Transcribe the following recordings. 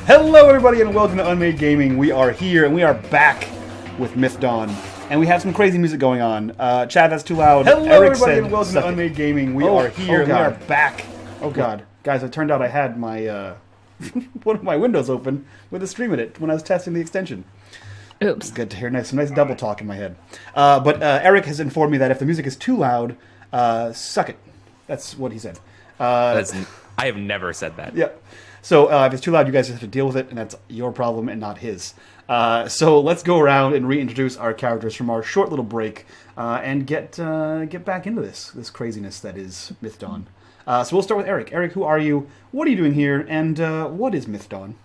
Hello everybody and welcome to unMadeGaming. We are here and we are back with Myth Dawn. And we have some crazy music going on. Chad, that's too loud. Hello Eric everybody and welcome to unMadeGaming. We are here and we are back. Oh god. Guys, it turned out I had my one of my windows open with a stream in it when I was testing the extension. Oops. Good to hear. Some nice double talk in my head. But Eric has informed me that if the music is too loud, suck it. That's what he said. I have never said that. Yeah. So if it's too loud, you guys have to deal with it, and that's your problem and not his. So let's go around and reintroduce our characters from our short little break and get back into this craziness that is Myth Dawn. So we'll start with Eric. Eric, who are you? What are you doing here? And what is Myth Dawn?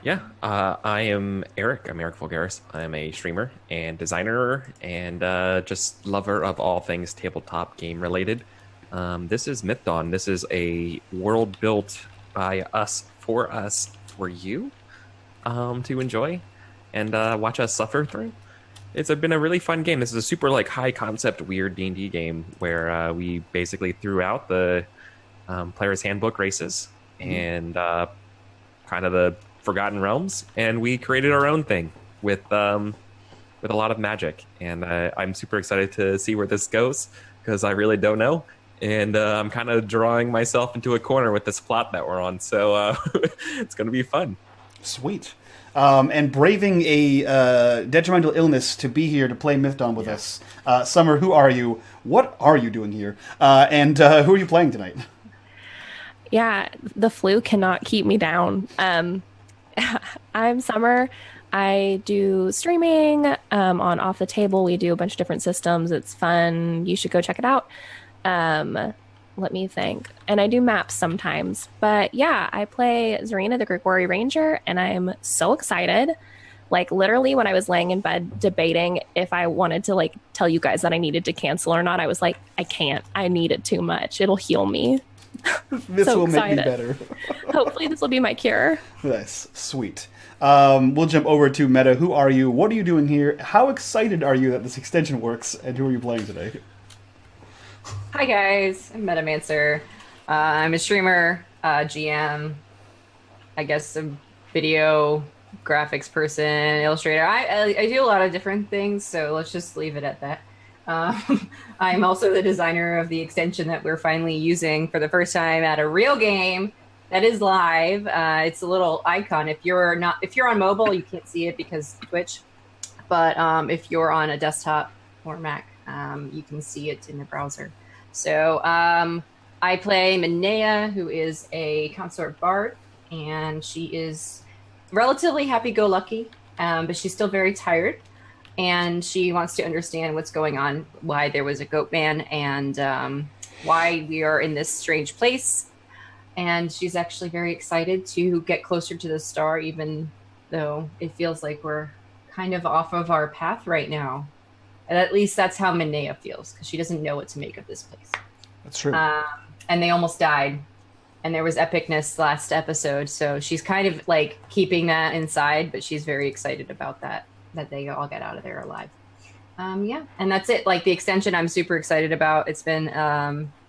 Yeah, I am Eric. I'm Eric Vulgaris. I'm a streamer and designer and just lover of all things tabletop game related. This is Myth Dawn. This is a world built by us, for you, to enjoy and watch us suffer through. It's been a really fun game. This is a super high concept, weird D&D game where we basically threw out the player's handbook races and kind of the Forgotten Realms, and we created our own thing with a lot of magic. And I'm super excited to see where this goes because I really don't know. And I'm kind of drawing myself into a corner with this plot that we're on. So it's going to be fun. Sweet. And braving a detrimental illness to be here to play Myth Dawn with us. Summer, who are you? What are you doing here? And who are you playing tonight? Yeah, the flu cannot keep me down. I'm Summer. I do streaming on Off the Table. We do a bunch of different systems. It's fun. You should go check it out. Let me think. And I do maps sometimes. But yeah, I play Zarina, the Grigori Ranger, and I'm so excited. Literally, when I was laying in bed debating if I wanted to tell you guys that I needed to cancel or not, I was like, I can't. I need it too much. It'll heal me. This will make me better. Hopefully this will be my cure. Nice. Sweet. We'll jump over to Meta. Who are you? What are you doing here? How excited are you that this extension works? And who are you playing today? Hi guys, I'm Metamancer. I'm a streamer, GM, I guess a video graphics person, illustrator. I do a lot of different things, so let's just leave it at that. I'm also the designer of the extension that we're finally using for the first time at a real game that is live. It's a little icon. If you're on mobile, you can't see it because Twitch, but if you're on a desktop or Mac, you can see it in the browser. So I play Minea, who is a consort bard, and she is relatively happy-go-lucky, but she's still very tired, and she wants to understand what's going on, why there was a goat man, and why we are in this strange place. And she's actually very excited to get closer to the star, even though it feels like we're kind of off of our path right now. And at least that's how Minea feels, because she doesn't know what to make of this place. That's true. And they almost died. And there was epicness last episode, so she's kind of keeping that inside, but she's very excited about that they all get out of there alive. Yeah, and that's it. The extension I'm super excited about. It's been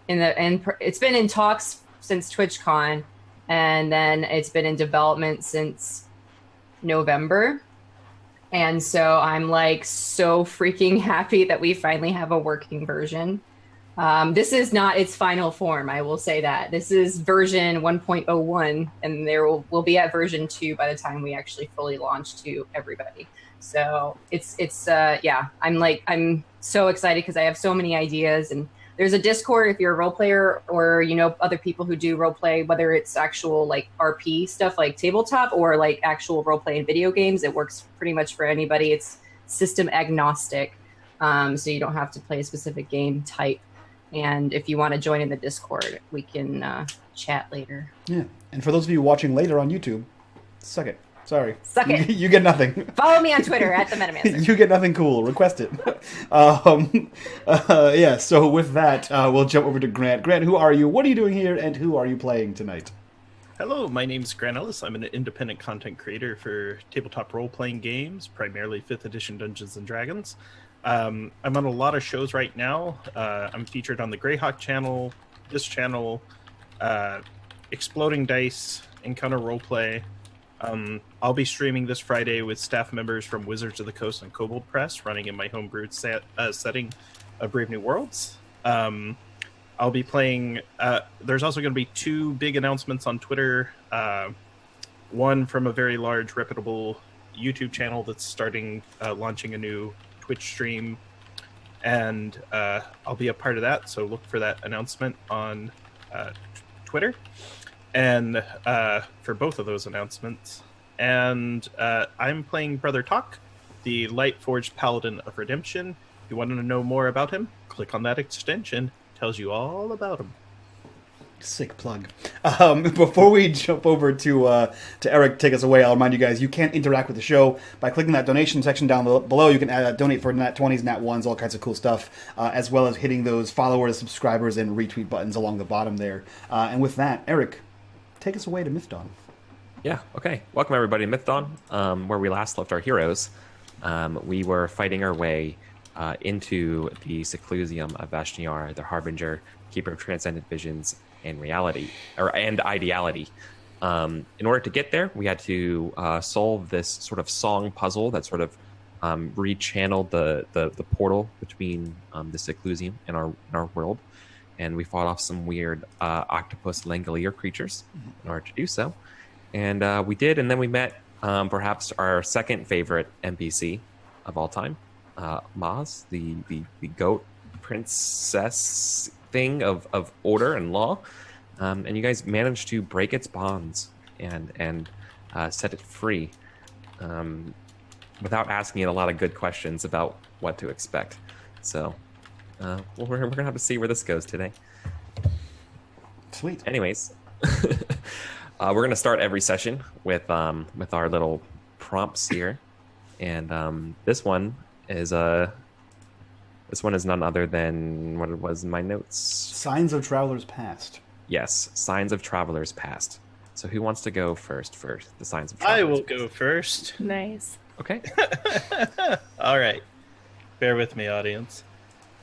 it's been in talks since TwitchCon, and then it's been in development since November. And so I'm so freaking happy that we finally have a working version. This is not its final form, I will say that. This is version 1.01, and we'll be at version 2 by the time we actually fully launch to everybody. So it's yeah, I'm so excited because I have so many ideas, and there's a Discord if you're a role player or other people who do role play, whether it's actual RP stuff like tabletop or actual role play in video games. It works pretty much for anybody. It's system agnostic, so you don't have to play a specific game type. And if you want to join in the Discord, we can chat later. Yeah, and for those of you watching later on YouTube, suck it. Sorry. Suck it. You get nothing. Follow me on Twitter at the Metamancer. You get nothing cool. Request it. Yeah, so with that, we'll jump over to Grant. Grant, who are you? What are you doing here? And who are you playing tonight? Hello, my name's Grant Ellis. I'm an independent content creator for tabletop role-playing games, primarily 5th edition Dungeons & Dragons. I'm on a lot of shows right now. I'm featured on the Greyhawk channel, this channel, Exploding Dice, Encounter Roleplay, I'll be streaming this Friday with staff members from Wizards of the Coast and Kobold Press, running in my homebrewed setting of Brave New Worlds. I'll be playing. There's also going to be 2 big announcements on Twitter. One from a very large, reputable YouTube channel that's launching a new Twitch stream, and I'll be a part of that. So look for that announcement on Twitter, and for both of those announcements. And I'm playing Brother Talk, the Lightforged Paladin of Redemption. If you want to know more about him, click on that extension. Tells you all about him. Sick plug. Before we jump over to Eric take us away, I'll remind you guys you can interact with the show by clicking that donation section down below. You can donate for Nat 20s, Nat 1s, all kinds of cool stuff, as well as hitting those followers, subscribers, and retweet buttons along the bottom there. And with that, Eric, take us away to Myth Dawn. Yeah, okay. Welcome everybody to Myth Dawn, where we last left our heroes. We were fighting our way into the Seclusium of Vashnyara, the Harbinger, Keeper of Transcendent Visions and Reality, and Ideality. In order to get there, we had to solve this sort of song puzzle that sort of rechanneled the portal between the Seclusium and our world, and we fought off some weird octopus Langolier creatures in order to do so. And we did, and then we met perhaps our second favorite NPC of all time, Maz, the goat princess thing of order and law, and you guys managed to break its bonds and set it free, without asking it a lot of good questions about what to expect. So we're gonna have to see where this goes today. Sweet. Anyways, we're gonna start every session with our little prompts here, and this one is none other than what it was in my notes. Signs of Travelers Past. Yes, Signs of Travelers Past. So who wants to go first for the Signs of Travelers? I will go first. Nice. Okay. All right. Bear with me, audience.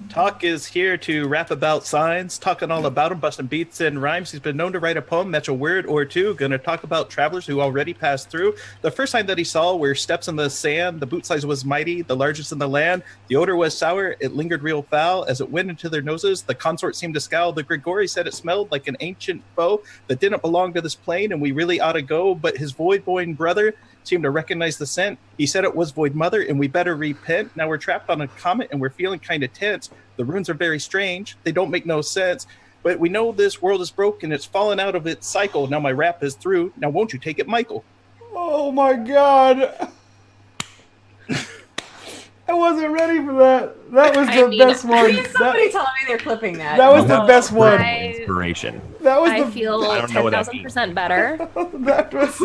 Talk is here to rap about signs, talking all about them, busting beats and rhymes. He's been known to write a poem, match a word or two. Gonna talk about travelers who already passed through. The first sign that he saw were steps in the sand. The boot size was mighty, the largest in the land. The odor was sour, it lingered real foul. As it went into their noses, the consort seemed to scowl. The Grigori said it smelled like an ancient foe that didn't belong to this plane, and we really ought to go. But his Voidborn brother seemed to recognize the scent. He said it was Void Mother, and we better repent. Now we're trapped on a comet, and we're feeling kind of tense. The runes are very strange. They don't make no sense. But we know this world is broken. It's fallen out of its cycle. Now my rap is through. Now won't you take it, Michael? Oh my god. I wasn't ready for that. That was the best one. Please, somebody tell me they're clipping that. That was the best one. Inspiration. That was I the feel I don't know what that 10,000% better. that was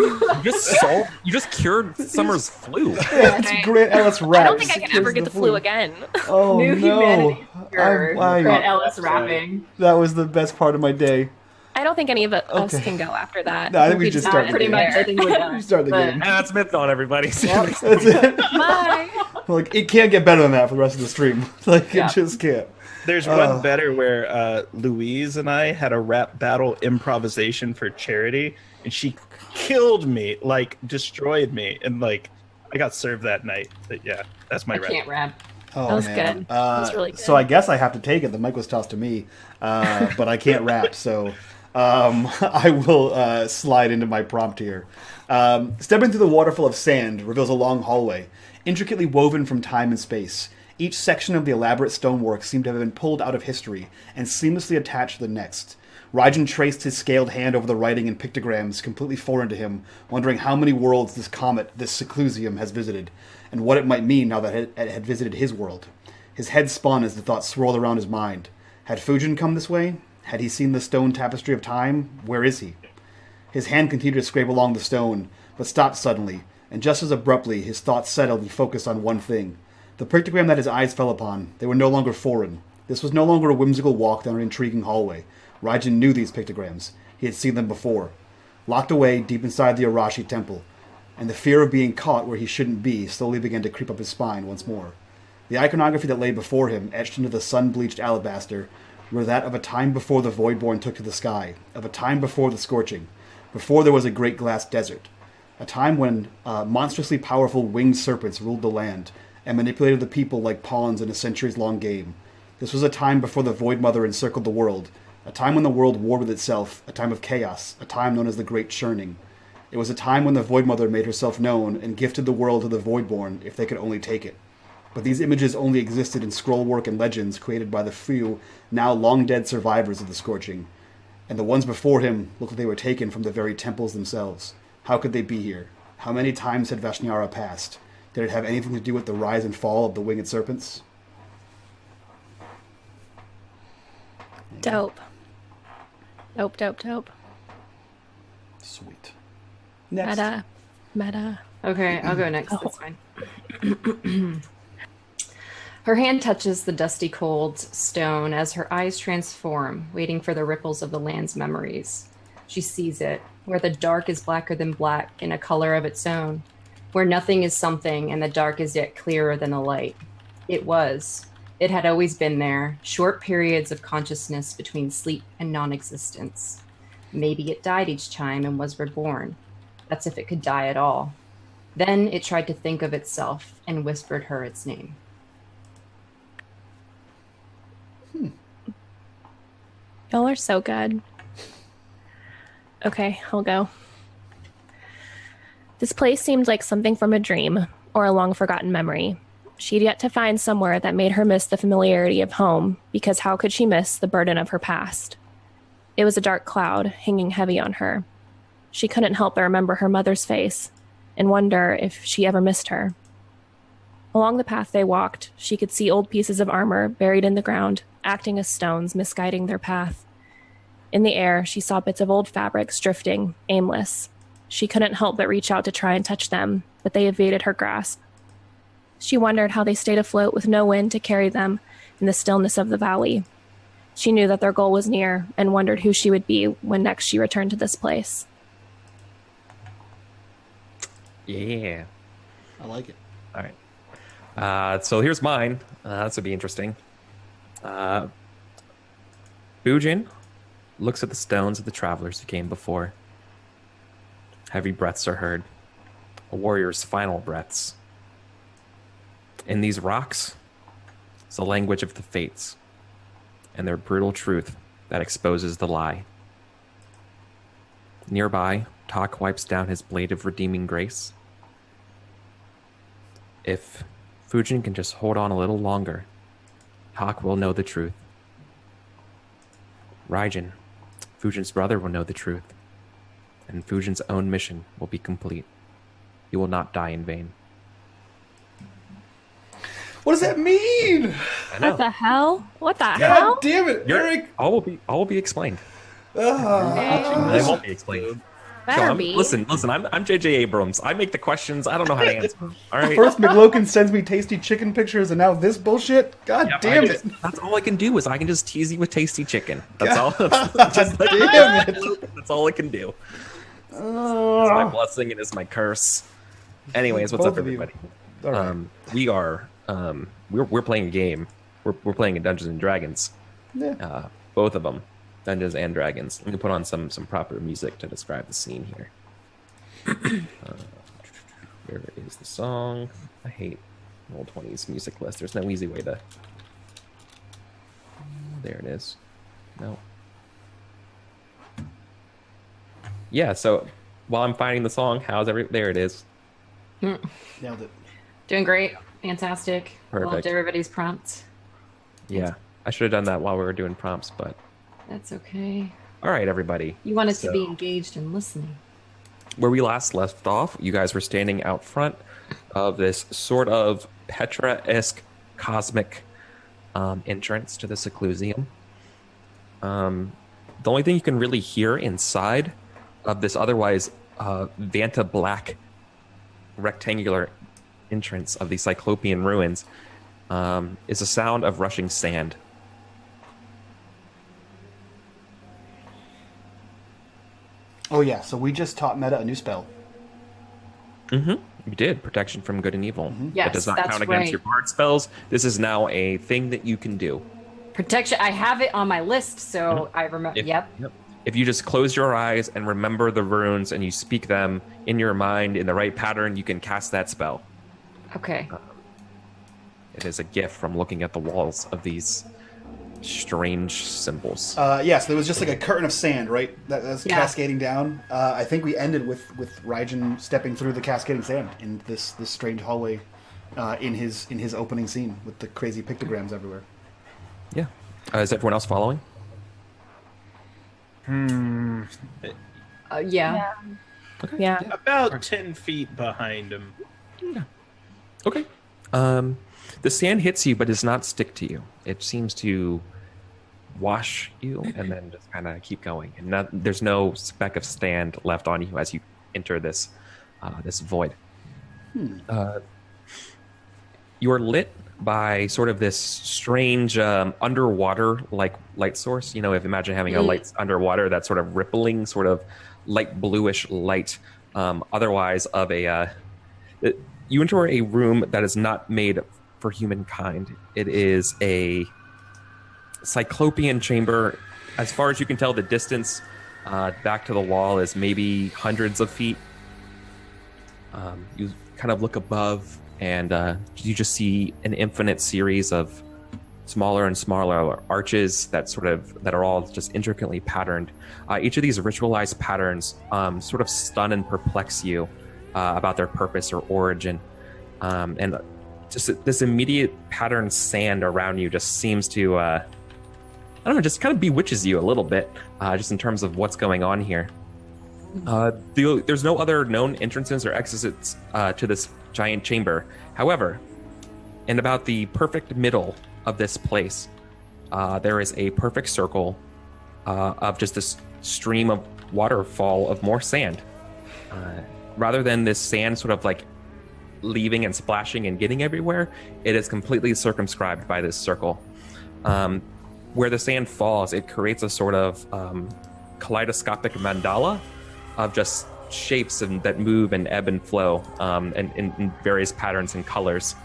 You just cured Summer's flu. that's Grant Ellis rap. I don't think I can ever get the flu again. Oh New no. humanity. Grant I, Ellis rapping. that was the best part of my day. I don't think any of us can go after that. No, I think we just start Pretty much, I think we're done. We start the But- game. And that's Myth Dawn, everybody. That's it. Bye. Like it can't get better than that for the rest of the stream. Like Yeah. it just can't. There's one better where Louise and I had a rap battle improvisation for charity, and she killed me, like destroyed me, and like I got served that night. But yeah, that's my I rap. can't rap. Oh, That was man. good. That was really good. So I guess I have to take it. The mic was tossed to me, but I can't rap, so I will slide into my prompt here. Stepping through the waterfall of sand reveals a long hallway, intricately woven from time and space. Each section of the elaborate stonework seemed to have been pulled out of history and seamlessly attached to the next. Rajan traced his scaled hand over the writing and pictograms completely foreign to him, wondering how many worlds this comet, this Seclusium, has visited, and what it might mean now that it had visited his world. His head spun as the thought swirled around his mind. Had Fujin come this way? Had he seen the stone tapestry of time? Where is he? His hand continued to scrape along the stone, but stopped suddenly, and just as abruptly his thoughts settled and focused on one thing. The pictogram that his eyes fell upon, they were no longer foreign. This was no longer a whimsical walk down an intriguing hallway. Rajan knew these pictograms. He had seen them before. Locked away deep inside the Arashi temple, and the fear of being caught where he shouldn't be slowly began to creep up his spine once more. The iconography that lay before him, etched into the sun-bleached alabaster, were that of a time before the Voidborn took to the sky, of a time before the scorching, before there was a great glass desert. A time when monstrously powerful winged serpents ruled the land and manipulated the people like pawns in a centuries-long game. This was a time before the Void Mother encircled the world, a time when the world warred with itself, a time of chaos, a time known as the Great Churning. It was a time when the Void Mother made herself known and gifted the world to the Voidborn if they could only take it. But these images only existed in scrollwork and legends created by the few, now long-dead survivors of the Scorching. And the ones before him looked like they were taken from the very temples themselves. How could they be here? How many times had Vashnyara passed? Did it have anything to do with the rise and fall of the winged serpents? Dope. Dope. Sweet. Next. Meta. Okay, I'll go next. That's fine. Her hand touches the dusty cold stone as her eyes transform, waiting for the ripples of the land's memories. She sees it, where the dark is blacker than black in a color of its own, where nothing is something and the dark is yet clearer than the light. It had always been there, short periods of consciousness between sleep and non-existence. Maybe it died each time and was reborn. That's if it could die at all. Then it tried to think of itself and whispered her its name. Y'all are so good. Okay, I'll go. This place seemed like something from a dream or a long-forgotten memory. She'd yet to find somewhere that made her miss the familiarity of home, because how could she miss the burden of her past? It was a dark cloud hanging heavy on her. She couldn't help but remember her mother's face and wonder if she ever missed her. Along the path they walked, she could see old pieces of armor buried in the ground, acting as stones, misguiding their path. In the air, she saw bits of old fabrics drifting, aimless. She couldn't help but reach out to try and touch them, but they evaded her grasp. She wondered how they stayed afloat with no wind to carry them in the stillness of the valley. She knew that their goal was near and wondered who she would be when next she returned to this place. Yeah. I like it. All right. So here's mine. This would be interesting. Bujin looks at the stones of the travelers who came before. Heavy breaths are heard. A warrior's final breaths. In these rocks is the language of the fates and their brutal truth that exposes the lie. Nearby, Tak wipes down his blade of redeeming grace. If Fujin can just hold on a little longer, Tak will know the truth. Raijin, Fujin's brother, will know the truth, and Fujin's own mission will be complete. He will not die in vain. What does that mean? I know. What the hell? What the God hell? damn it, Eric! All will be explained. They won't be explained. Better be. Listen. I'm J.J. Abrams. I make the questions. I don't know how to answer. All right. First, McLokin sends me tasty chicken pictures, and now this bullshit. God damn it! That's all I can do is I can just tease you with tasty chicken. That's all. Damn it! That's all I can do. It's my blessing and it's my curse. Anyways, what's Both up, of you. everybody? All right. We're playing a game. We're playing in Dungeons and Dragons. Yeah. Both of them, Dungeons and Dragons. Let me put on some proper music to describe the scene here. Where is the song? I hate Roll20's music list. There's no easy way to. There it is. No. Yeah. So while I'm finding the song, there it is. Nailed it. Doing great. Fantastic. Perfect. Loved everybody's prompts. Yeah, I should have done that while we were doing prompts, but That's okay. all right, everybody. You want us to be engaged and listening. Where we last left off, you guys were standing out front of this sort of Petra-esque cosmic entrance to the Seclusium. The only thing you can really hear inside of this otherwise Vanta black rectangular entrance of the Cyclopean ruins is a sound of rushing sand. Oh yeah, so we just taught Meta a new spell. Mm-hmm. You did. Protection from good and evil. Yes, That does not that's count against right. your bard spells. This is now a thing that you can do. Protection. I have it on my list, so I remember. Yep. if you just close your eyes and remember the runes and you speak them in your mind in the right pattern, you can cast that spell. Okay. It is a gift from looking at the walls of these strange symbols. Yes, there was just like a curtain of sand, right? That's cascading down. I think we ended with Raijin stepping through the cascading sand in this strange hallway in his opening scene with the crazy pictograms everywhere. Yeah. Is everyone else following? Yeah. Okay. Yeah. About 10 feet behind him. Yeah. Okay. The sand hits you, but does not stick to you. It seems to wash you and then just kind of keep going. And there's no speck of sand left on you as you enter this this void. You're lit by sort of this strange underwater like light source. You know, if imagine having a light underwater, that sort of rippling, sort of light bluish light. Otherwise, of a you enter a room that is not made for humankind. It is a cyclopean chamber. As far as you can tell, the distance back to the wall is maybe hundreds of feet. You kind of look above, and you just see an infinite series of smaller and smaller arches that are all just intricately patterned. Each of these ritualized patterns sort of stun and perplex you about their purpose or origin, and just this immediate patterned sand around you just seems to I don't know, just kind of bewitches you a little bit, just in terms of what's going on here. There's no other known entrances or exits to this giant chamber. However, in about the perfect middle of this place, there is a perfect circle of just this stream of waterfall of more sand. Rather than this sand sort of like leaving and splashing and getting everywhere, it is completely circumscribed by this circle. Where the sand falls, it creates a sort of kaleidoscopic mandala of just shapes that move and ebb and flow, and in various patterns and colors.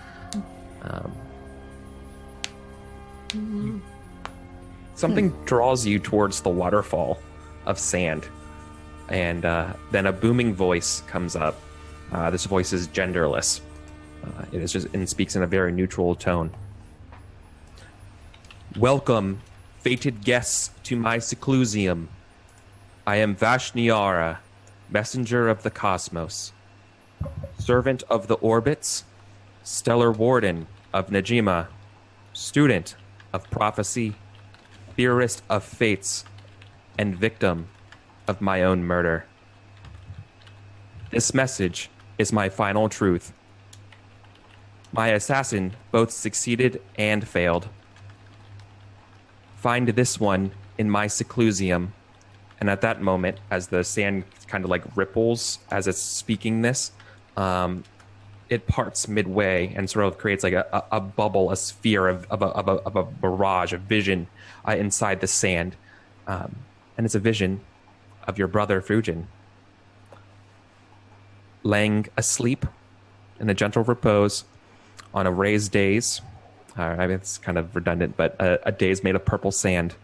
Something draws you towards the waterfall of sand, and then a booming voice comes up. This voice is genderless. It is just and speaks in a very neutral tone. Welcome, fated guests, to my seclusium. I am Vashnyara, messenger of the cosmos, servant of the orbits, stellar warden of Najima, student of prophecy, theorist of fates, and victim of my own murder. This message is my final truth. My assassin both succeeded and failed. Find this one in my seclusium. And at that moment, as the sand kind of like ripples as it's speaking this, it parts midway and sort of creates like a bubble, a sphere of a barrage, a vision inside the sand. And it's a vision of your brother Fujin, laying asleep in a gentle repose on a raised dais. I mean, it's kind of redundant, but a dais made of purple sand.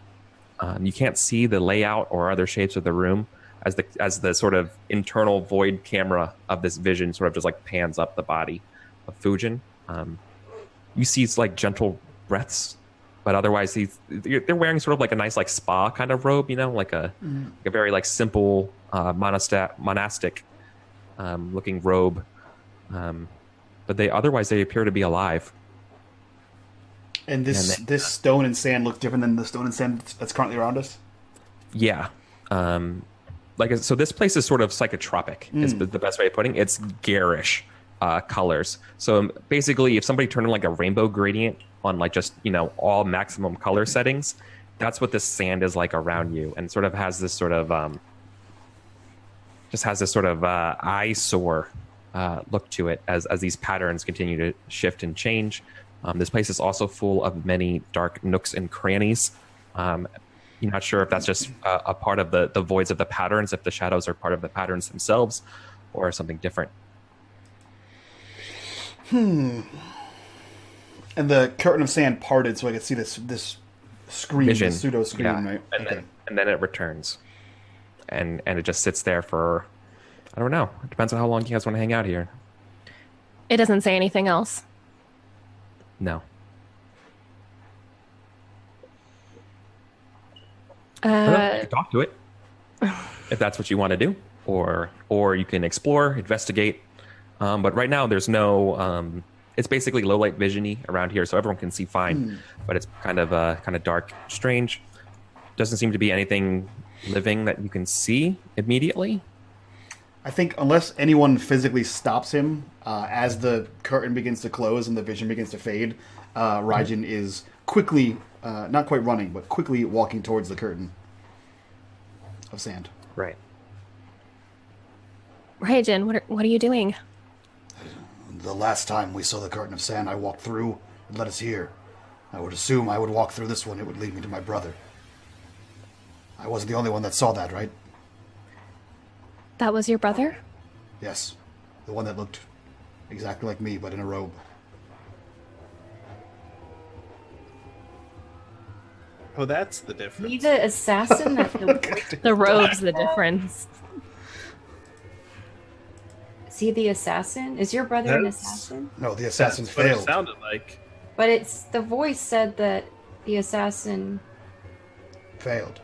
You can't see the layout or other shapes of the room as the sort of internal void camera of this vision sort of just like pans up the body of Fujin. You see it's like gentle breaths, but otherwise they're wearing sort of like a nice like spa kind of robe, you know, like a very like simple monastic looking robe. But they appear to be alive. And this stone and sand look different than the stone and sand that's currently around us? Yeah. So this place is sort of psychotropic, is the best way of putting it. It's garish colors. So basically, if somebody turned on like a rainbow gradient on like just, you know, all maximum color settings, that's what this sand is like around you, and sort of has this sort of eyesore look to it as these patterns continue to shift and change. This place is also full of many dark nooks and crannies. You're not sure if that's just a part of the voids of the patterns, if the shadows are part of the patterns themselves, or something different. And the curtain of sand parted so I could see this screen, Vision. this pseudo screen, Yeah. right? And then it returns. and it just sits there for, I don't know. It depends on how long you guys want to hang out here. It doesn't say anything else. No. You can talk to it if that's what you want to do, or you can explore, investigate. But right now, there's no. It's basically low light visiony around here, so everyone can see fine. But it's kind of dark, strange. Doesn't seem to be anything living that you can see immediately. I think unless anyone physically stops him, as the curtain begins to close and the vision begins to fade, Raijin is quickly, not quite running, but quickly walking towards the curtain of sand. Right. Raijin, what are you doing? The last time we saw the curtain of sand, I walked through. It led us here. I would assume I would walk through this one. It would lead me to my brother. I wasn't the only one that saw that, right? That was your brother? Yes. The one that looked exactly like me, but in a robe. Oh, that's the difference. He the assassin that The robe's the difference. Is he the assassin? Is your brother an assassin? No, the assassin That's what it failed. sounded like. But it's the voice said that the assassin Failed.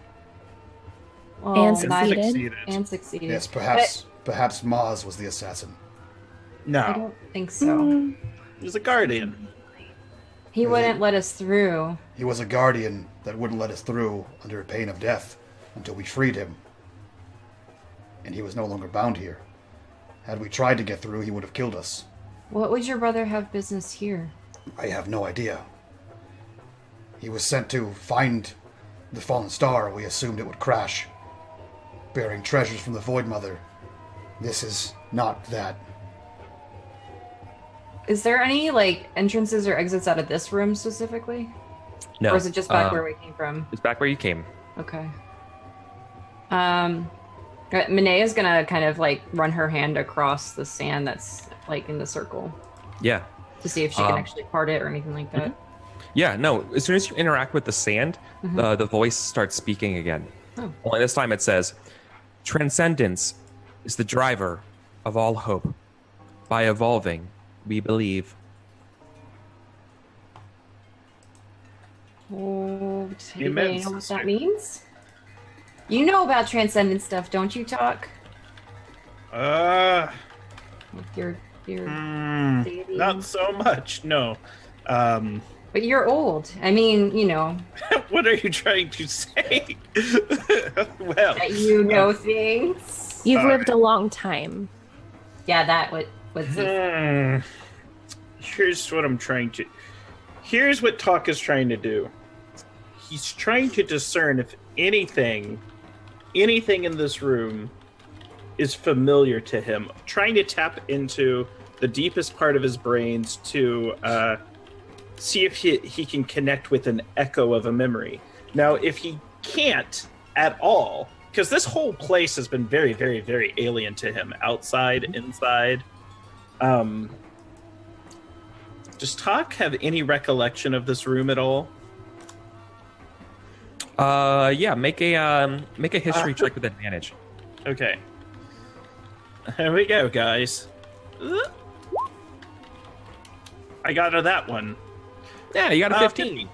And not- succeeded. and succeeded. Yes, perhaps Maz was the assassin. I No, don't think so. he was a guardian. He wouldn't let us through. He was a guardian that wouldn't let us through under pain of death until we freed him. And he was no longer bound here. Had we tried to get through, he would have killed us. What would your brother have business here? I have no idea. He was sent to find the fallen star. We assumed it would crash, bearing treasures from the Void Mother. This is not that. Is there any entrances or exits out of this room specifically? No. Or is it just back where we came from? It's back where you came. Okay. Minea's gonna kind of run her hand across the sand that's in the circle Yeah. to see if she can actually part it or anything like that. Yeah, no. As soon as you interact with the sand, the voice starts speaking again. Oh. Only this time it says, "Transcendence is the driver of all hope. By evolving, we believe." Oh, does You anybody meant know what sister. that means? You know about transcendent stuff, don't you, Talk? With your deity. Not so much. No. But you're old. I mean, What are you trying to say? Well, that you know things. You've Sorry. lived a long time. Yeah, that was here's what I'm trying to. Here's what Talk is trying to do. He's trying to discern if anything in this room is familiar to him. Trying to tap into the deepest part of his brains to see if he can connect with an echo of a memory. Now, if he can't at all, because this whole place has been very, very, very alien to him, outside, inside. Does Talk have any recollection of this room at all? Yeah. Make a history check with advantage. Okay. Here we go, guys. I got to that one. Yeah, you got a 15.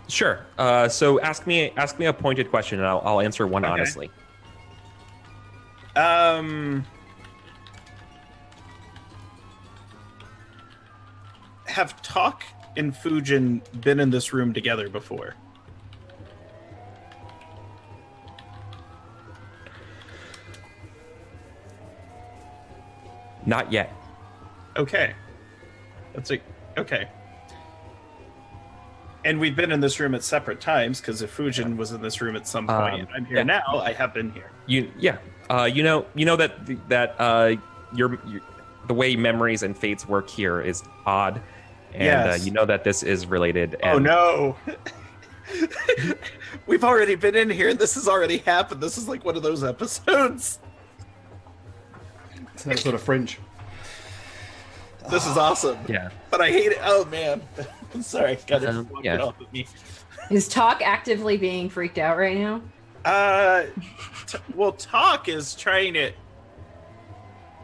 Sure. So ask me a pointed question, and I'll answer one honestly. Have Talk and Fujin been in this room together before? Not yet. Okay. Okay. And we've been in this room at separate times, because if Fujin was in this room at some point, and I'm here now, I have been here. You know that your the way memories and fates work here is odd, and Yes. you know that this is related. Oh And no! We've already been in here, and this has already happened. This is like one of those episodes. It's an episode of Fringe. This is awesome. Yeah. But I hate it. Oh man. I'm sorry, got it yeah. off of me. Is Talk actively being freaked out right now? Well, Talk is trying it.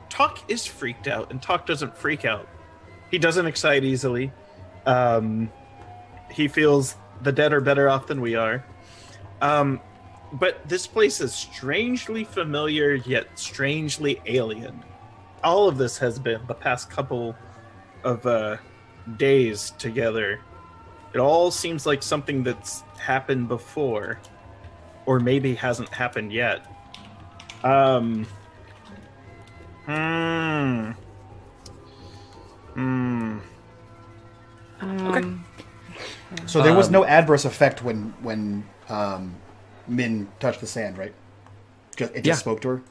Talk is freaked out, and Talk doesn't freak out. He doesn't excite easily. He feels the dead are better off than we are. But this place is strangely familiar, yet strangely alien. All of this has been the past couple of days together. It all seems like something that's happened before, or maybe hasn't happened yet. Okay. So there was no adverse effect when Min touched the sand, right? It just spoke to her?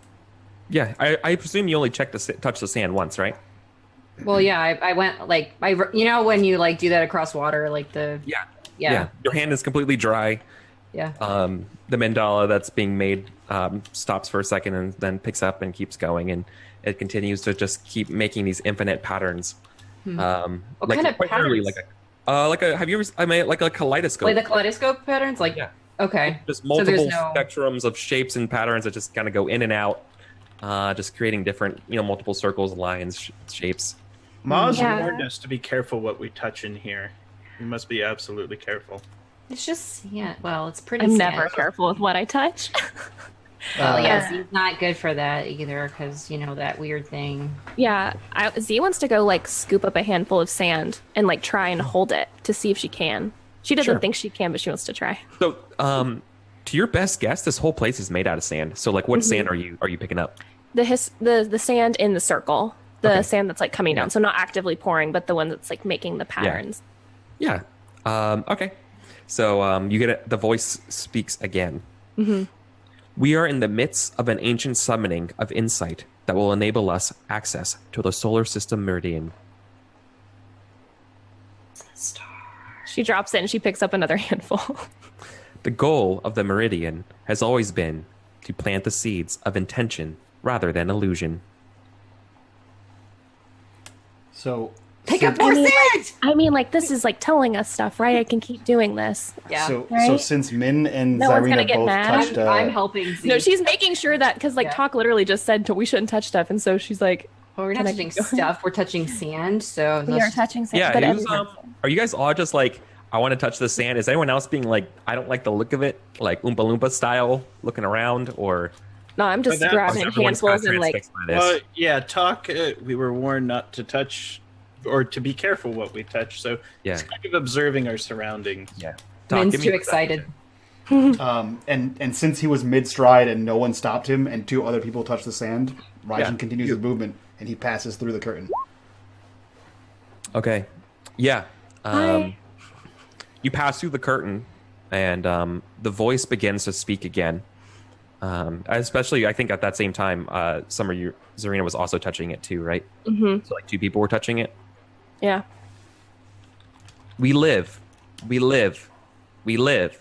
Yeah, I presume you only touch the sand once, right? Well, yeah, I went like you know when you like do that across water, like the yeah. Your hand is completely dry. Yeah. The mandala that's being made stops for a second and then picks up and keeps going, and it continues to just keep making these infinite patterns. What like kind of patterns? Like a have you ever? I mean, like a kaleidoscope. Like the kaleidoscope patterns, like okay. Just multiple spectrums of shapes and patterns that just kind of go in and out, just creating different, multiple circles, lines, shapes. Maz warned us to be careful what we touch in here. We must be absolutely careful. It's just well, it's pretty. I'm never careful with what I touch. Yes, he's not good for that either, because that weird thing. Yeah, Z wants to go like scoop up a handful of sand and like try and hold it to see if she can. She doesn't think she can, but she wants to try. So, to your best guess, this whole place is made out of sand. So, like, what sand are you picking up? The sand in the circle, sand that's like coming down. So not actively pouring, but the one that's like making the patterns. Yeah. Okay. So you get it. The voice speaks again. Mm-hmm. We are in the midst of an ancient summoning of insight that will enable us access to the solar system meridian. She drops it and she picks up another handful. The goal of the meridian has always been to plant the seeds of intention rather than illusion. So pick up more sand. I mean, like this is like telling us stuff, right? I can keep doing this. Yeah. So since Min and Zarina both touched, I'm helping. Z. No, she's making sure that because Talk literally just said we shouldn't touch stuff, and so she's like, well, we're not touching stuff. We're touching sand. So we are touching sand. Yeah. But are you guys all just like, I want to touch the sand? Is anyone else being like, I don't like the look of it, like Oompa Loompa style, looking around, or? No, I'm just grabbing handfuls and like. Talk. We were warned not to touch, or to be careful what we touch. So it's kind of observing our surroundings. Yeah. Min's too excited. And since he was mid stride and no one stopped him, and two other people touched the sand, Raijin continues his movement and he passes through the curtain. Okay. Yeah. You pass through the curtain, and the voice begins to speak again. Especially, I think at that same time, Zarina was also touching it too, right? Mm-hmm. So like two people were touching it. Yeah. We live. We live. We live.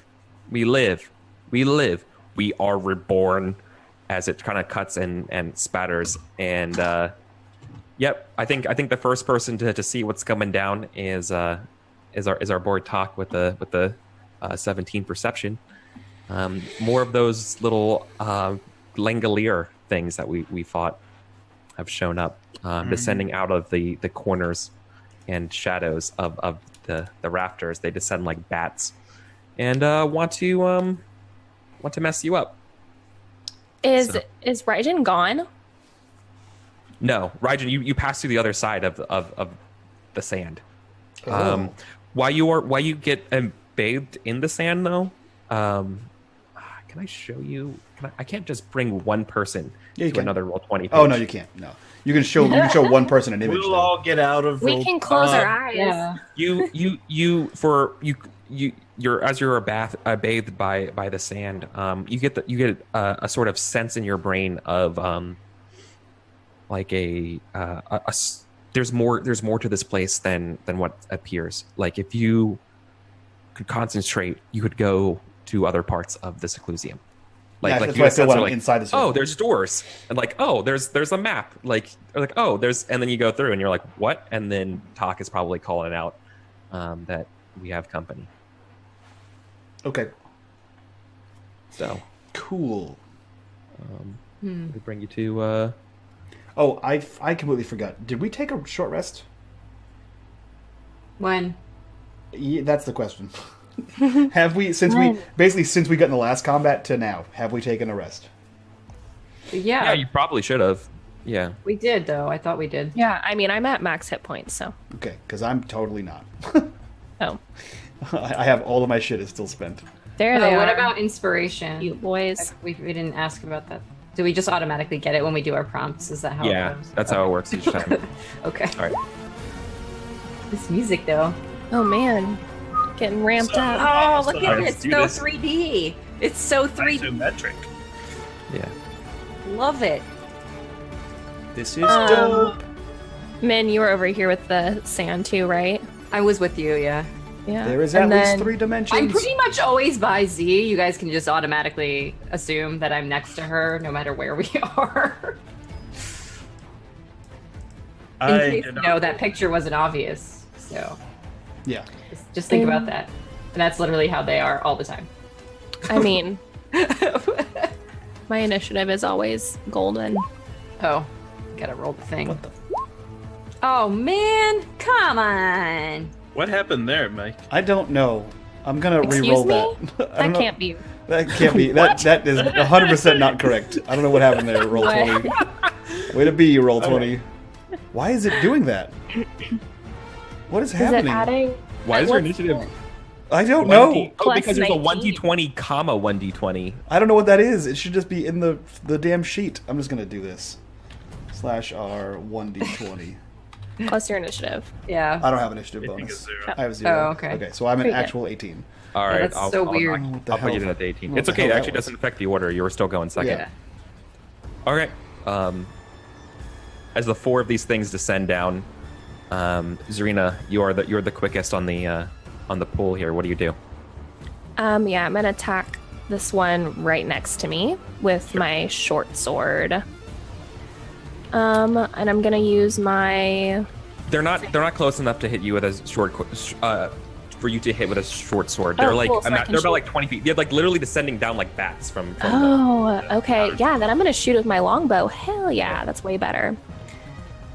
We live. We live. We are reborn. As it kind of cuts and spatters, and yep, I think the first person to see what's coming down is our board Talk with the 17 perception. More of those little Langolier things that we fought have shown up, descending out of the corners and shadows of the rafters. They descend like bats, and want to mess you up. Is Raijin gone? No, Raijin, you pass through the other side of the sand. While you get bathed in the sand, though, can I show you? I can't just bring one person to another roll 20 page. Oh no, you can't. No, you can show one person an image. We'll all get out of. We can close our eyes. Yeah. You're as you're bathed by the sand. You get a sort of sense in your brain of like there's more to this place than what appears. Like if you could concentrate, you could go to other parts of the seclusium. That's why I feel when I'm inside the circle. Oh, there's doors, and like, oh, there's a map, and then you go through, and you're like, what? And then Talk is probably calling out, that we have company. Okay. So cool. We bring you to. Oh, I completely forgot. Did we take a short rest? When? Yeah, that's the question. Have we since we got in the last combat to now? Have we taken a rest? Yeah, you probably should have. Yeah, we did though. I thought we did. Yeah, I mean, I'm at max hit points, so. Okay, because I'm totally not. Oh. I have all of my shit is still spent. There they are. What about inspiration? You boys. We didn't ask about that. Do we just automatically get it when we do our prompts? Is that how it goes? That's how it works each time. Okay. All right. This music though. Oh man, getting ramped up. Oh, look at Let's it. It's do so this. 3D. It's so 3D. Isometric. Yeah. Love it. This is dope. Min, you were over here with the sand too, right? I was with you, yeah. Yeah. There is at least 3 dimensions. I'm pretty much always by Z. You guys can just automatically assume that I'm next to her no matter where we are. In case, that picture wasn't obvious. So Yeah. just think about that. And that's literally how they are all the time. I mean, my initiative is always golden. Oh, gotta roll the thing. Oh man, come on. What happened there, Mike? I don't know. I'm gonna Excuse re-roll me? that. I don't That know. can't be. That can't be. That is 100% not correct. I don't know what happened there. Roll 20. Way to be, you roll 20. Why is it doing that? What is Is happening? it adding? Why is your what's initiative? I don't know. Oh, Plus because there's a 19. 1d20 comma 1d20. I don't know what that is. It should just be in the damn sheet. I'm just gonna do this. /R 1d20. Plus your initiative. Yeah. I don't have initiative I think bonus. it's 0. I have 0. Oh, okay. Okay, so I'm an Pretty good. actual 18. All right, that's so weird. I'll, What the I'll put you hell? at the 18. What It's the okay. hell It that actually was. doesn't affect the order. You were still going second. Yeah. All right. As the 4 of these things descend down, Zarina, you're the quickest on the pool here. What do you do? Yeah, I'm gonna attack this one right next to me with my short sword. And I'm gonna use my. They're not close enough to hit you with a short for you to hit with a short sword. They're cool, so I can they're about shoot. like 20 feet. They're like literally descending down like bats from Oh, okay. Yeah, then I'm gonna shoot with my longbow. Hell yeah, that's way better.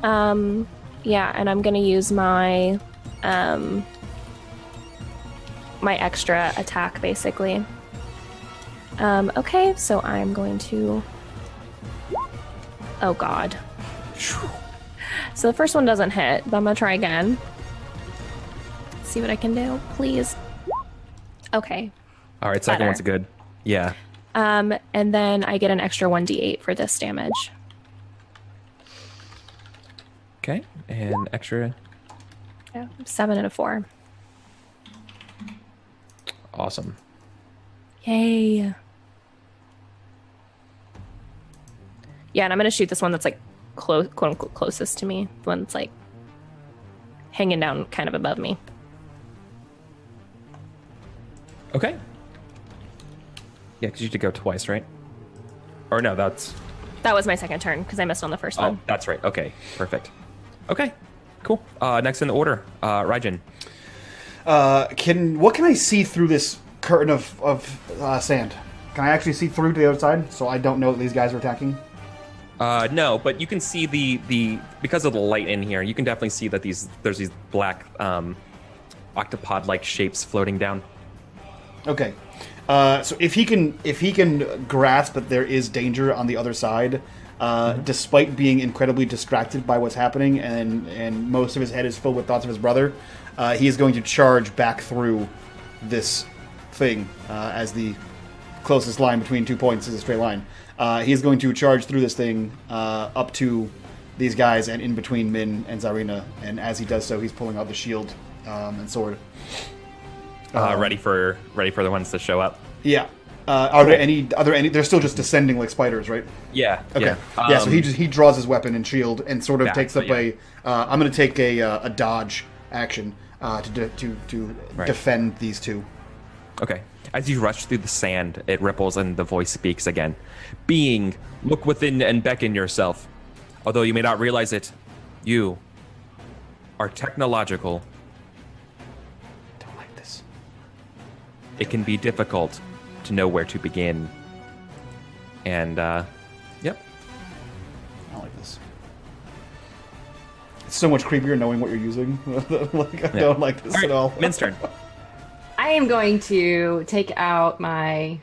Yeah, and I'm gonna use my my extra attack basically. Okay, so I'm going to. Oh God. So the first one doesn't hit, but I'm gonna try again. See what I can do, please. Okay. All right, second Better. one's good. Yeah. And then I get an extra 1d8 for this damage. Okay, and extra. Yeah, 7 and a 4. Awesome. Yay. Yeah, and I'm gonna shoot this one that's like quote unquote closest to me. The one that's like hanging down kind of above me. Okay. Yeah, because you did go twice, right? Or no, that's. That was my second turn because I missed on the first Oh, one. that's right. Okay, perfect. Okay, cool. Next in the order, Raijin. What can I see through this curtain of sand? Can I actually see through to the other side so I don't know that these guys are attacking? No, but you can see the because of the light in here, you can definitely see that there's these black octopod-like shapes floating down. Okay. So if he can grasp that there is danger on the other side, despite being incredibly distracted by what's happening, and most of his head is filled with thoughts of his brother, he is going to charge back through this thing as the closest line between 2 points is a straight line. He is going to charge through this thing up to these guys and in between Min and Zarina, and as he does so, he's pulling out the shield and sword. Ready for the ones to show up. Yeah. Are there any? They're still just descending like spiders, right? Yeah. Okay. Yeah. So he draws his weapon and shield and sort of Yeah, takes up a. I'm going to take a dodge action to Right. defend these two. Okay. As you rush through the sand, it ripples and the voice speaks again. Being, look within and beckon yourself. Although you may not realize it, you are technological it can be difficult to know where to begin. And yep. I like this. It's so much creepier knowing what you're using. I don't like this at all. Min's turn. I am going to take out my,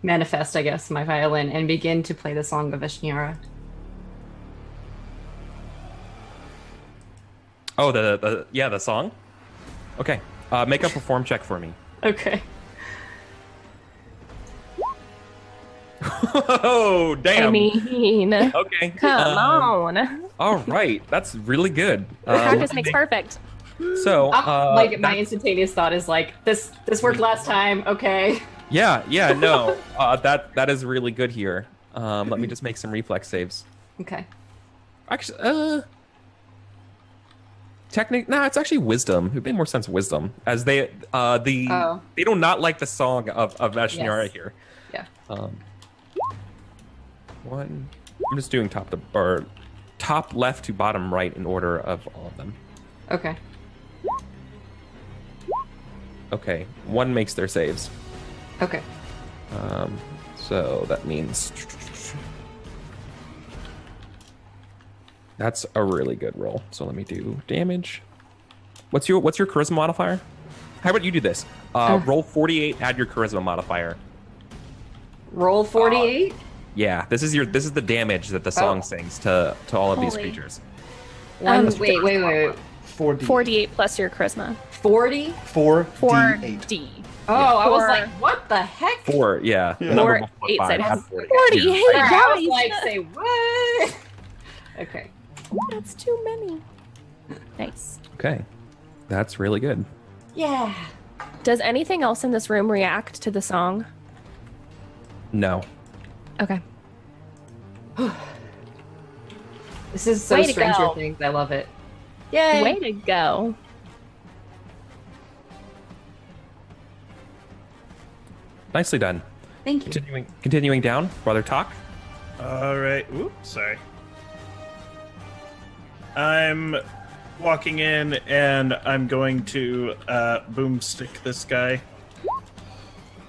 manifest, I guess, my violin and begin to play the song of Vashnyara. Oh, the song? Okay. Make a perform check for me. Okay. Oh, damn. I mean, Okay. come on. All right. That's really good. Practice makes perfect. So, my instantaneous thought is like, this worked last time, okay. Yeah, no. That is really good here. Let me just make some reflex saves. Okay. Actually, it's actually wisdom. It would make more sense wisdom, as they do not like the song of Vashnyara here. Yeah. I'm just doing top left to bottom right in order of all of them. Okay. Okay, one makes their saves. Okay. So that means that's a really good roll. So let me do damage. What's your charisma modifier? How about you do this? Roll 48, add your charisma modifier. Roll 48? Yeah, this is the damage that the song sings to all of these Holy. creatures. Wait. 48 plus your charisma. 40? 4d8. 4D. Oh, I was 4. like, what the heck? 4, yeah. The number 4, before 8 five, side not has 40. 48 I was guys. like, say what? Okay. That's too many. Nice. Okay, that's really good. Yeah. Does anything else in this room react to the song? No. Okay. This is so Way to Stranger go. Things. I love it. Yay. Way to go. Nicely done. Thank you. Continuing down, brother talk. All right. Oops, sorry. I'm walking in and I'm going to boomstick this guy.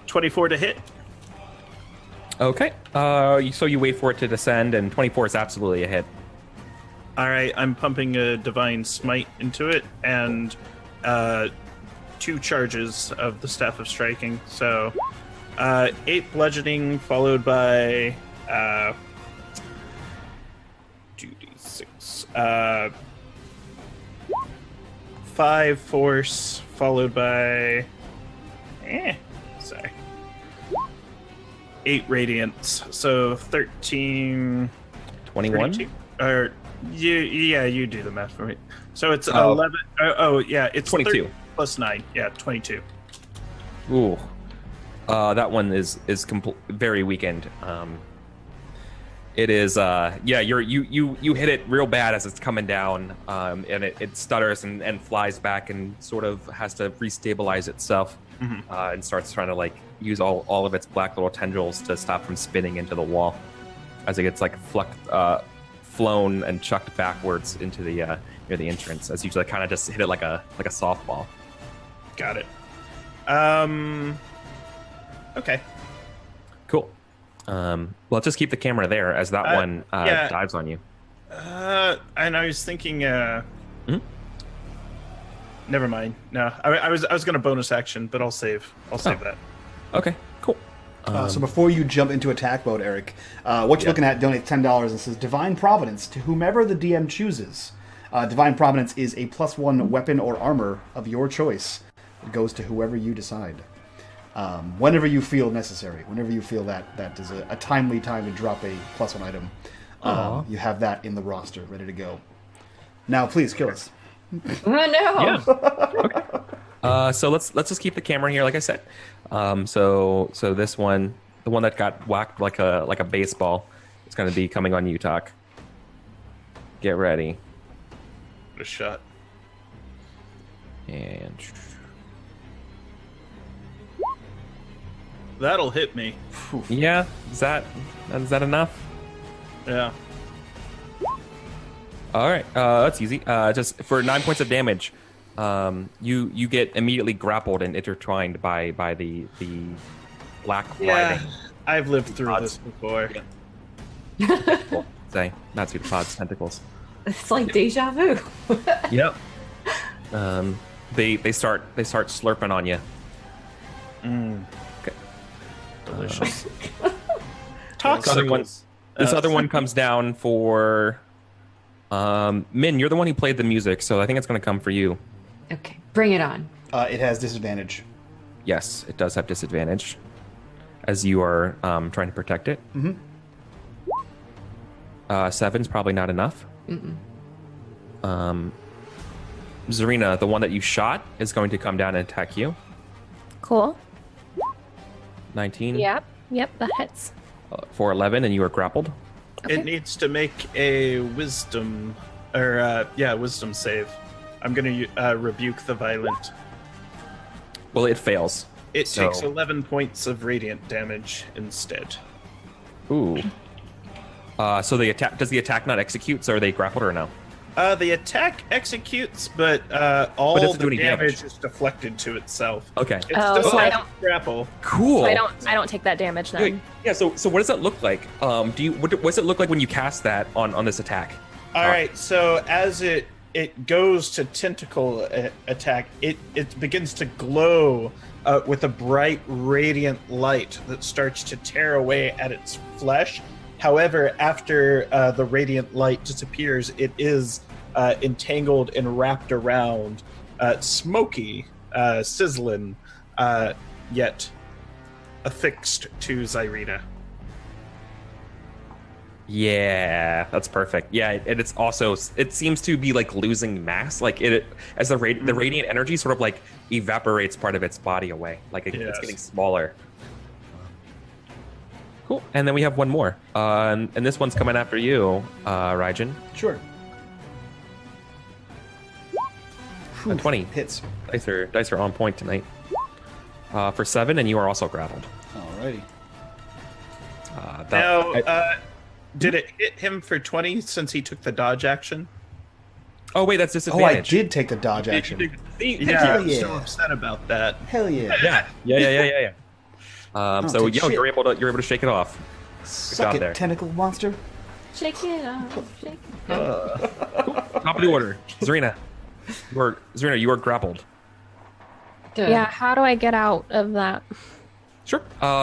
24 to hit. Okay. So you wait for it to descend, and 24 is absolutely a hit. All right, I'm pumping a divine smite into it and 2 charges of the staff of striking. So 8 bludgeoning followed by 2d6. 5 force followed by 8 radiance. So 13. 21. 32. Or you do the math for me. So it's Oh. 11. It's 22 30 plus 9. Yeah, 22. Ooh. That one is very weakened. It is you hit it real bad as it's coming down, and it stutters and flies back and sort of has to restabilize itself, and starts trying to use all of its black little tendrils to stop from spinning into the wall as it gets flown and chucked backwards into the near the entrance, as you kind of just hit it like a softball. Got it. Okay. Cool. Let's just keep the camera there as that one dives on you. And I was thinking. Never mind. No, I was going to bonus action, but I'll save that. Okay. Cool. So before you jump into attack mode, Eric, what you're looking at donates $10 and says Divine Providence to whomever the DM chooses. Divine Providence is a +1 weapon or armor of your choice. It goes to whoever you decide. Whenever you feel necessary, whenever you feel that is a timely time to drop a +1 item, you have that in the roster ready to go. Now, please kill us. Oh, no. Yeah. Okay. So let's just keep the camera here, like I said. So this one, the one that got whacked like a baseball, is going to be coming on you, Talk. Get ready. A shot. And That'll hit me. yeah, is that enough? Yeah. All right, that's easy. Just for 9 points of damage, You get immediately grappled and intertwined by the black writhing. I've lived through this before. Say, not pseudopods, tentacles. It's like deja vu. Yep. They start slurping on you. Okay. Delicious. This other one comes down for Min. You're the one who played the music, so I think it's going to come for you. Okay, bring it on. It has disadvantage. Yes, it does have disadvantage, as you are trying to protect it. 7's probably not enough. Zarina, the one that you shot, is going to come down and attack you. Cool. 19. Yep, that hits. For 11, and you are grappled. Okay. It needs to make a wisdom, wisdom save. I'm going to rebuke the violent. Well, it fails. It takes 11 points of radiant damage instead. Ooh. So the attack does the attack not execute? So are they grappled or no? The attack executes, but all the damage is deflected to itself. Okay. It's still so I don't grapple. Cool. So I don't take that damage then. Yeah. So what does that look like? What does it look like when you cast that on this attack? All right. So as it goes to tentacle attack, it begins to glow with a bright, radiant light that starts to tear away at its flesh. However, after the radiant light disappears, it is entangled and wrapped around, smoky, sizzling, yet affixed to Zyrina. Yeah, that's perfect. Yeah, and it's also, it seems to be like losing mass, like as the radiant energy sort of like evaporates part of its body away, like it's getting smaller. Cool. And then we have one more, and this one's coming after you, Raijin. Sure. 20 hits. Dice are on point tonight. For 7, and you are also grappled. Alrighty. Did it hit him for 20 since he took the dodge action? Oh wait, that's Oh, disadvantage. I did take the dodge action. Yeah, I'm so upset about that. Hell yeah. Yeah. So you're able to shake it off. Suck it, there. tentacle monster. Shake it off. Shake it off. Top of the order, Zarina. You are grappled. Yeah, how do I get out of that? Sure.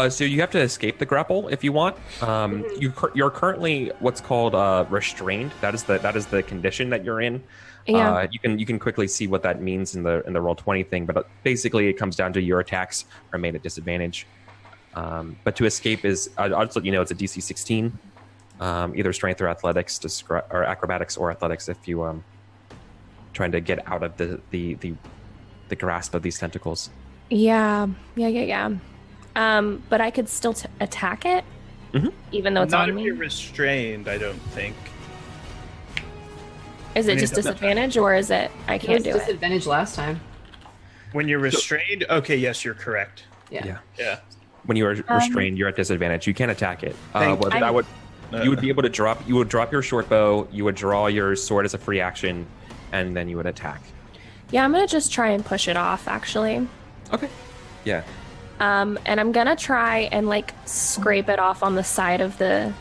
So you have to escape the grapple if you want. You're currently what's called restrained. That is the condition that you're in. Yeah. You can quickly see what that means in the Roll20 thing, but basically it comes down to your attacks remain at disadvantage. But to escape is, I'll just let you know, it's a DC 16, either strength or athletics, or acrobatics or athletics if you trying to get out of the grasp of these tentacles. Yeah. But I could still attack it, even though it's Not on if me. you're restrained, I don't think. Is it just disadvantage, or is it I can't do it? Disadvantage last time. When you're restrained, okay, yes, you're correct. Yeah. When you are restrained, you're at disadvantage. You can't attack it. You would be able to drop. You would drop your short bow. You would draw your sword as a free action, and then you would attack. Yeah, I'm gonna just try and push it off. Actually. Okay. Yeah. And I'm gonna try and like scrape it off on the side of the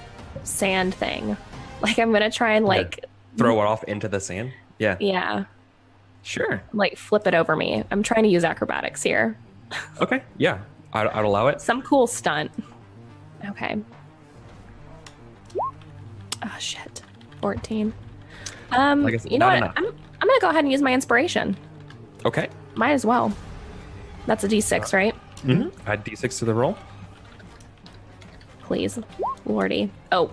sand thing. Like I'm gonna try and like throw it off into the sand. Yeah. Yeah. Sure. Like flip it over me. I'm trying to use acrobatics here. Okay. Yeah. I'd allow it. Some cool stunt. Okay. Oh shit. 14. Like I said, you know what? enough. I'm gonna go ahead and use my inspiration. Okay. Might as well. That's a D6, right? Mm-hmm. Add D6 to the roll. Please, Lordy. Oh,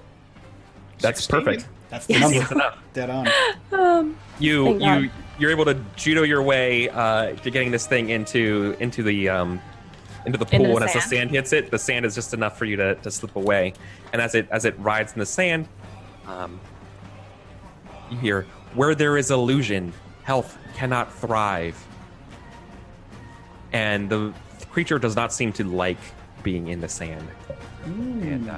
that's 16. perfect. That's the number. That's enough. Dead on. You're able to judo your way to getting this thing into the pool, and as the sand hits it, the sand is just enough for you to slip away. And as it rides in the sand, you hear, "Where there is illusion, health cannot thrive." And the creature does not seem to like being in the sand. And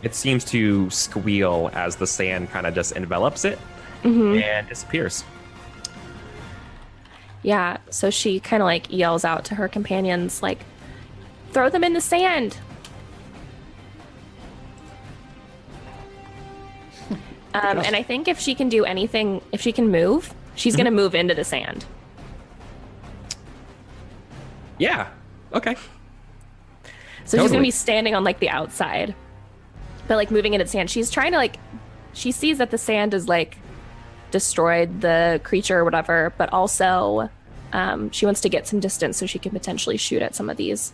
it seems to squeal as the sand kind of just envelops it and disappears. Yeah, so she kind of like yells out to her companions, like, throw them in the sand. And I think if she can do anything, if she can move, she's going to move into the sand. Yeah. Okay. So she's going to be standing on like the outside, but like moving into the sand. She's trying to like, she sees that the sand is like destroyed the creature or whatever, but also she wants to get some distance so she can potentially shoot at some of these.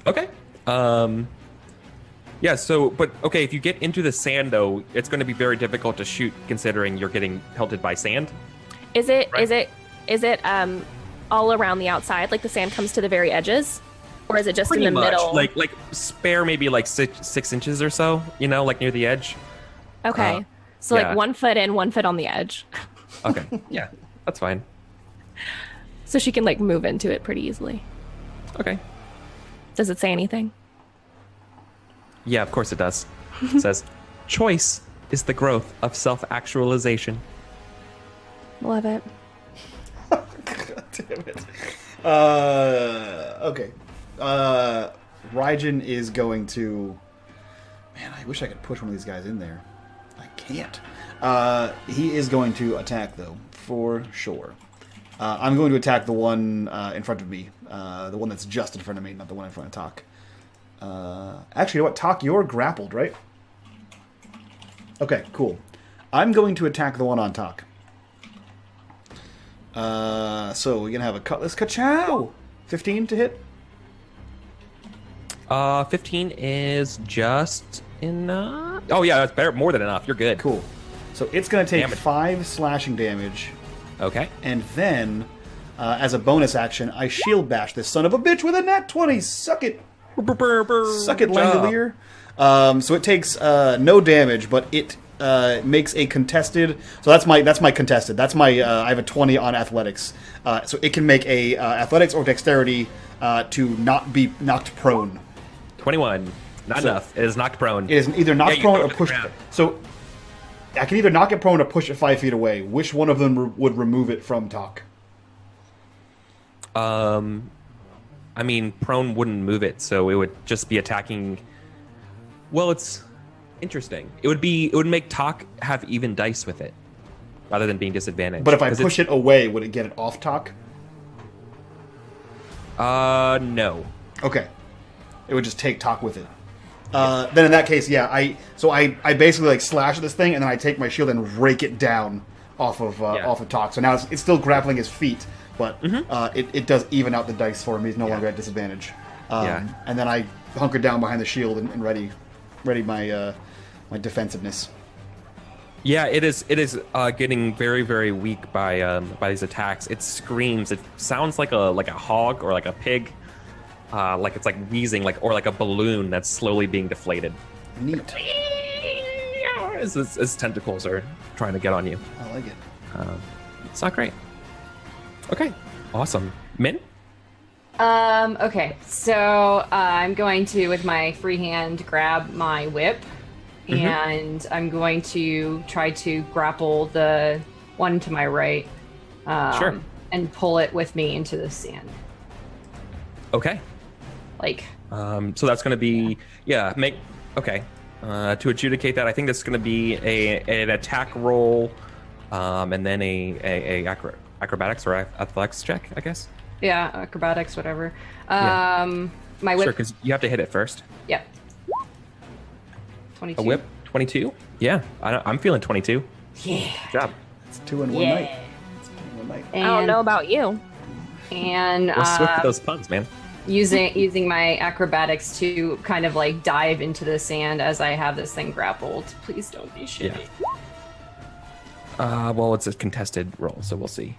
Okay. Yeah, so, but, okay, if you get into the sand, though, it's going to be very difficult to shoot, considering you're getting pelted by sand. Is it, right? is it all around the outside, like the sand comes to the very edges? Or is it just Pretty in the much. middle? Like spare maybe like six inches or so, you know, like near the edge. Okay. So yeah. like 1 foot in, 1 foot on the edge. Okay, yeah, that's fine. So she can like move into it pretty easily. Okay. Does it say anything? Yeah, of course it does. It says, choice is the growth of self-actualization. Love it. God damn it. Okay. Raijin is going to... Man, I wish I could push one of these guys in there. I can't. He is going to attack, though, for sure. I'm going to attack the one in front of me. The one that's just in front of me, not the one in front of Talk. Actually, you know what? Talk, you're grappled, right? Okay, cool. I'm going to attack the one on Talk. So we're going to have a Cutlass Ka-chow! 15 to hit? 15 is just enough. Oh, yeah, that's better, more than enough. You're good. Cool. So it's going to take Damage. 5 slashing damage. Okay. And then, as a bonus action, I shield bash this son of a bitch with a nat 20. Suck it. Suck it, Langolier. So it takes no damage, but it makes a contested. So that's my contested. That's my. I have a 20 on athletics. So it can make a athletics or dexterity to not be knocked prone. 21. Not enough. It is knocked prone. It is either knocked you prone throw or it to the pushed. ground. So I can either knock it prone or push it 5 feet away. Which one of them would remove it from Talk? I mean, prone wouldn't move it, so it would just be attacking. Well, it's interesting. It would make Talk have even dice with it, rather than being disadvantaged. But if I push it away, would it get it off Talk? No. Okay. It would just take Talk with it. Then in that case, yeah, I basically like slash at this thing, and then I take my shield and rake it down off of Talk. So now it's still grappling his feet, but it does even out the dice for him. He's no longer at disadvantage. And then I hunker down behind the shield and ready my my defensiveness. Yeah, it is getting very, very weak by these attacks. It screams. It sounds like a hog or like a pig. Like it's like wheezing, or like a balloon that's slowly being deflated. Neat. As tentacles are trying to get on you. I like it. It's not great. Okay, awesome. Min? Okay, so I'm going to, with my free hand, grab my whip, and I'm going to try to grapple the one to my right. Sure. And pull it with me into the sand. Okay. So that's going to be okay. To adjudicate that, I think that's going to be an attack roll, and then a acrobatics or athletics check, I guess. Yeah, acrobatics, whatever. My whip. Sure, because you have to hit it first. Yep. 22. A whip, 22. Yeah, I'm feeling 22. Yeah. Good job. It's 2 in one night. It's 2 in one night. I don't know about you. And We're swift with those puns, man. using my acrobatics to kind of like dive into the sand as I have this thing grappled. Please don't be shitty. Yeah. Well, it's a contested roll, so we'll see.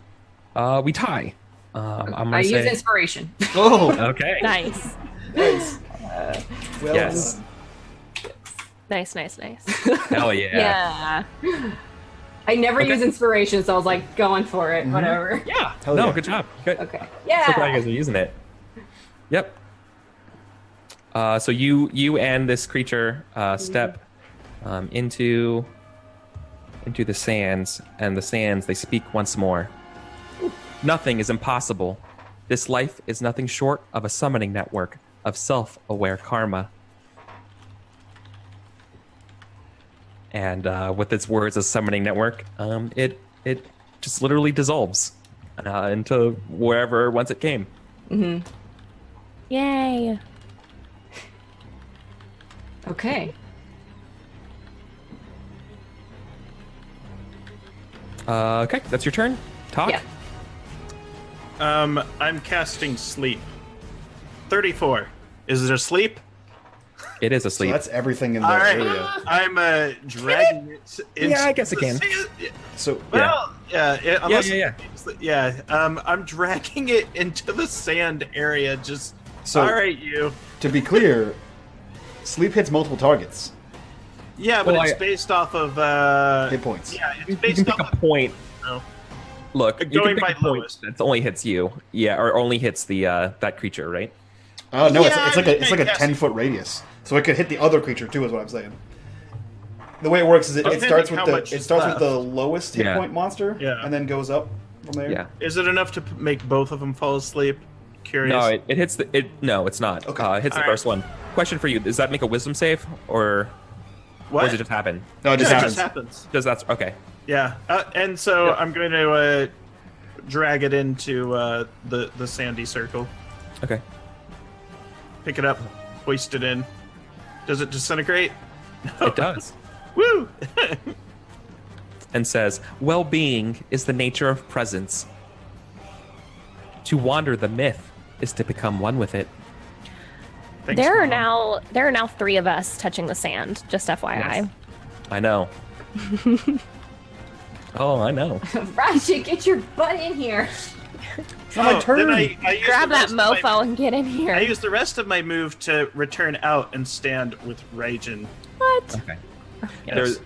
We tie. I use inspiration. Oh, Okay. Nice. nice. Well, Yes. Nice. Hell yeah. Yeah. I never use inspiration, so I was like going for it. Whatever. Yeah. Hell no, yeah. good job. Good. Okay. So glad you Yeah. guys are using it. Yep. So you and this creature step into the sands, and the sands, they speak once more. Nothing is impossible. This life is nothing short of a summoning network of self-aware karma. And with its words, a summoning network, it just literally dissolves into wherever once it came. Mm-hmm. Yay. Okay. Okay, that's your turn. Talk. Yeah. I'm casting sleep. 34. Is it a sleep? It is So asleep. that's everything in the All right. area. I'm dragging it into Yeah, I guess it can. So Well, unless yeah. I'm dragging it into the sand area. Just So- all right, you. to be clear, sleep hits multiple targets. Yeah, but Well, it's based off of Hit points. Yeah, You it's can based pick off a point. of. Look, you Going can by pick a point lowest. that only hits you. Yeah, or only hits the that creature, right? Oh no, Yeah, it's like a yes. 10-foot radius, so it could hit the other creature too. Is what I'm saying. The way it works is it Depending starts with how the much it is starts with left. the lowest hit Yeah. point monster, Yeah. and then goes up from there. Yeah. Is it enough to make both of them fall asleep? Curious. No, it hits the. No, it's not. Okay. It hits the All right. first one. Question for you: does that make a wisdom save, or what? does it just happen? No, it just Yeah, happens. It just happens. Does that? Okay. Yeah, and so Yeah. I'm going to drag it into the sandy circle. Okay. Pick it up, hoist it in. Does it disintegrate? It does. Woo! And says, "Well-being is the nature of presence. To wander the myth is to become one with it." Thanks, There are Mom. now 3 of us touching the sand, just FYI. Yes. I know. Oh, I know. Raja, get your butt in here. It's not my turn. Then I use Grab the that rest of my- mofo and get in here. I use the rest of my move to return out and stand with Raijin. What? Okay. Yes. There's,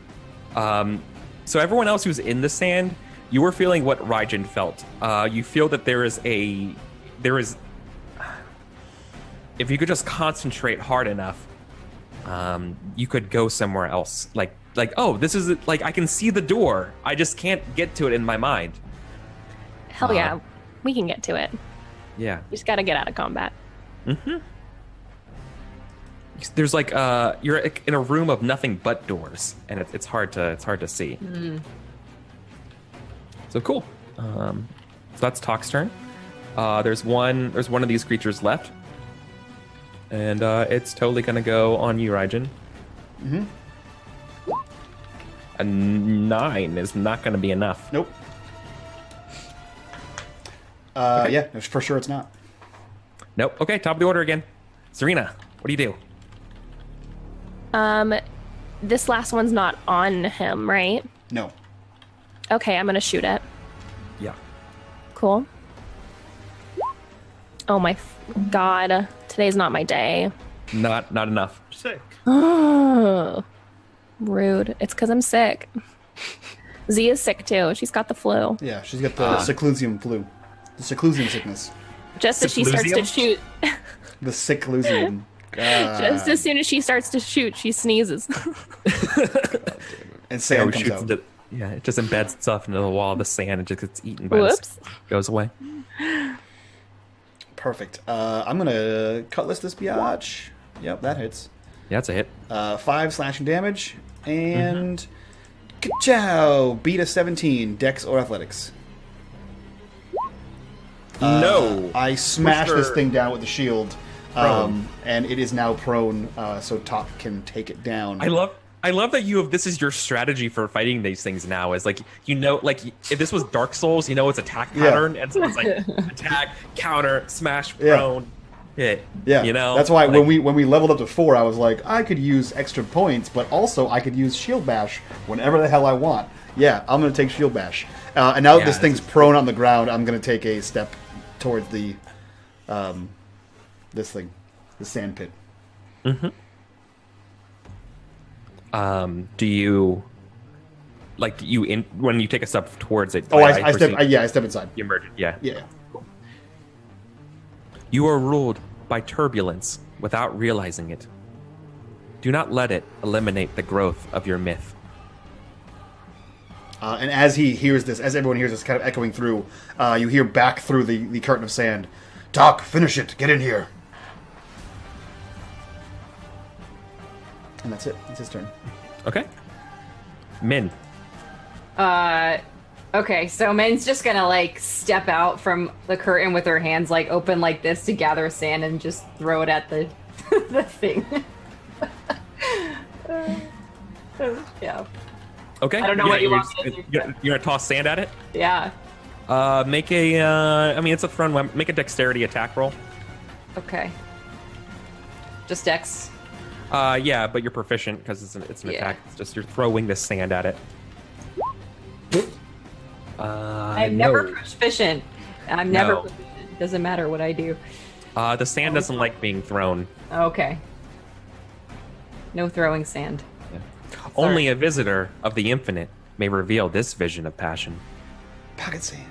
so everyone else who's in the sand, you were feeling what Raijin felt. You feel that there is. If you could just concentrate hard enough, you could go somewhere else. Like, oh, this is like I can see the door. I just can't get to it in my mind. Hell yeah. We can get to it. Yeah. We just gotta get out of combat. There's like you're in a room of nothing but doors, and it's hard to see. So cool. So that's Talk's turn. There's one of these creatures left, and it's totally gonna go on you, Raijin. A 9 is not gonna be enough. Nope. Yeah, for sure it's not. Nope. Okay, top of the order again. Serena, what do you do? This last one's not on him, right? No. Okay, I'm gonna shoot it. Yeah. Cool. Oh my god. Today's not my day. Not enough. Sick. Oh, rude. It's because I'm sick. Z is sick too. She's got the flu. Yeah, she's got the seclusium flu. The seclusium sickness. Just as she starts to Seclusium? shoot, The seclusium. just as soon as she starts to shoot, she sneezes. And sand it comes out. it just embeds itself into the wall of the sand and just gets eaten by Whoops. goes away. Perfect. I'm gonna cutlass this biatch. Yep, that hits. Yeah, that's a hit. 5 slashing damage. And ka-chow! Beat a 17, dex or athletics. No. I smashed this her thing down with the shield. prone. And it is now prone, so Top can take it down. I love that you have this is your strategy for fighting these things now is like like if this was Dark Souls, it's attack Yeah. pattern and so it's like attack, counter, smash, Yeah. prone, hit. Yeah, that's why like, when we leveled up to 4, I was like, I could use extra points, but also I could use Shield Bash whenever the hell I want. Yeah, I'm gonna take Shield Bash, and now that this thing's prone on the ground, I'm gonna take a step towards the this thing, the sand pit. do you when you take a step towards it? Oh, I step. presume I step inside. you merge it. Yeah. Yeah. You are ruled by turbulence without realizing it. Do not let it eliminate the growth of your myth. And as he hears this, as everyone hears this kind of echoing through, you hear back through the curtain of sand, "Doc, finish it. Get in here." And that's it. It's his turn. Okay. Min. Okay, so Min's just gonna like step out from the curtain with her hands like open like this to gather sand and just throw it at the the thing. Yeah. Okay. I don't know what you want me to do. You're gonna toss sand at it? Yeah. Make a. I mean, it's a thrown weapon. Make a dexterity attack roll. Okay. Just Dex. Yeah, but you're proficient because it's an attack. It's just you're throwing this sand at it. I'm never proficient. I'm never proficient. Doesn't matter what I do. The sand doesn't like being thrown. Okay. No throwing sand. Yeah. Only a visitor of the infinite may reveal this vision of passion. Pocket sand.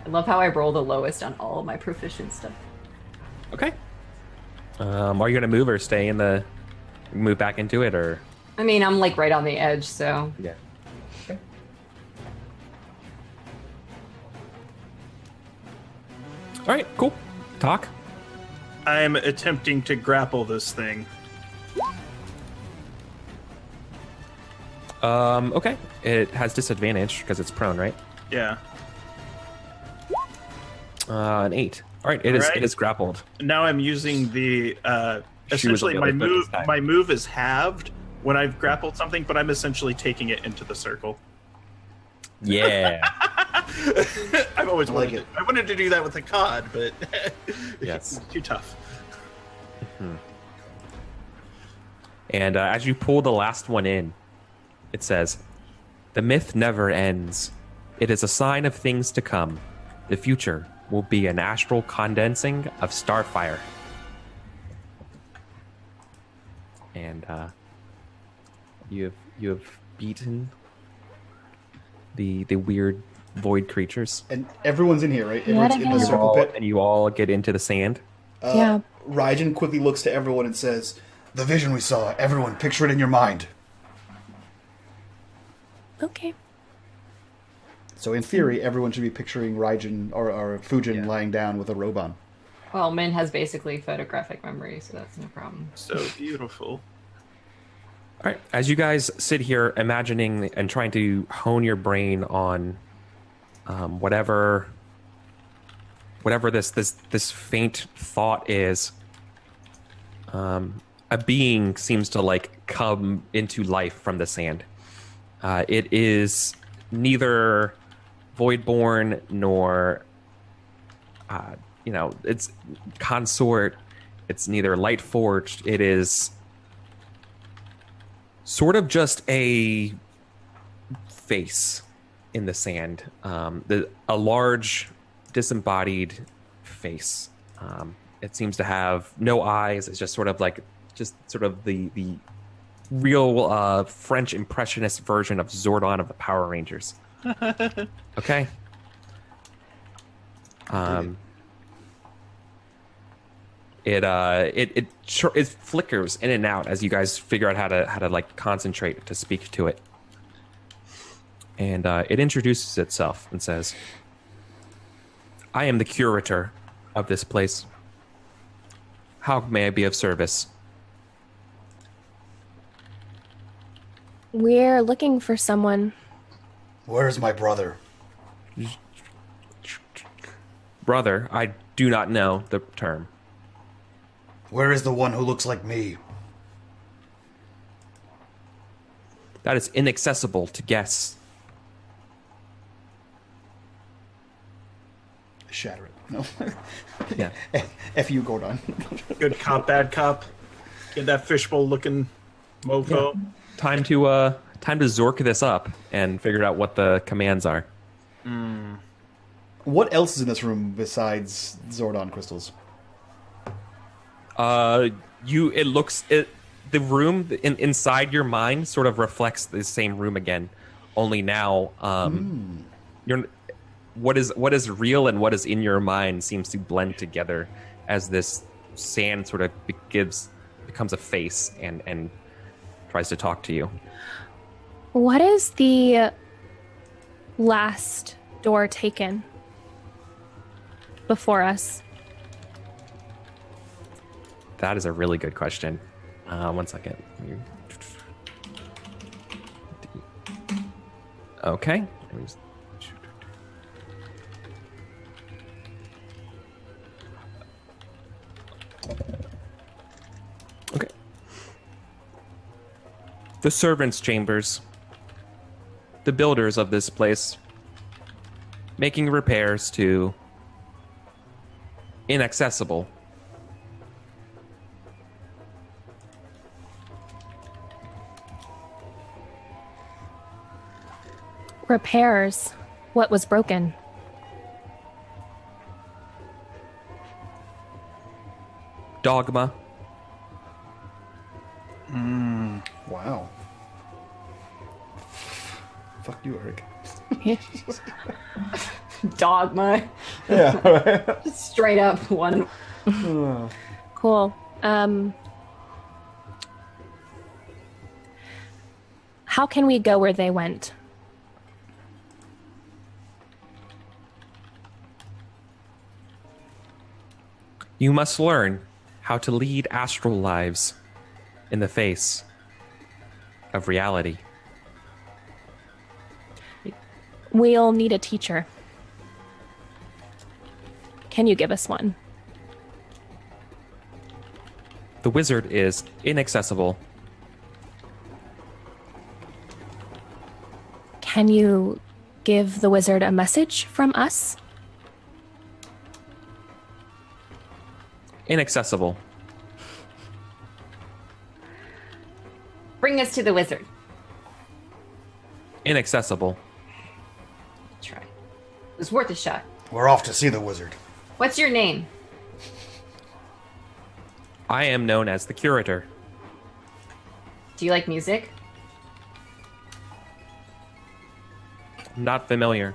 I love how I roll the lowest on all of my proficient stuff. Okay. Are you gonna move or stay in the? Move back into it or? I mean, I'm like right on the edge, so. Yeah. Okay. All right. Cool. Talk. I'm attempting to grapple this thing. Okay. It has disadvantage because it's prone, right? Yeah. An 8. All right. It is grappled. Now I'm using the essentially my move is halved when I've grappled something, but I'm essentially taking it into the circle. Yeah. I've always like wanted it. I wanted to do that with a cod, but Yes. it's too tough. And as you pull the last one in, it says, "The myth never ends. It is a sign of things to come. The future will be an astral condensing of starfire." And you have beaten the weird void creatures. And everyone's in here, right? Everyone's in the circle pit. And you all get into the sand. Yeah. Raijin quickly looks to everyone and says, "The vision we saw. Everyone, picture it in your mind." Okay. So in theory, everyone should be picturing Raijin or Fujin lying down with a robe on. Well, Min has basically photographic memory, so that's no problem. So beautiful. All right. As you guys sit here imagining and trying to hone your brain on whatever this faint thought is, a being seems to like come into life from the sand. It is neither Voidborn nor it's Consort. It's neither Lightforged. It is sort of just a face in the sand. A large, disembodied face. It seems to have no eyes. It's just sort of the real French impressionist version of Zordon of the Power Rangers. Okay. It flickers in and out as you guys figure out how to like concentrate to speak to it. And it introduces itself and says, "I am the curator of this place. How may I be of service?" We're looking for someone. Where's my brother? Brother, I do not know the term. Where is the one who looks like me? That is inaccessible to guess. Shatter it. No. Yeah. F you, Gordon. Good cop, bad cop. Get that fishbowl looking mofo. Yeah. Time to Zork this up and figure out what the commands are. What else is in this room besides Zordon crystals? The room inside your mind sort of reflects the same room again, only now what is real and what is in your mind seems to blend together as this sand sort of becomes a face and tries to talk to you. What is the last door taken before us? That is a really good question. 1 second. Okay. Let me just- Okay. The servants' chambers. The builders of this place. Making repairs to inaccessible. Repairs. What was broken? Dogma. Wow. Fuck you, Eric. Dogma. Yeah, right. Just straight up one. Cool. How can we go where they went? You must learn how to lead astral lives in the face of reality. We'll need a teacher. Can you give us one? The wizard is inaccessible. Can you give the wizard a message from us? Inaccessible. Bring us to the wizard. Inaccessible. Try. It was worth a shot. We're off to see the wizard. What's your name? I am known as the curator. Do you like music? Not familiar.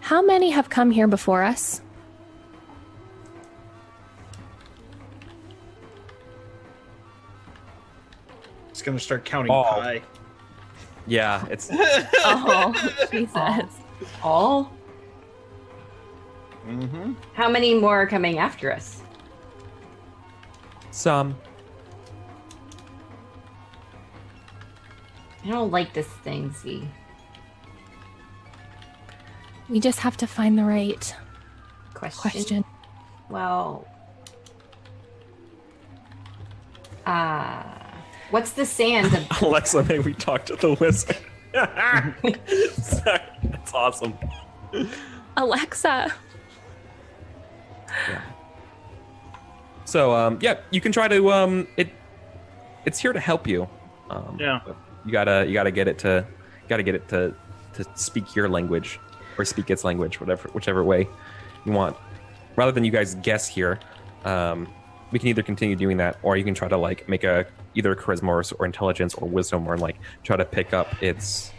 How many have come here before us? It's gonna start counting Oh. pie. Yeah, it's Oh, Jesus. All? Mm-hmm. How many more are coming after us? some. I don't like this thing, Z. We just have to find the right question. Well, what's the sands of... Alexa, may we talk to the wizard? Sorry, that's awesome. Alexa. Yeah. So, yeah, you can try to it's here to help you. Yeah. But you gotta get it to speak your language or speak its language, whichever way you want. Rather than you guys guess here, we can either continue doing that, or you can try to like make either charisma or intelligence or wisdom, or like try to pick up its,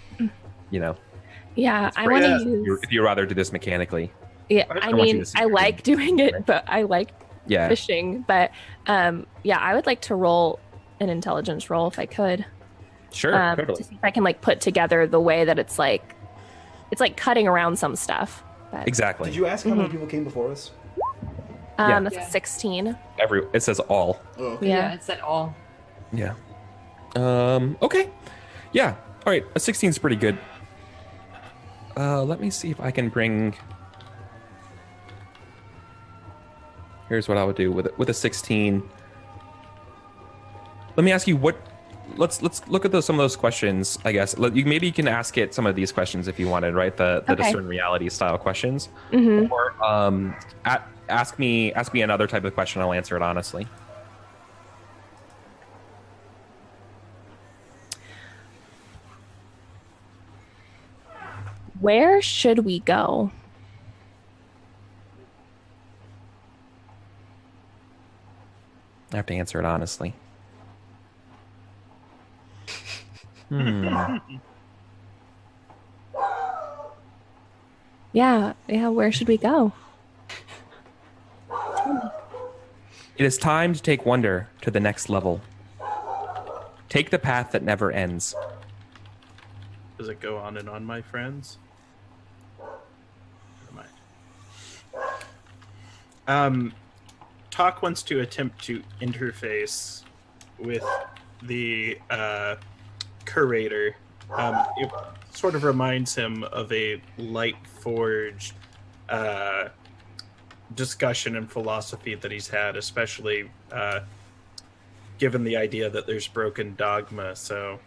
Yeah, I want to use... If you rather do this mechanically. Yeah, I I want you mean, to see I your like game. doing it, but I like fishing. But yeah, I would like to roll an intelligence roll if I could. Sure, totally. To see if I can like put together the way that it's like cutting around some stuff. But, Exactly. Did you ask how many people came before us? Yeah. That's a 16. It says all. Oh, okay. Yeah. it's at all. Yeah. Okay. Yeah. All right. A 16 is pretty good. Let me see if I can bring. Here's what I would do with a 16. Let me ask you what. Let's look at some of those questions. I guess maybe you can ask it some of these questions if you wanted, right? The Okay. discern reality style questions, Mm-hmm. or ask me another type of question. I'll answer it honestly. Where should we go? I have to answer it honestly. Yeah, where should we go? It is time to take wonder to the next level. Take the path that never ends. Does it go on and on, my friends? Never mind. Talk wants to attempt to interface with the curator. It sort of reminds him of a Lightforged discussion and philosophy that he's had, especially given the idea that there's broken dogma. So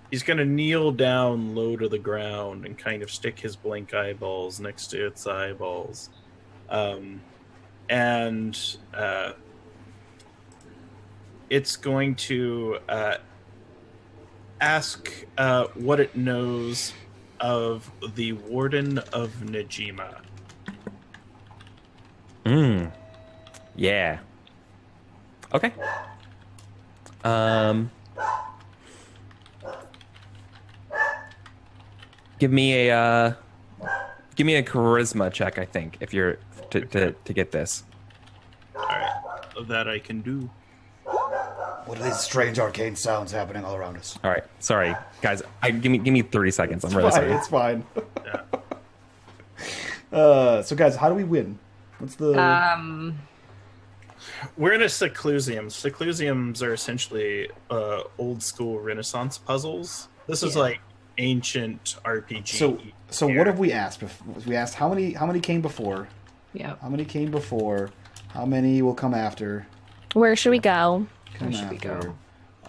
he's going to kneel down low to the ground and kind of stick his blank eyeballs next to its eyeballs. And it's going to ask what it knows of the Warden of Najima. Yeah. Okay. Give me a charisma check, I think, if you're to get this. All right, that I can do. What are these strange arcane sounds happening all around us? All right. Sorry, guys. Give me 30 seconds. I'm really sorry. It's fine. Yeah. So guys, how do we win? What's the We're in a seclusium. Seclusiums are essentially old school Renaissance puzzles. This is like ancient RPG. So what have we asked? We asked how many came before? Yeah. How many came before? How many will come after? Where should we go? Where should we go?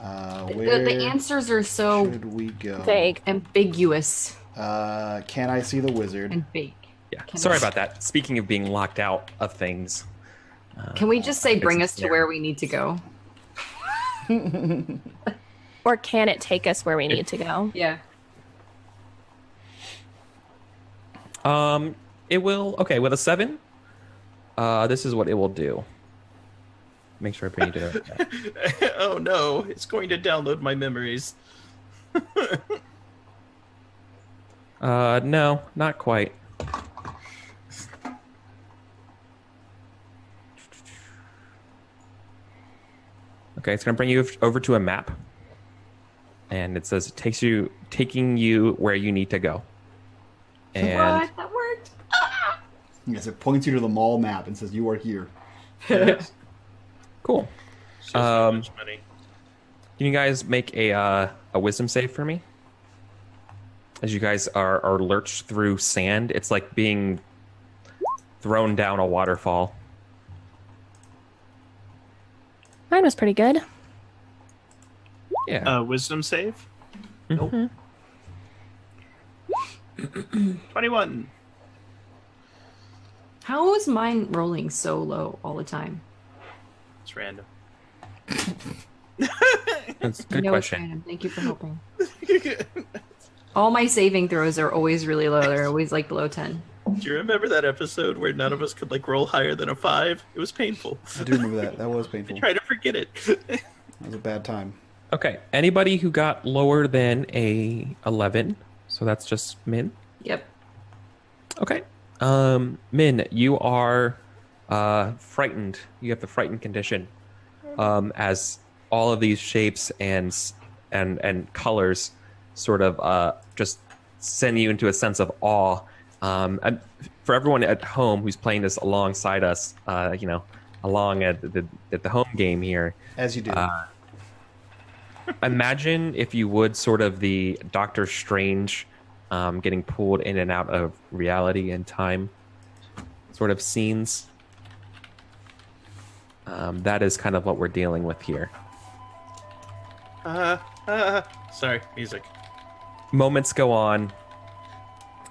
Where The answers are so should we go? Vague. ambiguous Can I see the wizard? and fake. Yeah. Sorry about that. Speaking of being locked out of things. Can we just say bring us to where we need to go? Or can it take us where we need to go? Yeah. It will. Okay, with a 7. This is what it will do. Make sure I put it. Oh no, it's going to download my memories. No, not quite. Okay, it's gonna bring you over to a map, and it says it taking you where you need to go. And What? That worked. Yes, it points you to the mall map and says you are here. Cool. It's just so much money. Can you guys make a wisdom save for me? As you guys are lurched through sand, it's like being thrown down a waterfall. Mine was pretty good. Yeah. Wisdom save? Nope. 21. How is mine rolling so low all the time? It's random. That's a good It's question. random. Thank you for helping. All my saving throws are always really low. They're always like below 10. Do you remember that episode where none of us could like roll higher than a 5? It was painful. I do remember that. That was painful. Try to forget it. That was a bad time. Okay. Anybody who got lower than a 11, so that's just Min. Yep. Okay. Min, you are frightened. You have the frightened condition, as all of these shapes and colors sort of just send you into a sense of awe. And for everyone at home who's playing this alongside us, along at the home game here, As you do. imagine, if you would, sort of the Doctor Strange getting pulled in and out of reality and time sort of scenes. That is kind of what we're dealing with here. Sorry, music. Moments go on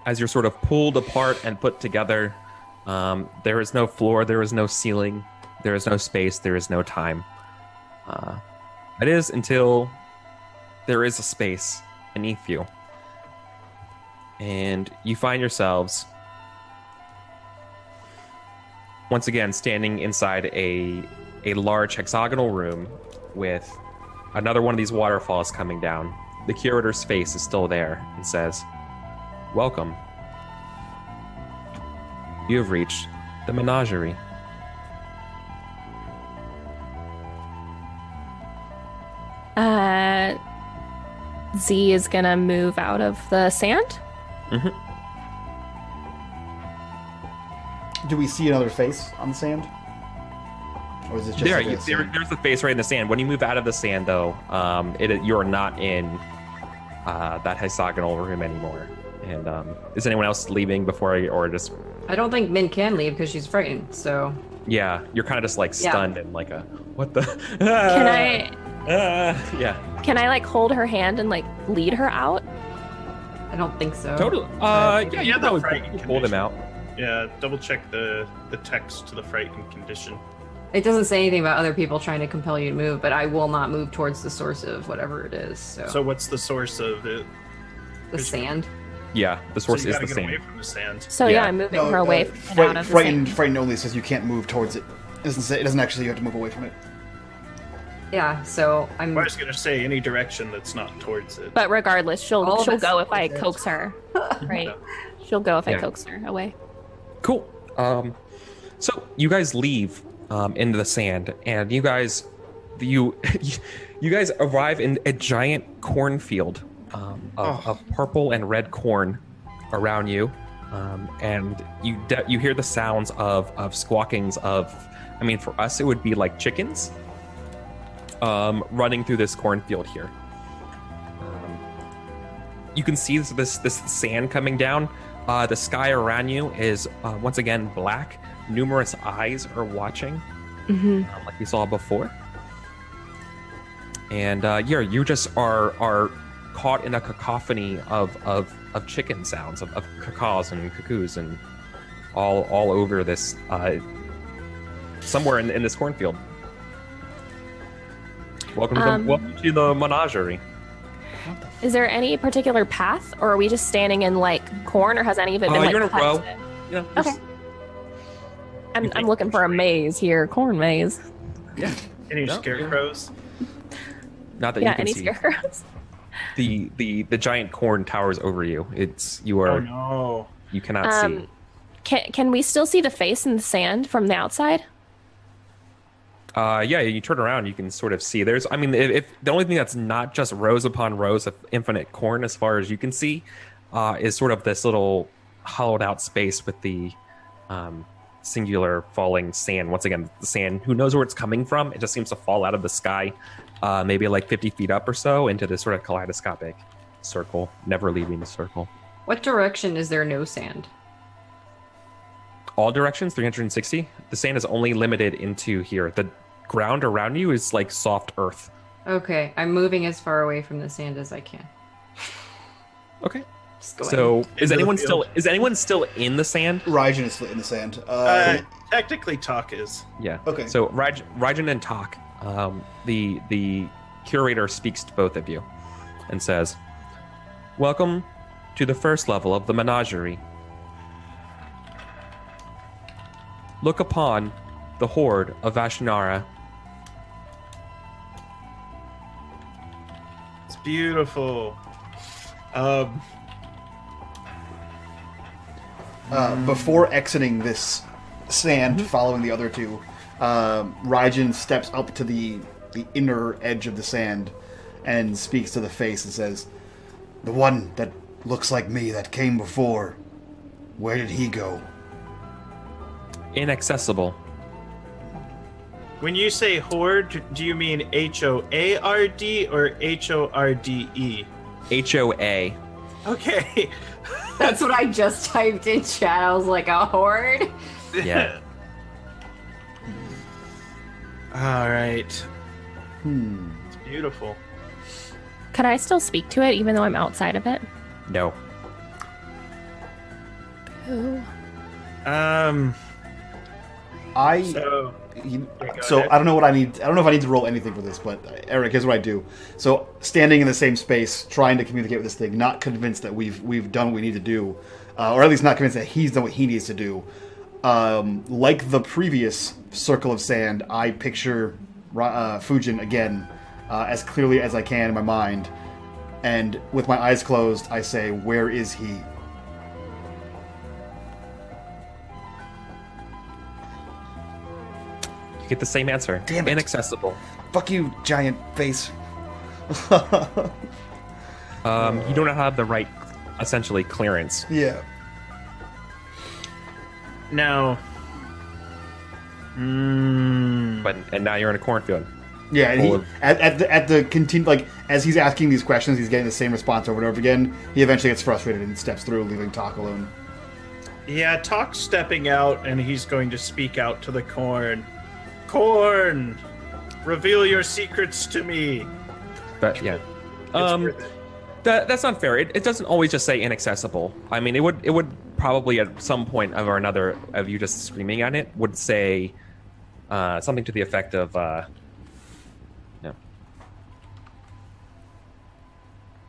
as you're sort of pulled apart and put together. There is no floor, there is no ceiling, there is no space, there is no time. It is until there is a space beneath you. And you find yourselves once again standing inside a large hexagonal room with another one of these waterfalls coming down. The curator's face is still there and says, "Welcome. You have reached the menagerie." Z is gonna move out of the sand. Mm-hmm. Do we see another face on the sand? Or is it just there's the face right in the sand. When you move out of the sand, though, you're not in that hexagonal room anymore. And is anyone else leaving before or just? I don't think Min can leave because she's frightened. So. Yeah, you're kind of just like stunned and like what the? Can I? Yeah. Can I like hold her hand and like lead her out? I don't think so. Totally. Yeah, you the probably frightened pull them out. Yeah, double check the text to the frightened condition. It doesn't say anything about other people trying to compel you to move, but I will not move towards the source of whatever it is. So what's the source of it? The sand. Yeah, the source so you is the get sand. away from the sand. So yeah, I'm moving her away from out of the sand. Frightened only says you can't move towards it. It doesn't actually say you have to move away from it. Yeah, so I'm. I was gonna say any direction that's not towards it. But regardless, she'll go if I towards it. coax her. Right? She'll go if I coax her away. Cool. So you guys leave into the sand, and you guys arrive in a giant cornfield of purple and red corn around you, and you hear the sounds of squawkings of. I mean, for us, it would be like chickens running through this cornfield here. You can see this sand coming down. The sky around you is once again black. Numerous eyes are watching, like we saw before. And you just are caught in a cacophony of chicken sounds, of cacaws and cuckoos, and all over this. Somewhere in this cornfield. Welcome to the menagerie. Is there any particular path, or are we just standing in like corn, or has any of it been like you're in a cut? row. Yeah, Okay. I'm looking for a maze here, corn maze. Yeah. Any scarecrows? Not that you can any see. scarecrows. The giant corn towers over you. You are. Oh no! You cannot see. Can we still see the face in the sand from the outside? Yeah, you turn around, you can sort of see. If the only thing that's not just rows upon rows of infinite corn, as far as you can see, is sort of this little hollowed out space with the singular falling sand. Once again, the sand, who knows where it's coming from? It just seems to fall out of the sky, maybe like 50 feet up or so, into this sort of kaleidoscopic circle, never leaving the circle. What direction is there no sand? All directions, 360. The sand is only limited into here. The ground around you is like soft earth. Okay, I'm moving as far away from the sand as I can. Okay. Just going. So is Into the anyone field. still in the sand? Raijin is in the sand. Technically, Talk is. Yeah. Okay. So Raijin and Tak, the curator speaks to both of you and says, "Welcome to the first level of the menagerie. Look upon the horde of Vashnyara. It's beautiful. Before exiting this sand, following the other two, Raijin steps up to the inner edge of the sand and speaks to the face and says, "The one that looks like me that came before, where did he go?" Inaccessible. When you say horde, do you mean HOARD or HORDE? HOA. Okay. That's what I just typed in chat. I was like, a horde? Yeah. All right. It's beautiful. Could I still speak to it even though I'm outside of it? No. Ooh. So I don't know what I need. I don't know if I need to roll anything for this, but Eric, here's what I do. So standing in the same space, trying to communicate with this thing, not convinced that we've done what we need to do, or at least not convinced that he's done what he needs to do. Like the previous circle of sand, I picture Fujin again as clearly as I can in my mind, and with my eyes closed, I say, "Where is he?" You get the same answer. Damn it. Inaccessible. Fuck you, giant face. You don't have the right, essentially, clearance. Yeah. Now. And now you're in a cornfield. Yeah, and he, at the continue, like as he's asking these questions, he's getting the same response over and over again. He eventually gets frustrated and steps through, leaving Talk alone. Yeah, Talk's stepping out, and he's going to speak out to the corn. Corn, reveal your secrets to me. But yeah, Worth it. that's not fair. It doesn't always just say inaccessible. I mean, it would probably at some point or another of you just screaming at it would say something to the effect of.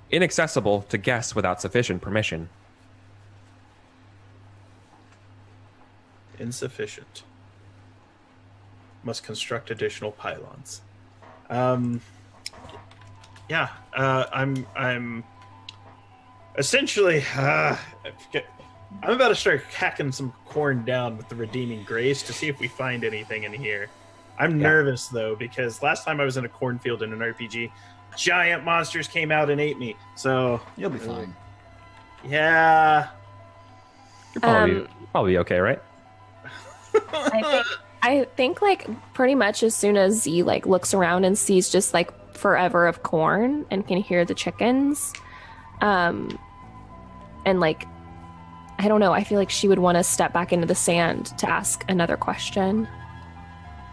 Inaccessible to guests without sufficient permission. Insufficient. Must construct additional pylons. Yeah, I'm essentially. I'm about to start hacking some corn down with the redeeming grace to see if we find anything in here. I'm nervous though because last time I was in a cornfield in an RPG. Giant monsters came out and ate me, so You'll be fine. Yeah, You're probably okay, right? I think like pretty much as soon as Z like looks around and sees just like forever of corn and can hear the chickens, and like I don't know, I feel like she would want to step back into the sand to ask another question.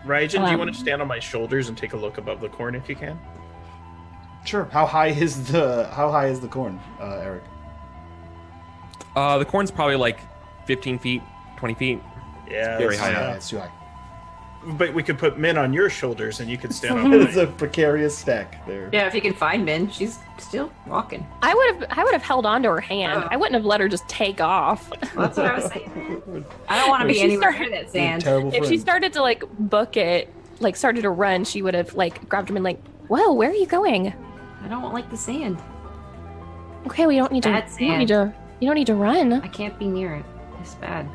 Raijin, do you want to stand on my shoulders and take a look above the corn if you can? Sure. How high is the corn, Eric? The corn's probably like 15 feet, 20 feet. Yeah, Very high Yeah, up. it's too high. But we could put Min on your shoulders and you could stand on It's mine. a precarious stack there. Yeah, if you can find Min, she's still walking. I would have held on to her hand. Oh. I wouldn't have let her just take off. Well, that's what I was saying. I don't want to be She anywhere started- near that sand. Terrible If she friend. started to like book it, like started to run, she would have like grabbed him and like, whoa, where are you going? I don't like the sand. Okay, we don't need to. Bad You don't need sand. to. You don't need to run. I can't be near it. It's bad.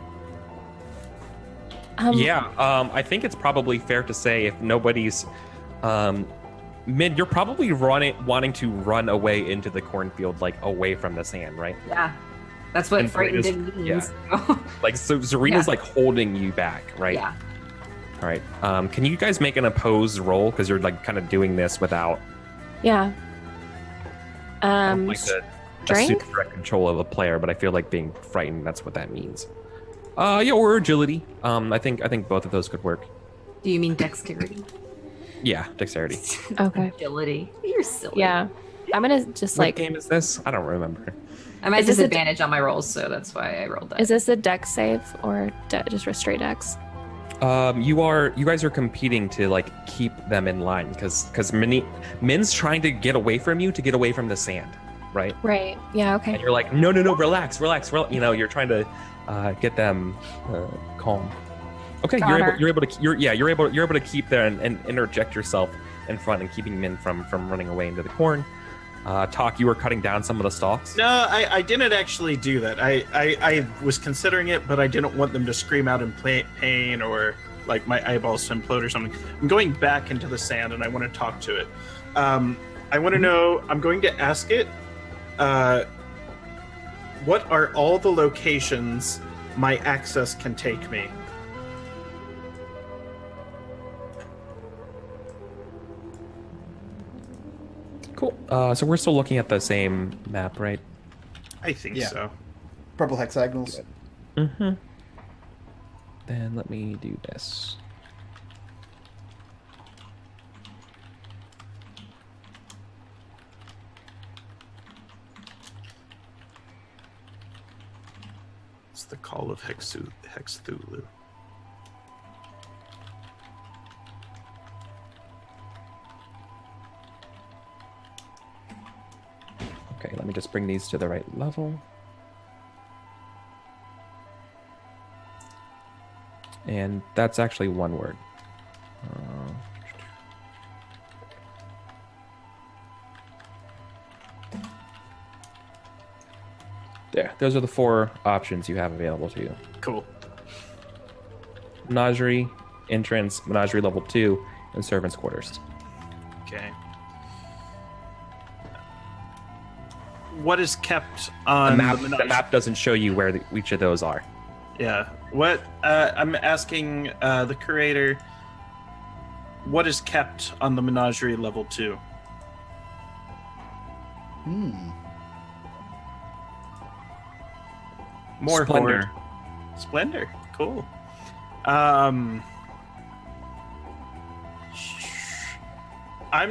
I think it's probably fair to say if nobody's Min, you're probably wanting to run away into the cornfield, like away from the sand, right? Yeah. That's what And frightened Zarina's- means. Like so Zarina's Yeah. like holding you back, right? Yeah. All right. Can you guys make an opposed roll because you're like kind of doing this without Yeah. like a strength? super direct control of a player, but I feel like being frightened, that's what that means. Yeah, or agility. I think both of those could work. Do you mean dexterity? Yeah, dexterity. Okay. Agility. You're silly. Yeah. I'm gonna just What like. game is this? I don't remember. I'm at Is this a disadvantage on my rolls, so that's why I rolled that. Is this a dex save or just a straight dex? You guys are competing to like keep them in line because Min's trying to get away from you to get away from the sand, right? Right. Yeah. Okay. And you're like, no, relax. You know, you're trying to get them calm. Okay, Got you're able to keep there and interject yourself in front and keeping Min from running away into the corn. Talk, you were cutting down some of the stalks. No, I didn't actually do that. I was considering it, but I didn't want them to scream out in pain or like my eyeballs to implode or something. I'm going back into the sand and I want to talk to it. I want to know, I'm going to ask it, what are all the locations my access can take me? Cool. So we're still looking at the same map, right? I think Yeah. so. Purple hexagonals. Mm-hmm. Then let me do this. It's the call of Hexthulu. Okay, let me just bring these to the right level. And that's actually one word. There, those are the 4 options you have available to you. Cool. Menagerie, entrance, menagerie level 2, and servants' quarters. Okay. what is kept on the map doesn't show you where each of those are. Yeah. What I'm asking the curator, what is kept on the menagerie level 2? More Splendor. hoard. Splendor. Cool. I'm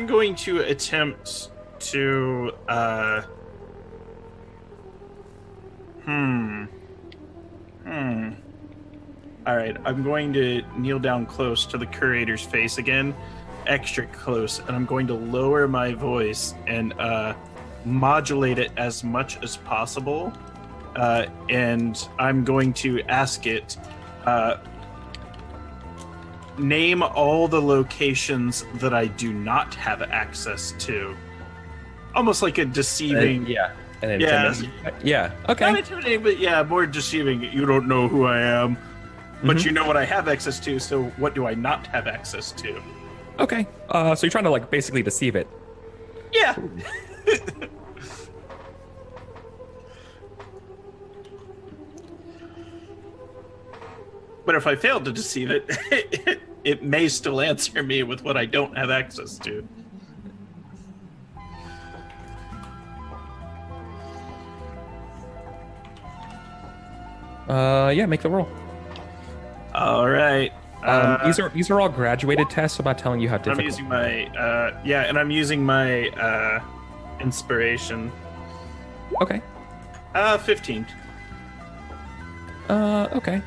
going to attempt to All right, I'm going to kneel down close to the curator's face again, extra close, and I'm going to lower my voice and modulate it as much as possible. And I'm going to ask it, name all the locations that I do not have access to. Almost like a deceiving... And intimidating. Yeah, okay. Not intimidating, but yeah, more deceiving. You don't know who I am, but you know what I have access to, so what do I not have access to? Okay, so you're trying to, like, basically deceive it. Yeah. But if I fail to deceive it, it may still answer me with what I don't have access to. Yeah, make the roll. All right. These are all graduated tests. I'm not telling you how difficult. I'm using my and I'm using my inspiration. Okay. 15. Okay.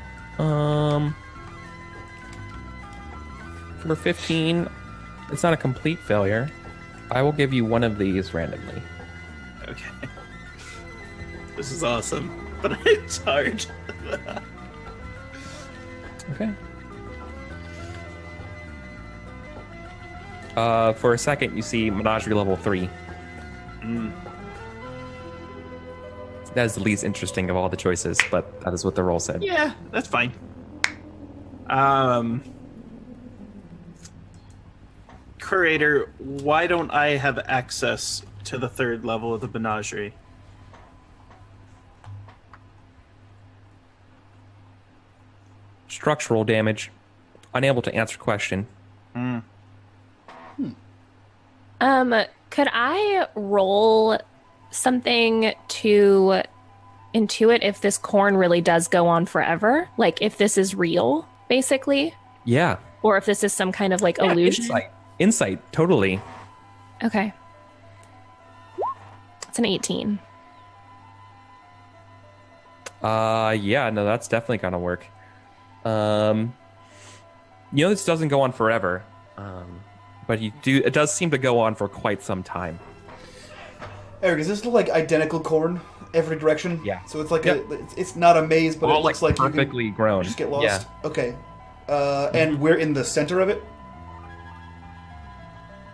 For 15, it's not a complete failure. I will give you one of these randomly. Okay. This is awesome, but it's hard. Okay. For a second, you see Menagerie level 3. That is the least interesting of all the choices, but that is what the roll said. Yeah, that's fine. Curator, why don't I have access to the 3rd level of the Menagerie? Structural damage. Unable to answer question. Could I roll something to intuit if this corn really does go on forever? Like, if this is real, basically? Yeah. Or if this is some kind of, like, illusion? Insight, totally. Okay. It's an 18. Yeah, no, that's definitely gonna work. This doesn't go on forever. But it does seem to go on for quite some time. Eric, is this like identical corn every direction? Yeah. So it's like it's not a maze, but all it looks like perfectly you can grown. just get lost. Yeah. Okay. And we're in the center of it?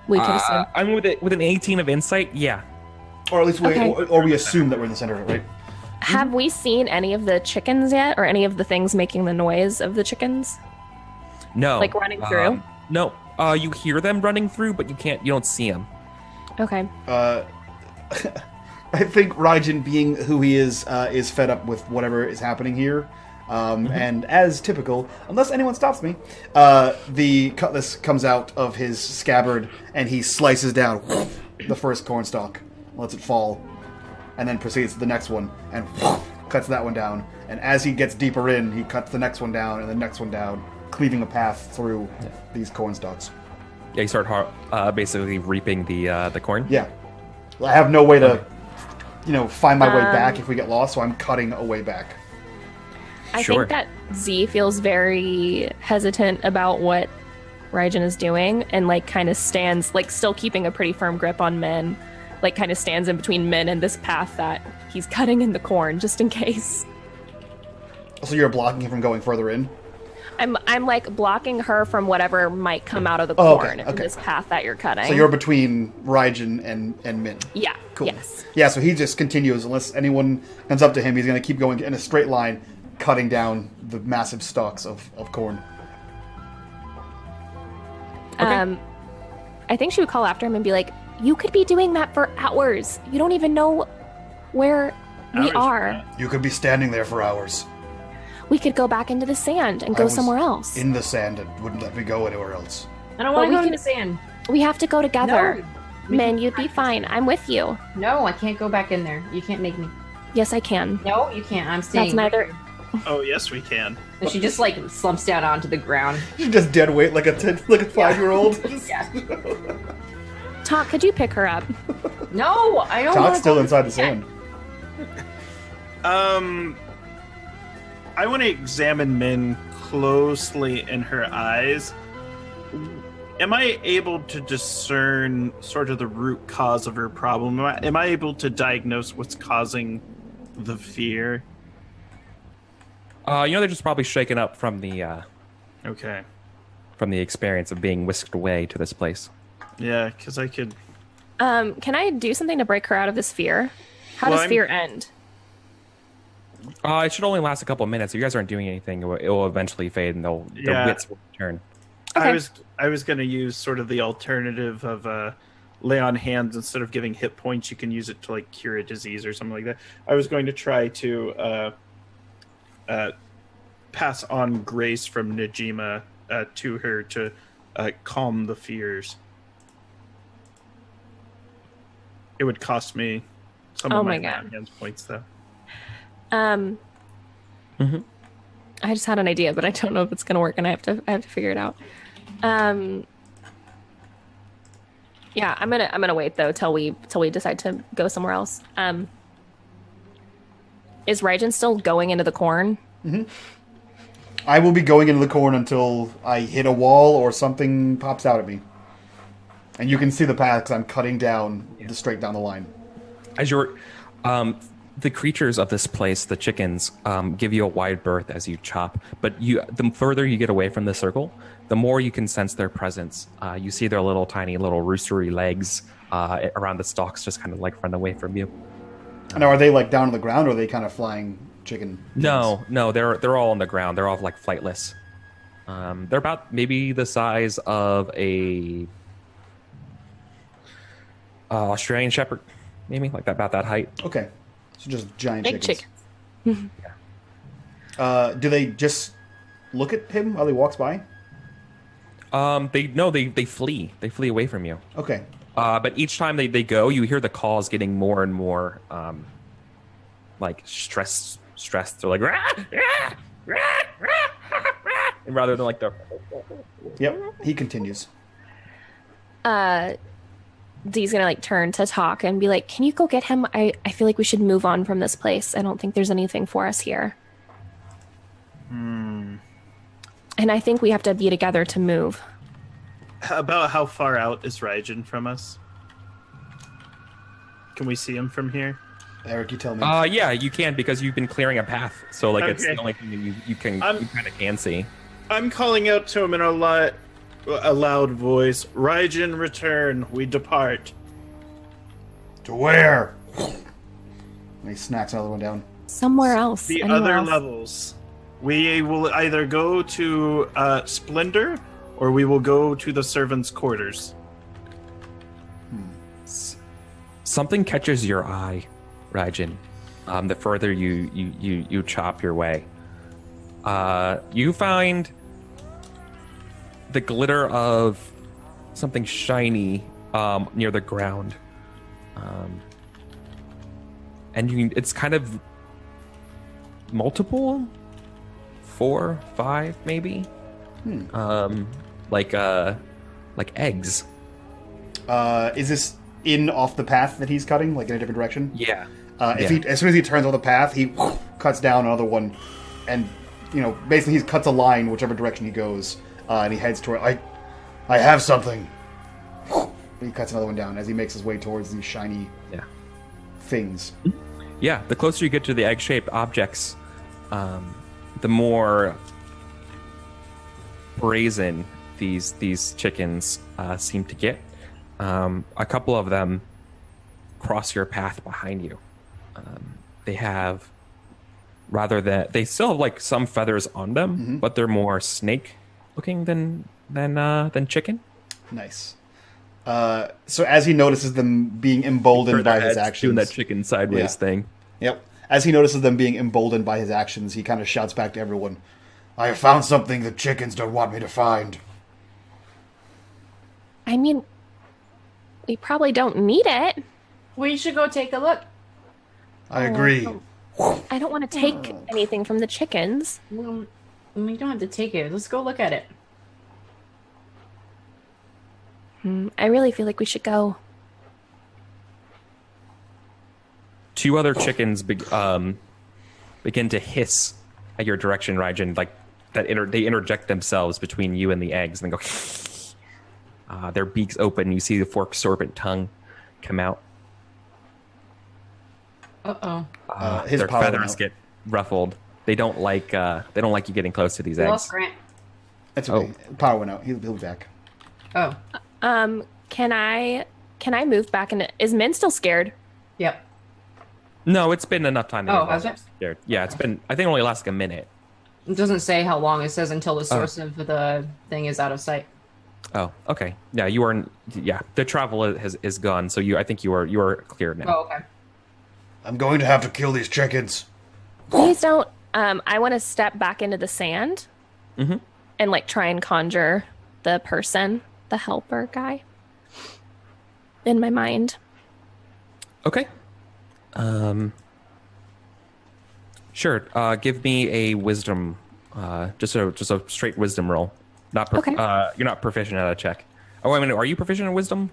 We could assume. I'm with an 18 of insight, yeah. Or at least we assume that we're in the center of it, right? Have we seen any of the chickens yet, or any of the things making the noise of the chickens? No. Like running through? No. You hear them running through, but you don't see them. Okay. I think Raijin, being who he is fed up with whatever is happening here. And as typical, unless anyone stops me, the cutlass comes out of his scabbard and he slices down the first cornstalk, lets it fall, and then proceeds to the next one and cuts that one down. And as he gets deeper in, he cuts the next one down and the next one down, cleaving a path through these cornstalks. Yeah, you start basically reaping the corn? Yeah. I have no way to, find my way back if we get lost, so I'm cutting a way back. I think that Z feels very hesitant about what Raijin is doing and, like, kind of stands, like, still keeping a pretty firm grip on Min, like, kind of stands in between Min and this path that he's cutting in the corn, just in case. So you're blocking him from going further in? I'm like blocking her from whatever might come out of the corn in this path that you're cutting. So you're between Raijin and Min. Yeah. Cool. Yes. Yeah, so he just continues. Unless anyone comes up to him, he's going to keep going in a straight line, cutting down the massive stalks of corn. Okay. I think she would call after him and be like, "You could be doing that for hours. You don't even know where we Hours are. You could be standing there for hours. We could go back into the sand and I go was somewhere else. In the sand, it wouldn't let me go anywhere else. I don't want But to we go in can- the sand. We have to go together. No. Min, you'd be fine. I'm with you. No, I can't go back in there. You can't make me. Yes, I can. No, you can't. I'm staying. That's neither. Oh, yes, we can. And she just like slumps down onto the ground. She's just dead weight like a 5-year-old. Yeah. Talk, could you pick her up? No, I don't. Todd's wanna still go inside the sand. sand. I want to examine Min closely in her eyes. Am I able to discern sort of the root cause of her problem? Am I able to diagnose what's causing the fear? They're just probably shaken up from the Okay. from the experience of being whisked away to this place. Yeah, because I could... Can I do something to break her out of this fear? How Well, does I'm- fear end? It should only last a couple of minutes. If you guys aren't doing anything, it will eventually fade and their Yeah. wits will return. Okay. I was going to use sort of the alternative of lay on hands. Instead of giving hit points, you can use it to like cure a disease or something like that. I was going to try to pass on grace from Najima to her to calm the fears. It would cost me some Oh of my my God. hands points though. Mhm. I just had an idea, but I don't know if it's gonna work, and I have to figure it out. Yeah, I'm gonna wait though till we decide to go somewhere else. Is Raijin still going into the corn? I will be going into the corn until I hit a wall or something pops out at me. And you can see the path because I'm cutting down straight down the line. As you're, the creatures of this place, the chickens, give you a wide berth as you chop. But the further you get away from the circle, the more you can sense their presence. You see their little tiny little roostery legs around the stalks, just kind of like run away from you. Now, are they like down on the ground or are they kind of flying chicken? No, they're all on the ground. They're all like flightless. They're about maybe the size of a Australian Shepherd, maybe like that, about that height. Okay. So just giant Big chickens. chicken. Do they just look at him while he walks by? They flee. They flee away from you. Okay. But each time they go, you hear the calls getting more and more like stressed. They're like rah, rah, rah, rah, rah, and rather than like the Yep. He continues. Dee's gonna like turn to Talk and be like, "Can you go get him? I feel like we should move on from this place. I don't think there's anything for us here." And I think we have to be together to move. About how far out is Raijin from us? Can we see him from here? Eric, you tell me. yeah, you can because you've been clearing a path. So like it's the Okay. only thing that you kind of can see. I'm calling out to him in a loud voice. Raijin, return. We depart. To where? And he snacks another one down. Somewhere else. The anywhere other else. levels. We will either go to Splendor or we will go to the servants' quarters. Something catches your eye, Raijin. The further you chop your way, you find the glitter of something shiny near the ground, and it's kind of multiple, 4, 5, maybe, like eggs. Is this in off the path that he's cutting, like in a different direction? Yeah. As soon as he turns on the path, he cuts down another one, and basically he cuts a line whichever direction he goes, and he heads toward. I have something. He cuts another one down as he makes his way towards these shiny things. Yeah, the closer you get to the egg-shaped objects, the more brazen these chickens seem to get. A couple of them cross your path behind you. They have, they still have like some feathers on them, but they're more snake-looking than chicken. Nice. So as he notices them being emboldened by his actions, doing that chicken sideways thing. Yep. As he notices them being emboldened by his actions, he kind of shouts back to everyone, "I have found something the chickens don't want me to find." I mean, we probably don't need it. We should go take a look. I agree. I don't want to take anything from the chickens. Well, we don't have to take it. Let's go look at it. I really feel like we should go. 2 other chickens begin to hiss at your direction, Raijin. Like that, they interject themselves between you and the eggs, and they go. Their beaks open. You see the forked serpent tongue come out. His their power feathers get ruffled. They don't like you getting close to these eggs. Lost Grant. That's okay. Power went out. He'll be back. Oh. Can I move back into? Is Min still scared? Yep. No, it's been enough time. Has it? Scared. Yeah, it's been. I think it only lasts like a minute. It doesn't say how long. It says until the source of the thing is out of sight. Oh, okay. Yeah, you are. Yeah, the travel is gone. So I think you are clear now. Oh, okay. I'm going to have to kill these chickens. Please don't. I want to step back into the sand, Mm-hmm. and like try and conjure the person, the helper guy, in my mind. Okay. Sure. Give me a wisdom. Just a straight wisdom roll. Okay. You're not proficient at a check. Oh, I mean, are you proficient in wisdom?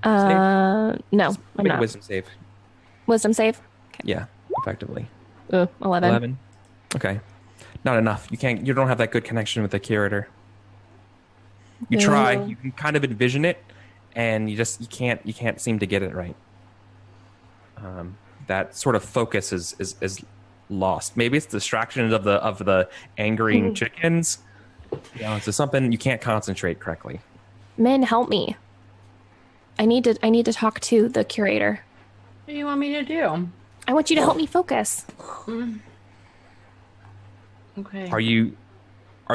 No, I'm Make a not. wisdom save. Wisdom save. Yeah, effectively. Ooh, 11. Okay. Not enough. You don't have that good connection with the curator. You Yeah. try. You can kind of envision it, and you can't seem to get it right. That sort of focus is lost. Maybe it's distractions of the angering chickens. It's just something you can't concentrate correctly. Min, help me. I need to talk to the curator. What do you want me to do? I want you to help me focus. Okay. Are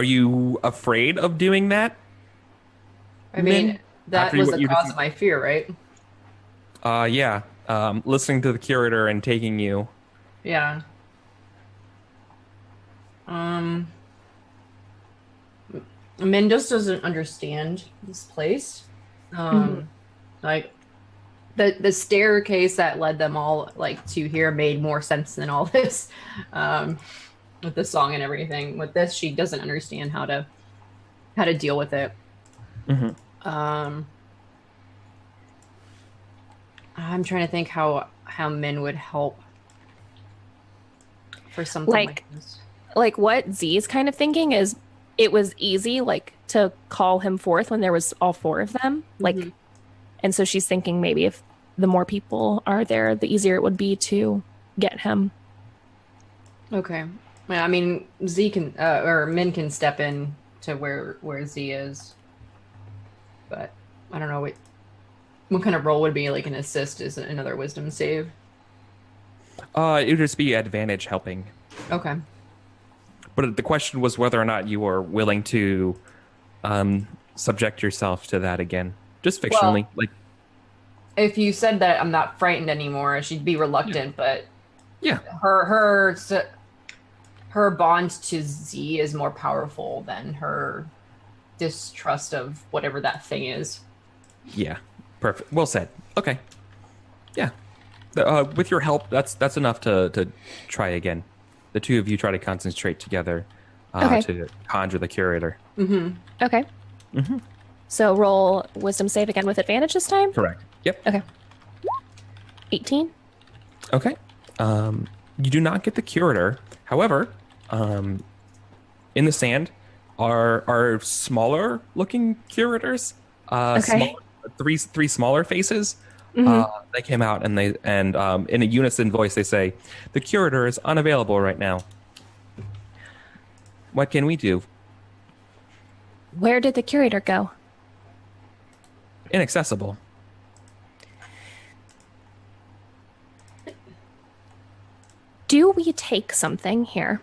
you afraid of doing that? I mean, Min, that after was what the you cause just- of my fear, right? Yeah. Listening to the curator and taking you. Yeah. Min just doesn't understand this place. Like the staircase that led them all like to here made more sense than all this. With the song and everything. With this, she doesn't understand how to deal with it. Mm-hmm. I'm trying to think how Min would help for something like this. Like what Z's kind of thinking is, it was easy like to call him forth when there was all 4 of them. Like, and so she's thinking maybe if the more people are there, the easier it would be to get him. Okay. Yeah, I mean, Z can or Min can step in to where Z is, but I don't know what kind of role would be like an assist is another wisdom save. It would just be advantage helping. Okay. But the question was whether or not you were willing to subject yourself to that again, just fictionally. Well, if you said that I'm not frightened anymore, she'd be reluctant. But yeah, her bond to Z is more powerful than her distrust of whatever that thing is. Yeah, perfect. Well said. Okay. Yeah. With your help, that's enough to try again. The 2 of you try to concentrate together to conjure the curator. Mm-hmm. Okay. Mm-hmm. So roll wisdom save again with advantage this time? Correct. Yep. Okay. 18. Okay. You do not get the curator. However, in the sand are smaller looking curators. Okay. Three smaller faces. Mhm. They came out and in a unison voice they say, "The curator is unavailable right now. What can we do?" Where did the curator go? Inaccessible. Do we take something here?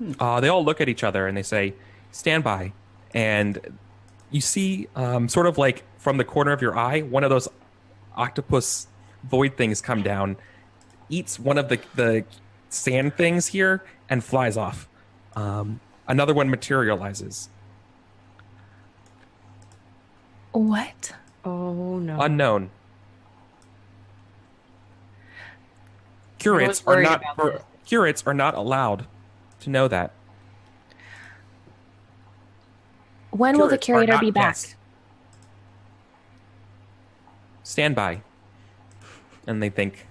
They all look at each other and they say, "Stand by." And you see, sort of like from the corner of your eye, one of those octopus void things come down, eats one of the sand things here, and flies off. Another one materializes. What? Oh no. Unknown. Curates are not allowed to know that. When will the Curates are curator not be back? guests. Stand by. And they think,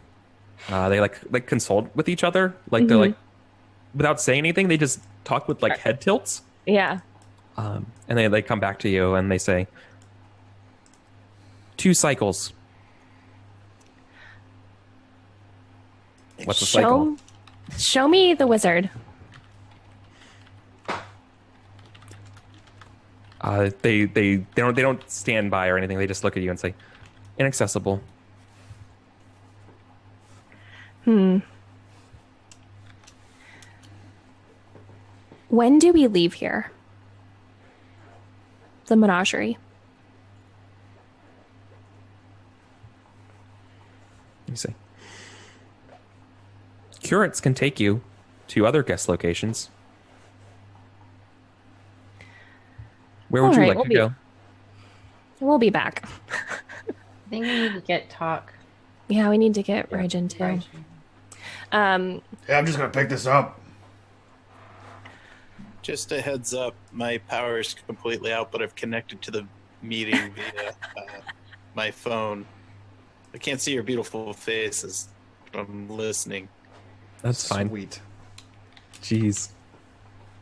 they like consult with each other. Like they're like, without saying anything, they just talk with like head tilts. Yeah. And they come back to you and they say, 2 cycles. What's a cycle? Show me the wizard. They don't stand by or anything. They just look at you and say, inaccessible. When do we leave here? The menagerie. You say, curates can take you to other guest locations. Where would you like to go? We'll be back. I think we need to get talk. Yeah, we need to get Raijin too. I'm just gonna pick this up. Just a heads up, my power is completely out, but I've connected to the meeting via my phone. I can't see your beautiful faces, but I'm listening. That's fine. Sweet. Jeez.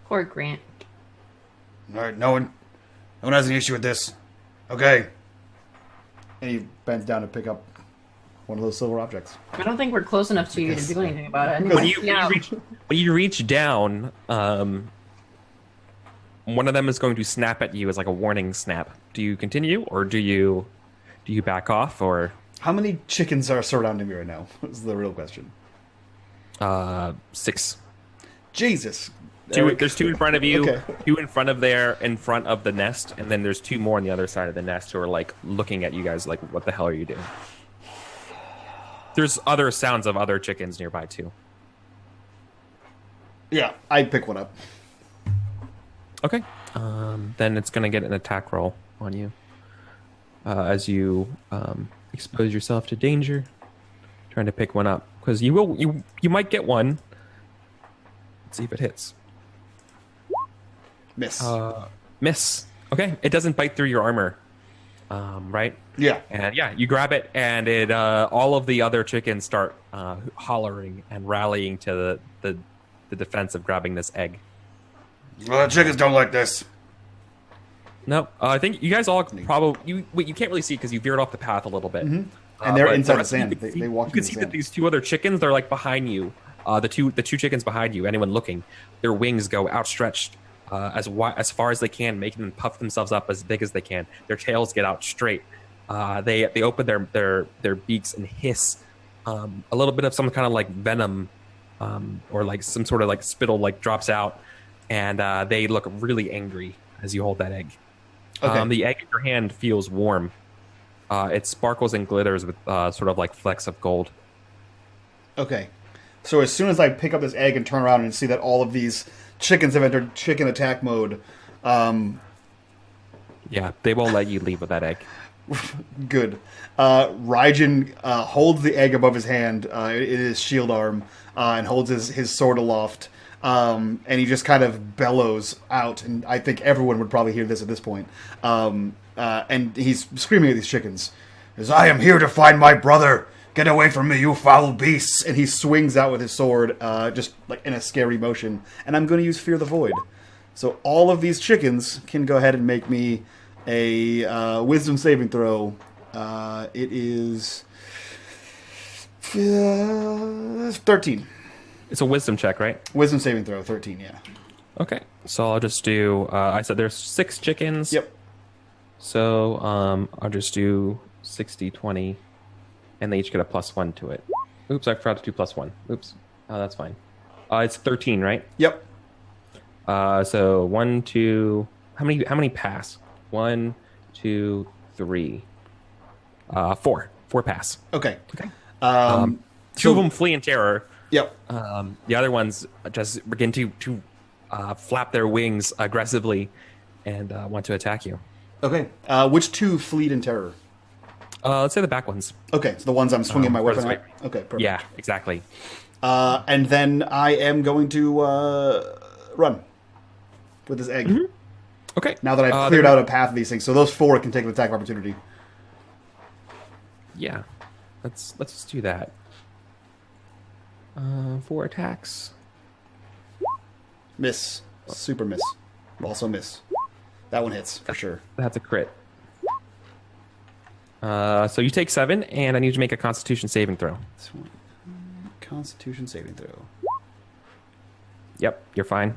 Poor Grant. All right, no one has an issue with this. Okay. And he bends down to pick up one of those silver objects. I don't think we're close enough to you to do anything about it. When you reach down, one of them is going to snap at you as like a warning snap. Do you continue, or do you back off, or? How many chickens are surrounding me right now? Is the real question. 6. Jesus. There's 2 in front of you, Okay. 2 in front of the nest, and then there's 2 more on the other side of the nest who are like looking at you guys like, what the hell are you doing? There's other sounds of other chickens nearby too. Yeah, I pick one up. Okay. Then it's gonna get an attack roll on you as you expose yourself to danger, trying to pick one up, because you might get one. Let's see if it hits. Miss. Miss. Okay, it doesn't bite through your armor, right? Yeah. And yeah, you grab it, and it all of the other chickens start hollering and rallying to the defense of grabbing this egg. Well, the chickens don't like this. No, I think you guys all probably you can't really see because you veered off the path a little bit, And they're but inside the rest of sand. you can see- They walk You can in see the that sand. these 2 other chickens, they're like behind you. The two chickens behind you. Anyone looking, their wings go outstretched as far as they can, making them puff themselves up as big as they can. Their tails get out straight. They open their beaks and hiss. A little bit of some kind of like venom, or like some sort of like spittle like drops out, and they look really angry as you hold that egg. Okay. The egg in your hand feels warm. It sparkles and glitters with sort of like flecks of gold. Okay. So as soon as I pick up this egg and turn around and see that all of these chickens have entered chicken attack mode, Yeah, they won't let you leave with that egg. good. Raijin holds the egg above his hand in his shield arm and holds his sword aloft. And he just kind of bellows out, and I think everyone would probably hear this at this point. And he's screaming at these chickens. As I am here to find my brother. Get away from me, you foul beasts! And he swings out with his sword, just like in a scary motion. And I'm going to use Fear the Void. So all of these chickens can go ahead and make me a wisdom saving throw. It is 13. It's a wisdom check, right? Wisdom saving throw, 13, yeah. Okay, so I'll just do. I said there's 6 chickens. Yep. So I'll just do 60, 20, and they each get a +1 to it. Oops, I forgot to do +1. Oops. Oh, that's fine. It's 13, right? Yep. So 1, 2. How many pass? 1, 2, 3. 4. 4 pass. Okay. Okay. So- Two of them flee in terror. Yep. The other ones just begin to flap their wings aggressively and want to attack you. Okay. Which two fleed in terror? Let's say the back ones. Okay, so the ones I'm swinging my weapon furthest at. Okay, perfect. Yeah, exactly. And then I am going to run with this egg. Okay. Now that I've cleared out a path of these things, so those 4 can take an attack of opportunity. Yeah, let's just do that. 4 attacks. Miss. Super miss. Also miss. That one hits, for sure. That's a crit. So you take 7, and I need you to make a Constitution saving throw. This one. Constitution saving throw. Yep, you're fine.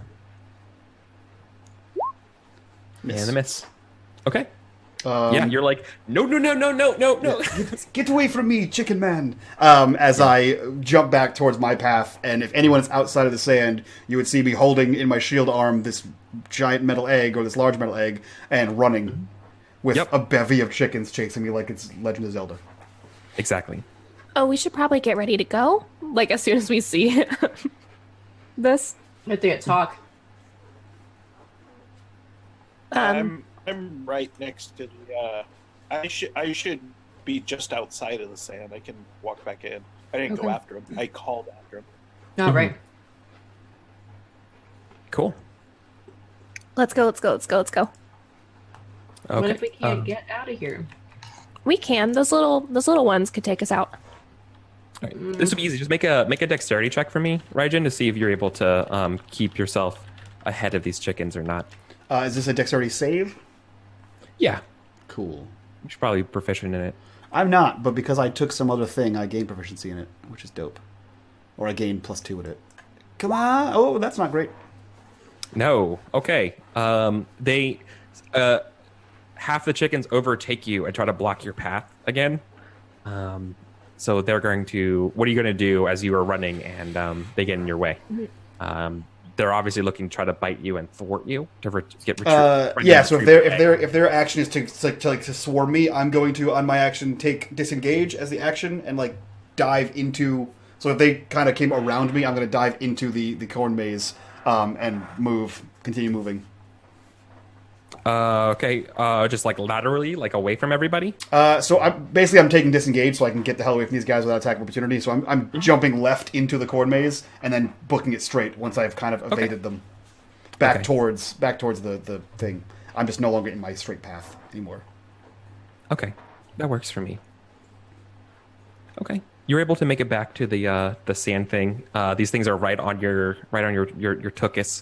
Miss. And a miss. Okay. Yeah, you're like, no. Get away from me, chicken man! As I jump back towards my path, and if anyone is outside of the sand, you would see me holding in my shield arm this giant metal egg, or this large metal egg, and running with a bevy of chickens chasing me like it's Legend of Zelda. Exactly. Oh, we should probably get ready to go. Like, as soon as we see this. I think it's talk. I'm right next to the. I should be just outside of the sand. I can walk back in. I didn't go after him. I called after him. All right. Cool. Let's go. Okay. What if we can't get out of here? We can. Those little ones could take us out. All right. This would be easy. Just make a dexterity check for me, Raijin, to see if you're able to keep yourself ahead of these chickens or not. Is this a dexterity save? Yeah. Cool. You should probably be proficient in it. I'm not, but because I took some other thing, I gained proficiency in it, which is dope. Or I gained +2 with it. Come on! Oh, that's not great. No. Okay. They half the chickens overtake you and try to block your path again. So they're going to. What are you going to do as you are running and they get in your way? They're obviously looking to try to bite you and thwart you to get retreat. Yeah. So if their action is to swarm me, I'm going to on my action take disengage as the action and like dive into. So if they kind of came around me, I'm going to dive into the corn maze and continue moving. Okay. Just like laterally, like away from everybody. So I'm taking disengage so I can get the hell away from these guys without attack of opportunity. So I'm jumping left into the corn maze and then booking it straight once I've kind of evaded them back towards the thing. I'm just no longer in my straight path anymore. Okay, that works for me. Okay, you're able to make it back to the sand thing. These things are right on your tuchus.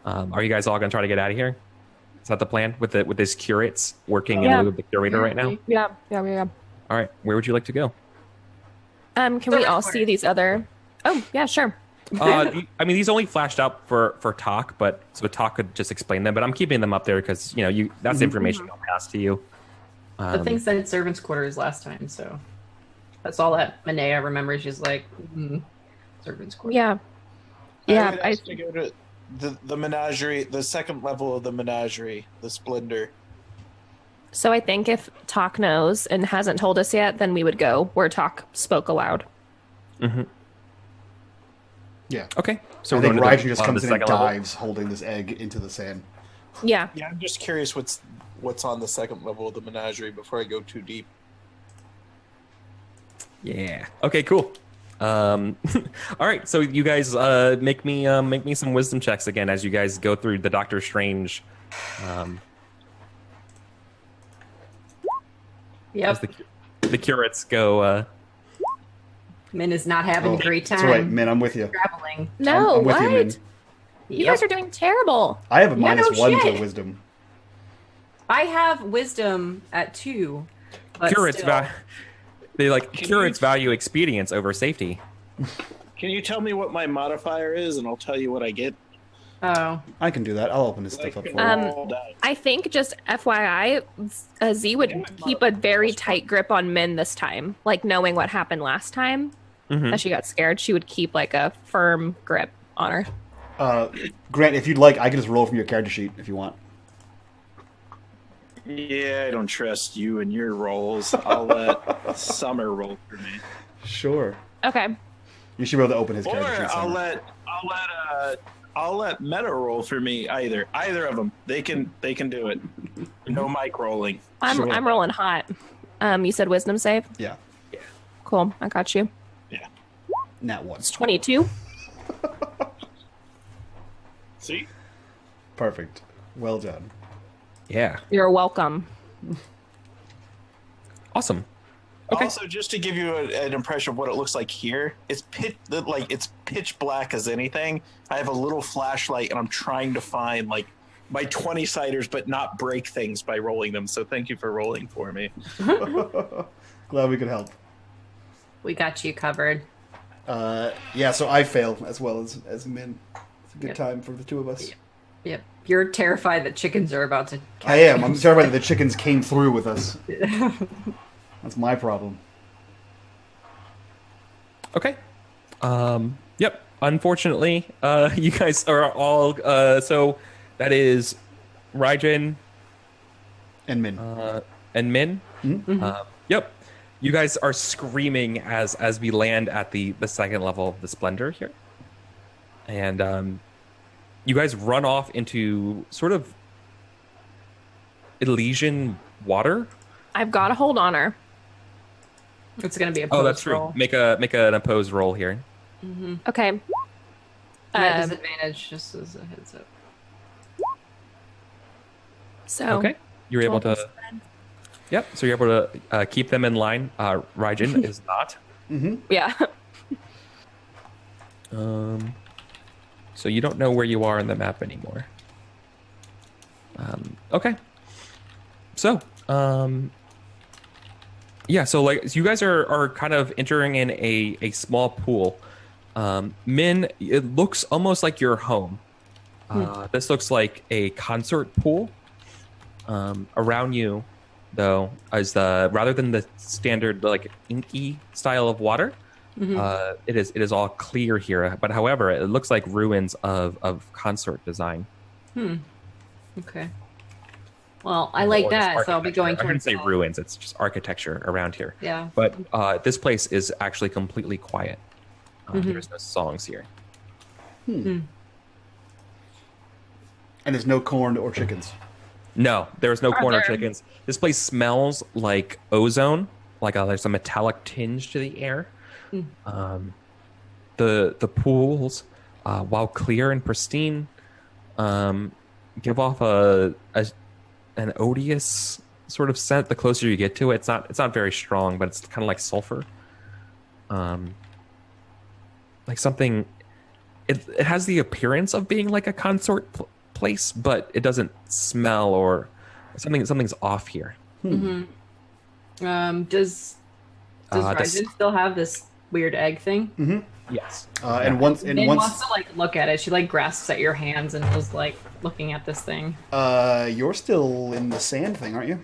Are you guys all gonna try to get out of here? Is that the plan with these curates working in lieu of the curator right now? Yeah. All right, where would you like to go? Can we all see these other? Oh, yeah, sure. I mean, these only flashed up for talk, but so talk could just explain them. But I'm keeping them up there because that's information I'll pass to you. The thing said servants' quarters last time, so that's all that Manea remembers. She's like, servants' quarters. Yeah. I would ask to go to the menagerie, the second level of the menagerie, the Splendor. So I think if Talk knows and hasn't told us yet, then we would go where Talk spoke aloud. Mm-hmm. Yeah. Okay. So I we're think going Raijin to just comes in and second level? dives, holding this egg into the sand. Yeah. Yeah, I'm just curious what's on the second level of the menagerie before I go too deep. Yeah. Okay. Cool. All right. So you guys make me some wisdom checks again as you guys go through the Doctor Strange. Yep. As the curates go. Min is not having a great time. That's right, Min. I'm with you. Traveling. No, I'm with what? you, Min. You guys are doing terrible. I have a Yeah, no -1 shit. to wisdom. I have wisdom at 2. But Curates still. curates value expedience over safety. Can you tell me what my modifier is, and I'll tell you what I get? Oh. I can do that. I'll open this stuff up for you. Roll dice. I think just FYI, Z would keep a very tight grip on Min this time. Like knowing what happened last time, Mhm. that she got scared, she would keep like a firm grip on her. Grant, if you'd like, I can just roll from your character sheet if you want. Yeah, I don't trust you and your rolls. I'll let Summer roll for me. Sure. Okay. You should be able to open his Or character sheet. I'll let Meta roll for me. Either of them. They can do it. No mic rolling. I'm rolling hot. You said wisdom save? Yeah. Cool. I got you. Yeah. Nat 1. It's 22. See? Perfect. Well done. Yeah. You're welcome. Awesome. Okay. Also, just to give you an impression of what it looks like here, it's pitch black as anything. I have a little flashlight, and I'm trying to find like my 20-siders, but not break things by rolling them. So thank you for rolling for me. Glad we could help. We got you covered. Yeah, so I fail as well as Min. It's a good time for the two of us. Yep. You're terrified that chickens are about to I am. I'm terrified that the chickens came through with us. That's my problem. Okay. Yep. Unfortunately, you guys are all. So that is Raijin And Min. and Min. Mm-hmm. Yep. You guys are screaming as we land at the second level of the Splendor here, and you guys run off into sort of Elysian water. I've got a hold on her. It's going to be a Oh, that's post true. roll. Make an opposed roll here. Okay. At disadvantage, just as a heads up. So Okay. You're able to. Yep. So you're able to keep them in line. Raijin is not. yeah. So you don't know where you are on the map anymore. Okay. So, yeah, so like you guys are kind of entering in a small pool. Min, it looks almost like your home. This looks like a consort pool. Around you, though, is rather than the standard like inky style of water, it is all clear here. But however, it looks like ruins of consort design. Okay. Well, I like Or just that, so I'll be going architecture. I wouldn't towards say that. ruins; it's just architecture around here. Yeah. But this place is actually completely quiet. There's no songs here. And there's no corn or chickens. No, there's no corner there? chickens. This place smells like ozone, like there's a metallic tinge to the air. The pools, while clear and pristine, give off an odious sort of scent. The closer you get to it, it's not very strong, but it's kind of like sulfur. Like something. It has the appearance of being like a consort place, but it doesn't smell or something's off here. Does Raijin still have this weird egg thing? Yes. And once Min wants to like look at it. She like grasps at your hands and was like looking at this thing. you're still in the sand thing, aren't you?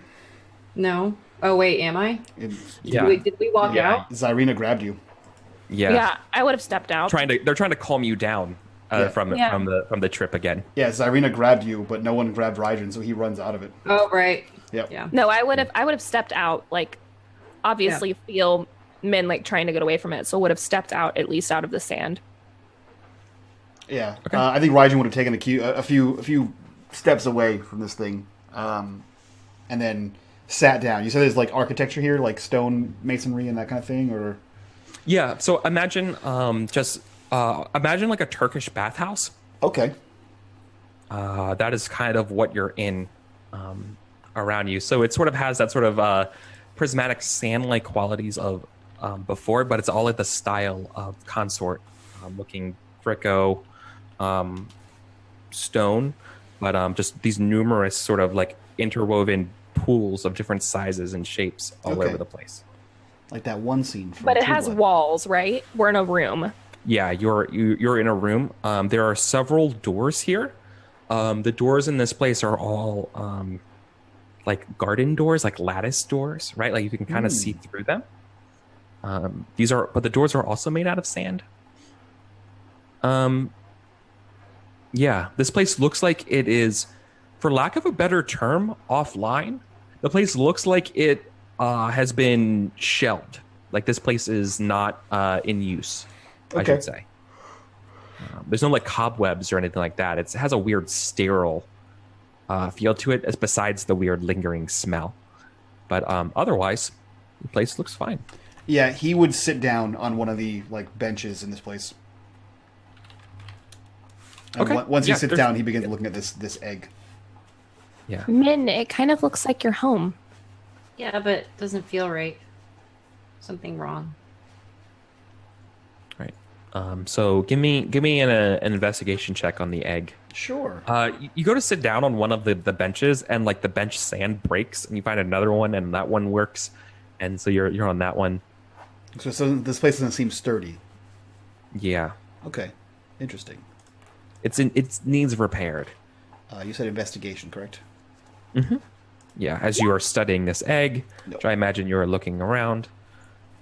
No. Oh wait, am I? Yeah. Did we walk out? Zyrina grabbed you. Yeah. I would have stepped out. They're trying to calm you down from the trip again. Yeah, Zyrina grabbed you, but no one grabbed Raijin, so he runs out of it. Oh right. Yep. Yeah. No, I would have stepped out. Like, obviously, feel Min like trying to get away from it, so would have stepped out at least out of the sand. Yeah. Okay. I think Raijin would have taken a few steps away from this thing, and then sat down. You said there's like architecture here, like stone masonry and that kind of thing, or Yeah. So imagine imagine like a Turkish bathhouse. okay. That is kind of what you're in around you. So it sort of has that sort of prismatic sand-like qualities of before, but it's all at the style of consort, looking Frico stone, but just these numerous sort of like interwoven pools of different sizes and shapes all Okay. over the place. Like that one scene from But it True has Blood. walls, right? We're in a room. Yeah, you're in a room. There are several doors here. The doors in this place are all like garden doors, like lattice doors, right? Like you can kind of see through them. But the doors are also made out of sand. Yeah, this place looks like it is, for lack of a better term, offline. The place looks like it has been shelved. Like this place is not in use, I should say. There's no like cobwebs or anything like that. It has a weird sterile feel to it, as besides the weird lingering smell. But otherwise, the place looks fine. Yeah, he would sit down on one of the like benches in this place. And once he sits down, he begins looking at this egg. Yeah. Min, it kind of looks like your home. Yeah, but it doesn't feel right. Something wrong. Right. So give me an investigation check on the egg. Sure. You go to sit down on one of the benches, and like the bench sand breaks, and you find another one, and that one works, and so you're on that one. So this place doesn't seem sturdy. Yeah. Okay. Interesting. It needs repaired. You said investigation, correct? Mm-hmm. Yeah. As you are studying this egg, which I imagine you are looking around.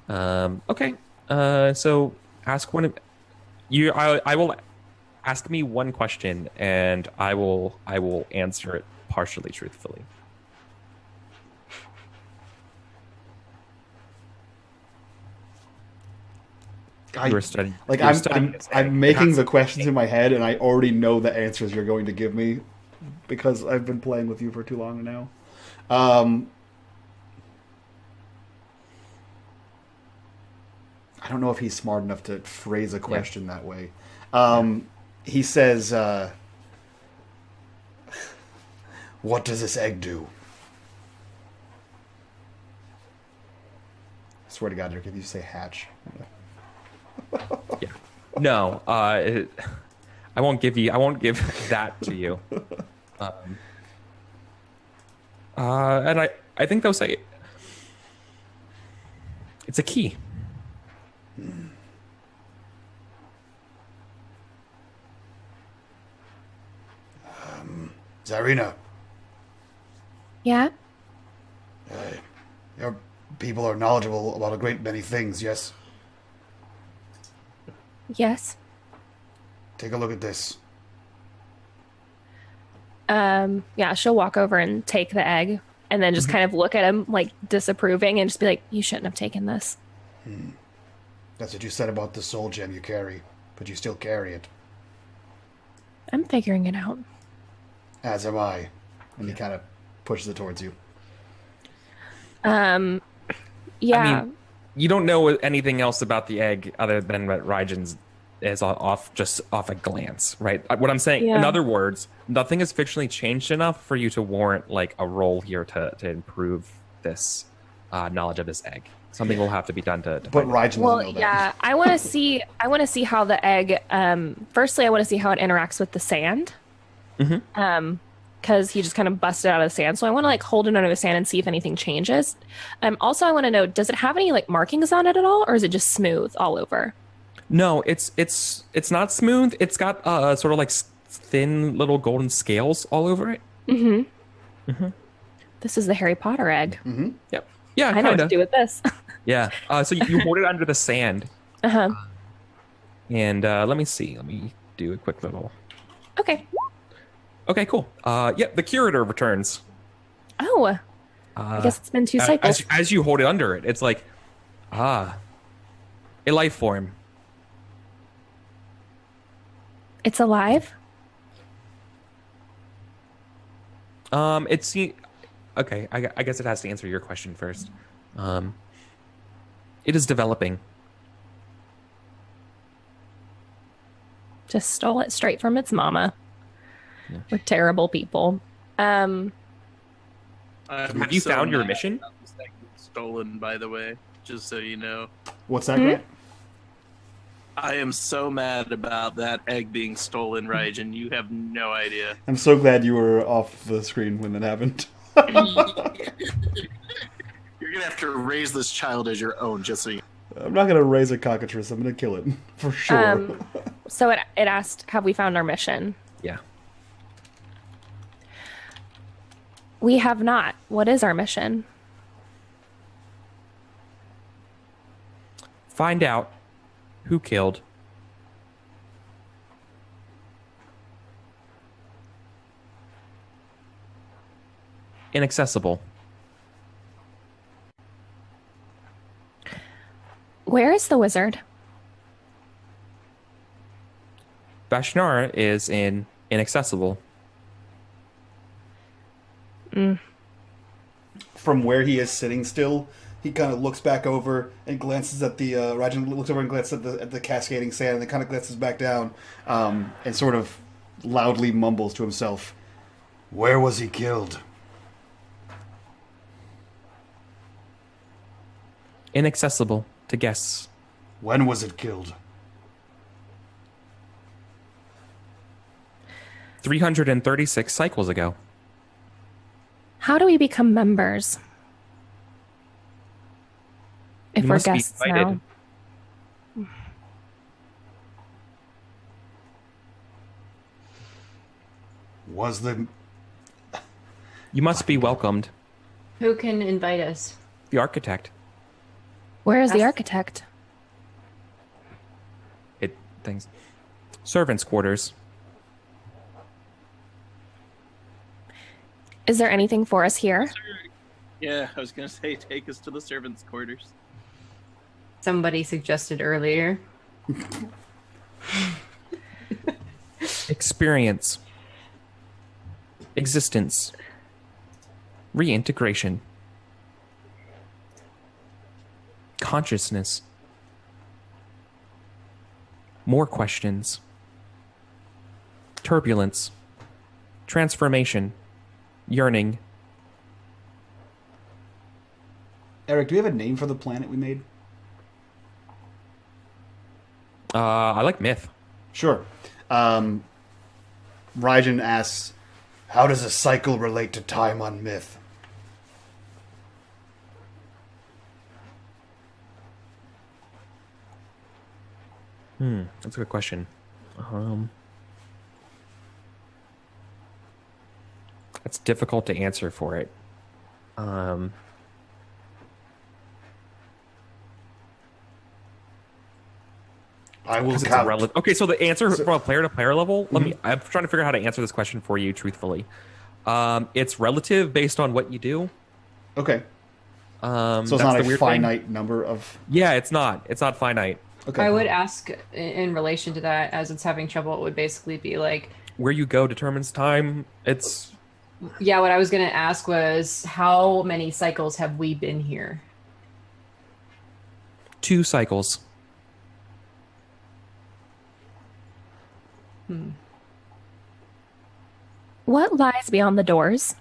Okay. So ask one of you. I will ask me one question, and I will answer it partially truthfully. I'm making the questions in my head, and I already know the answers you're going to give me because I've been playing with you for too long now. I don't know if he's smart enough to phrase a question that way. He says, "What does this egg do?" I swear to God, Derek, if you say hatch. Yeah. No, I won't give that to you. And I think they'll say it's a key. Zarina. Yeah? Your people are knowledgeable about a great many things, yes? Yes. Take a look at this. Yeah, she'll walk over and take the egg and then just kind of look at him like disapproving and just be like, you shouldn't have taken this. That's what you said about the soul gem you carry, but you still carry it. I'm figuring it out. As am I. And he kind of pushes it towards you. Yeah. I mean, you don't know anything else about the egg other than what Raijin's is off a glance, right? What I'm saying, in other words, nothing has fictionally changed enough for you to warrant like a role here to improve this knowledge of this egg. Something will have to be done to but Raijin doesn't know that. Yeah, I want to see how the egg. Firstly, I want to see how it interacts with the sand. Because he just kind of busted out of the sand, so I want to like hold it under the sand and see if anything changes. Also, I want to know, does it have any like markings on it at all, or is it just smooth all over? No, it's not smooth. It's got sort of like thin little golden scales all over it. This is the Harry Potter egg. Yep. Yeah, I know what to do with this. Yeah. So you hold it under the sand. And let me see. Let me do a quick little. Okay, cool. The curator returns. Oh. I guess it's been 2 cycles. As you hold it under it, it's like, a life form. It's alive? Okay, I guess it has to answer your question first. It is developing. Just stole it straight from its mama. Yeah. We're terrible people. Have you found your mission? Stolen, by the way, just so you know. What's that, Grant? I am so mad about that egg being stolen, Raijin. You have no idea. I'm so glad you were off the screen when that happened. You're gonna have to raise this child as your own, just so you. I'm not gonna raise a cockatrice. I'm gonna kill it for sure. So it asked, "Have we found our mission?" Yeah. We have not. What is our mission? Find out who killed Inaccessible. Where is the wizard? Vashnyara is inaccessible. From where he is sitting still, he kind of looks back over and glances at the Rajan looks over and glances at the cascading sand, and then kind of glances back down and sort of loudly mumbles to himself, "Where was he killed?" Inaccessible to guests. "When was it killed?" 336 cycles ago. How do we become members? If You we're must be guests invited. now. Was the You must be welcomed. Who can invite us? The architect. Where is the That's- architect? Things. Servants' quarters. Is there anything for us here? Yeah, I was gonna say take us to the servants' quarters. Somebody suggested earlier. Experience. Existence. Reintegration. Consciousness. More questions. Turbulence. Transformation. Yearning. Eric, do we have a name for the planet we made? I like myth. Sure. Rajan asks, "How does a cycle relate to time on myth?" That's a good question. It's difficult to answer for it. I will It's count. okay, so the answer from a player to player level, I'm trying to figure out how to answer this question for you truthfully. It's relative based on what you do. Okay. So it's That's not the a weird thing. finite number of... Yeah, it's not finite. Okay. I would ask in relation to that, as it's having trouble, it would basically be like, Where you go determines time. It's yeah, what I was going to ask was, how many cycles have we been here? 2 cycles. What lies beyond the doors?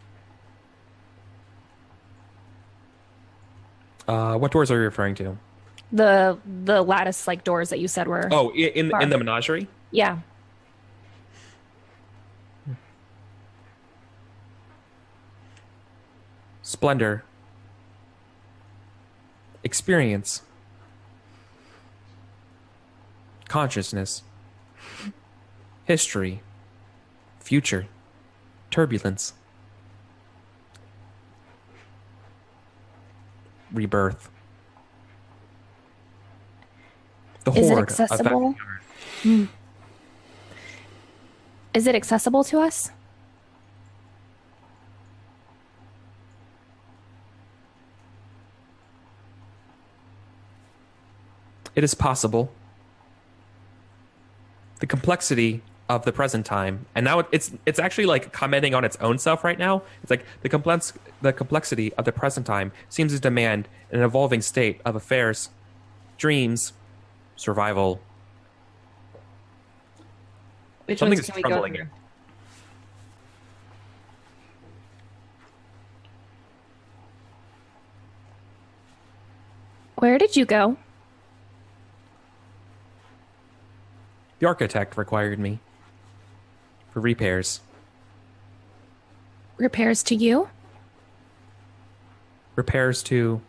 What doors are you referring to? The lattice like doors that you said were. Oh, in the menagerie? Yeah. Splendor. Experience. Consciousness. History. Future. Turbulence. Rebirth. The Is it horde of accessible? Vashnyara. Is it accessible to us? It is possible. The complexity of the present time, and now it's actually like commenting on its own self right now. It's like the complexity of the present time seems to demand an evolving state of affairs, dreams, survival. Which Something ones is can we go troubling through? it. Where did you go? The architect required me for repairs. Repairs to you? Repairs to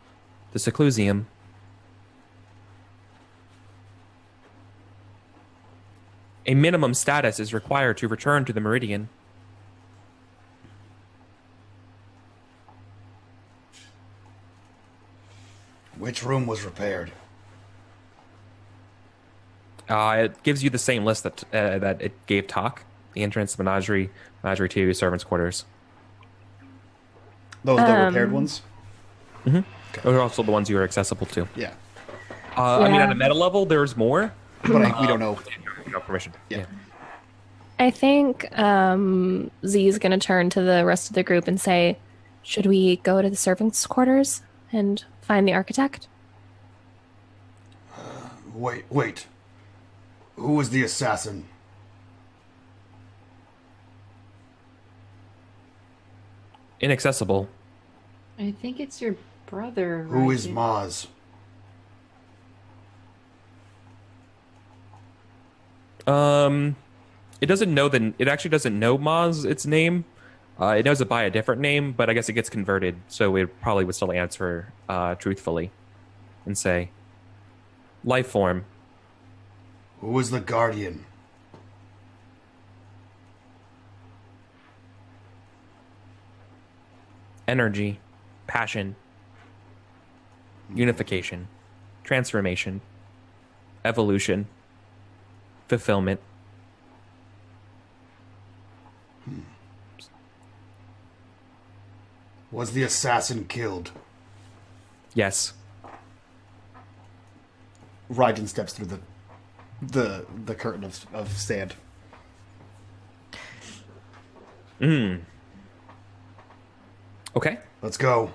the seclusium. A minimum status is required to return to the meridian. Which room was repaired? It gives you the same list that it gave Talk. The entrance, menagerie, menagerie 2, servants' quarters. Those the repaired ones? Mm-hmm. Okay. Those are also the ones you are accessible to. Yeah. I mean, at a meta level, there's more. But we don't know. No permission. Yeah. I think Z is going to turn to the rest of the group and say, should we go to the servants' quarters and find the architect? Wait. Who is the assassin? Inaccessible. I think it's your brother. Who is Maz? It doesn't know it actually doesn't know Maz its name. It knows it by a different name, but I guess it gets converted, so it probably would still answer truthfully and say, life form. Who is the guardian? Energy, passion, unification, transformation, evolution, fulfillment. Was the assassin killed? Yes. Raijin steps through the curtain of sand. Okay. Let's go.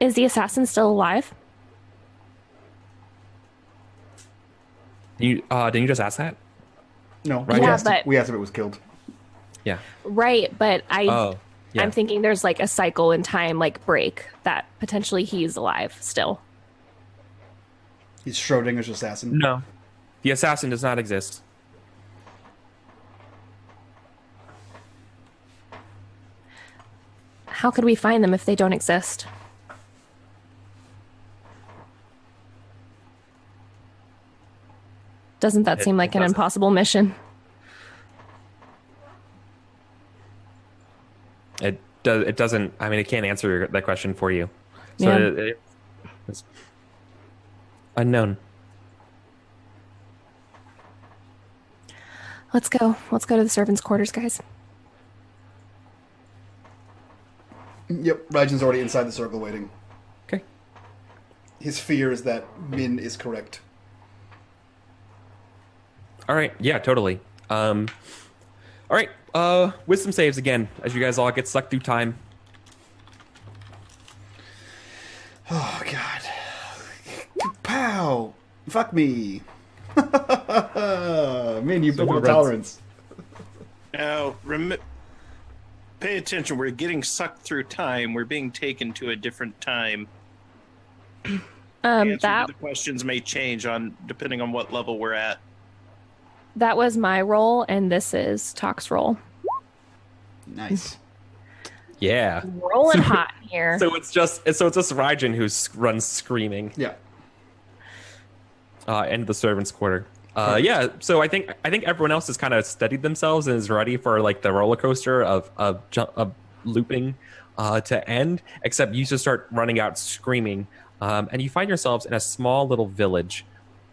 Is the assassin still alive? Didn't you just ask that? No, Right. Yeah, but we asked if it was killed. Yeah. right, but Yeah. I'm thinking there's like a cycle in time, like break, that potentially he's alive still. He's Schrodinger's assassin. No. The assassin does not exist. How could we find them if they don't exist? Doesn't that seem like an doesn't. impossible mission? It doesn't. I mean, it can't answer that question for you. So Yeah. it's unknown. Let's go. Let's go to the servants' quarters, guys. Yep, Raijin's already inside the circle waiting. Okay. His fear is that Min is correct. All right. Yeah, totally. All right. Wisdom saves again as you guys all get sucked through time. Oh, God. Pow! Fuck me. Min, you built no tolerance. Now, pay attention. We're getting sucked through time. We're being taken to a different time. The answer to the questions may change depending on what level we're at. That was my role, and this is Talk's role. Nice. Yeah. Rolling hot here. So it's just Raijin who runs screaming. Yeah. Into the servants' quarter. Yeah. So I think everyone else has kind of steadied themselves and is ready for like the roller coaster of looping to end. Except you just start running out screaming, and you find yourselves in a small little village.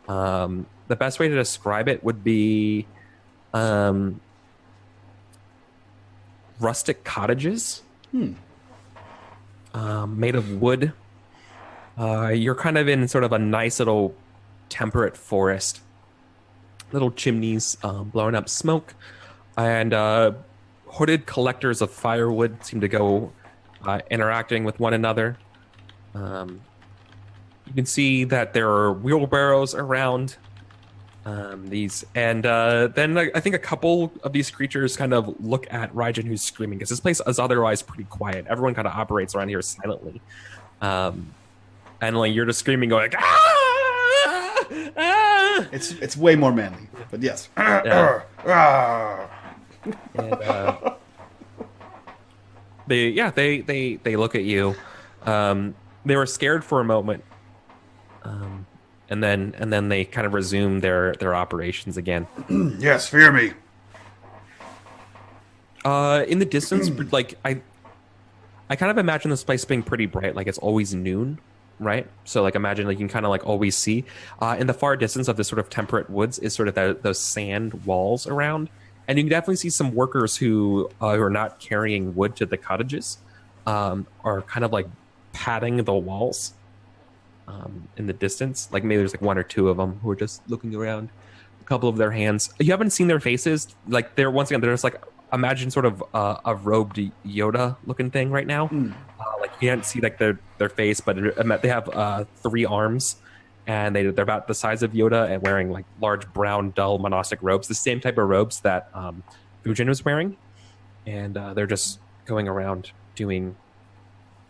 The best way to describe it would be rustic cottages made of wood. You're kind of in sort of a nice little temperate forest. Little chimneys blowing up smoke, and hooded collectors of firewood seem to go interacting with one another. You can see that there are wheelbarrows around then I think a couple of these creatures kind of look at Raijin who's screaming, because this place is otherwise pretty quiet. Everyone kind of operates around here silently. And like you're just screaming going, ah! Ah! It's way more manly, but yes. Yeah. And, they look at you. They were scared for a moment. And then they kind of resume their operations again. Yes, fear me. In the distance, like I kind of imagine this place being pretty bright, like it's always noon, right? So like imagine like you can kind of like always see. In the far distance of this sort of temperate woods is sort of those sand walls around, And you can definitely see some workers who are not carrying wood to the cottages are kind of like patting the walls in the distance. Like maybe there's like one or two of them who are just looking around. A couple of their hands. You haven't seen their faces. Like they're once again, they're just like imagine sort of a robed Yoda looking thing right now. Like you can't see like their face, but they have 3 arms. And they're about the size of Yoda and wearing like large brown dull monastic robes, the same type of robes that Fujin was wearing. And they're just going around doing,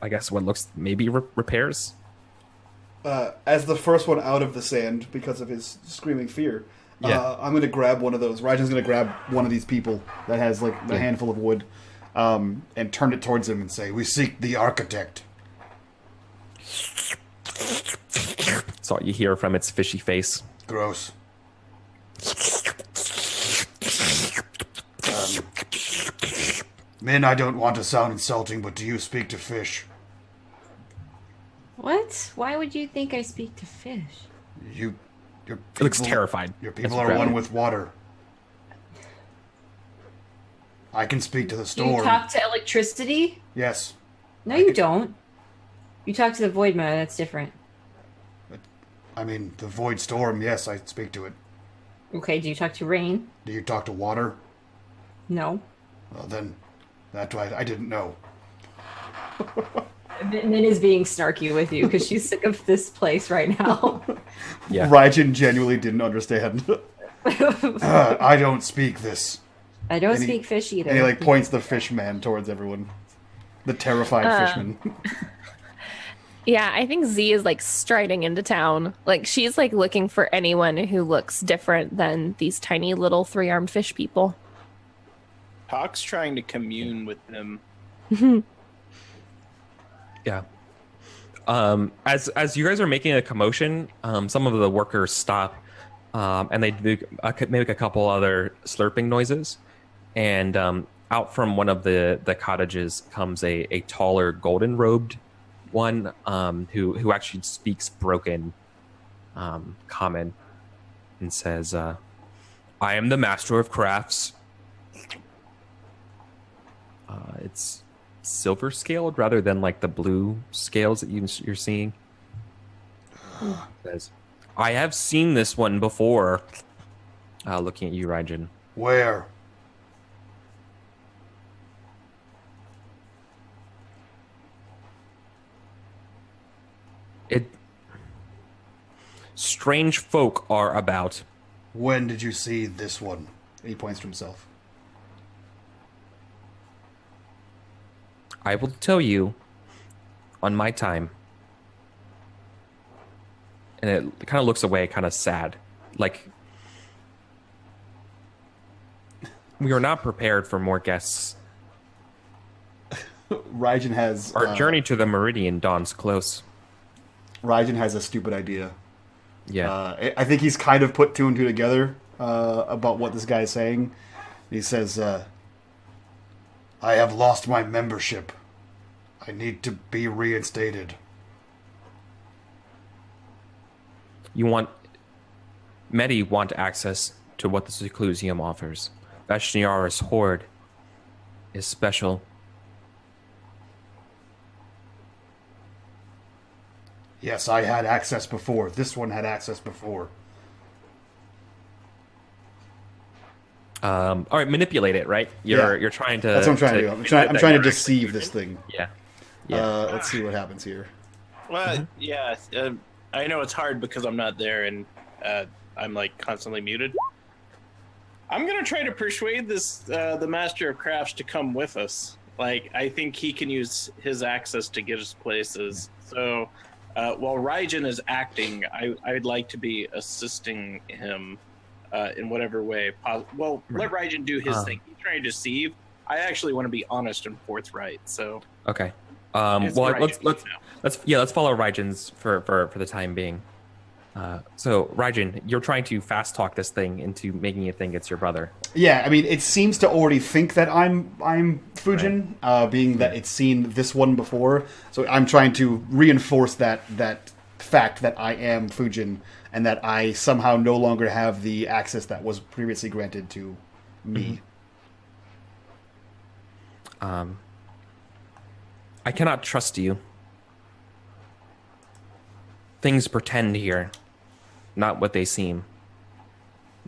I guess, what looks maybe repairs. As the first one out of the sand because of his screaming fear, I'm going to grab one of those. Rajan's going to grab one of these people that has like a handful of wood and turn it towards him and say, "We seek the architect." That's all you hear from its fishy face. Gross. Men, I don't want to sound insulting, but do you speak to fish? What? Why would you think I speak to fish? Your people, It looks terrified. Your people are one with water. I can speak to the Do storm. you talk to electricity? Yes. No, you don't. You talk to the void mode. That's different. I mean, the void storm, yes, I speak to it. Okay, do you talk to rain? Do you talk to water? No. Well, then, that's why I didn't know. Min is being snarky with you because she's sick of this place right now. Yeah. Rajan genuinely didn't understand. I don't speak this. I don't speak fish either. And he, like, points the fish man towards everyone. The terrified fishman. Yeah, I think Z is like striding into town. Like she's like looking for anyone who looks different than these tiny little 3-armed fish people. Hawk's trying to commune with them. Yeah. As you guys are making a commotion, some of the workers stop, and they make a couple other slurping noises, and out from one of the cottages comes a taller, golden robed one who actually speaks broken common and says, "I am the master of crafts." It's silver scaled rather than like the blue scales that you're seeing. Says, "I have seen this one before." Looking at you, Rajan. Where? Strange folk are about. When did you see this one? He points to himself. I will tell you on my time. And it kind of looks away, kind of sad. Like, we are not prepared for more guests. Rajan has... Our journey to the Meridian dawns close. Rajan has a stupid idea. Yeah. I think he's kind of put 2 and 2 together about what this guy is saying. He says, I have lost my membership. I need to be reinstated. Many want access to what the Seclusium offers. Vashnyara's hoard is special. Yes, I had access before. This one had access before. All right, manipulate it, right? You're trying to. That's what I'm trying to do. I'm trying to deceive this thing. Yeah. Let's see what happens here. Well, yeah. I know it's hard because I'm not there and I'm like constantly muted. I'm gonna try to persuade the Master of Crafts to come with us. Like, I think he can use his access to get us places. So while Rajan is acting, I'd like to be assisting him in whatever way possible. Well, let Rajan do his thing. He's trying to deceive. I actually want to be honest and forthright. So okay. Well, let's follow Rajan's for the time being. So Rajan, you're trying to fast talk this thing into making it think it's your brother. Yeah, I mean, it seems to already think that I'm Fujin, right. Being that it's seen this one before. So I'm trying to reinforce that fact that I am Fujin and that I somehow no longer have the access that was previously granted to me. I cannot trust you. Things pretend here, not what they seem.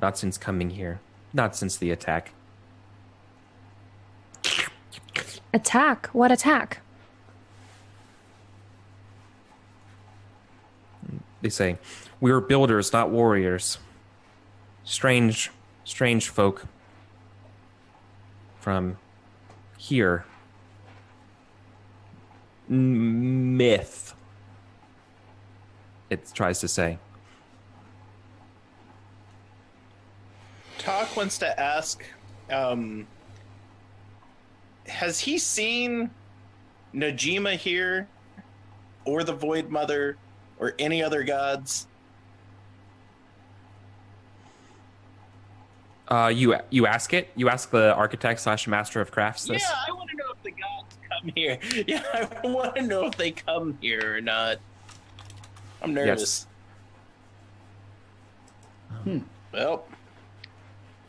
Not since coming here, not since the attack. Attack? What attack? They say, we are builders, not warriors. Strange folk from here. Myth, it tries to say. Talk wants to ask, has he seen Najima here, or the Void Mother, or any other gods? You ask it? You ask the architect / master of crafts this? Yeah, I want to know if the gods come here. Yeah, I want to know if they come here or not. I'm nervous. Yes. Well,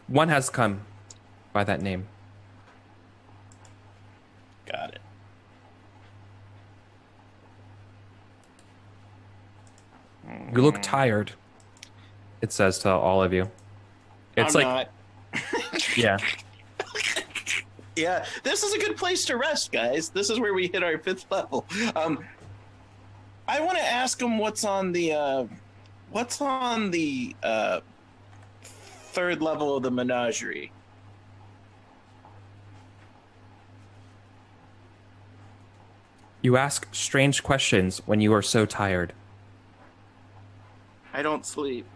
one has come by that name. got it. You look tired, it says to all of you. It's I'm like, not. yeah. Yeah, this is a good place to rest, guys. This is where we hit our 5th level. I want to ask him what's on the 3rd level of the menagerie. You ask strange questions when you are so tired. I don't sleep.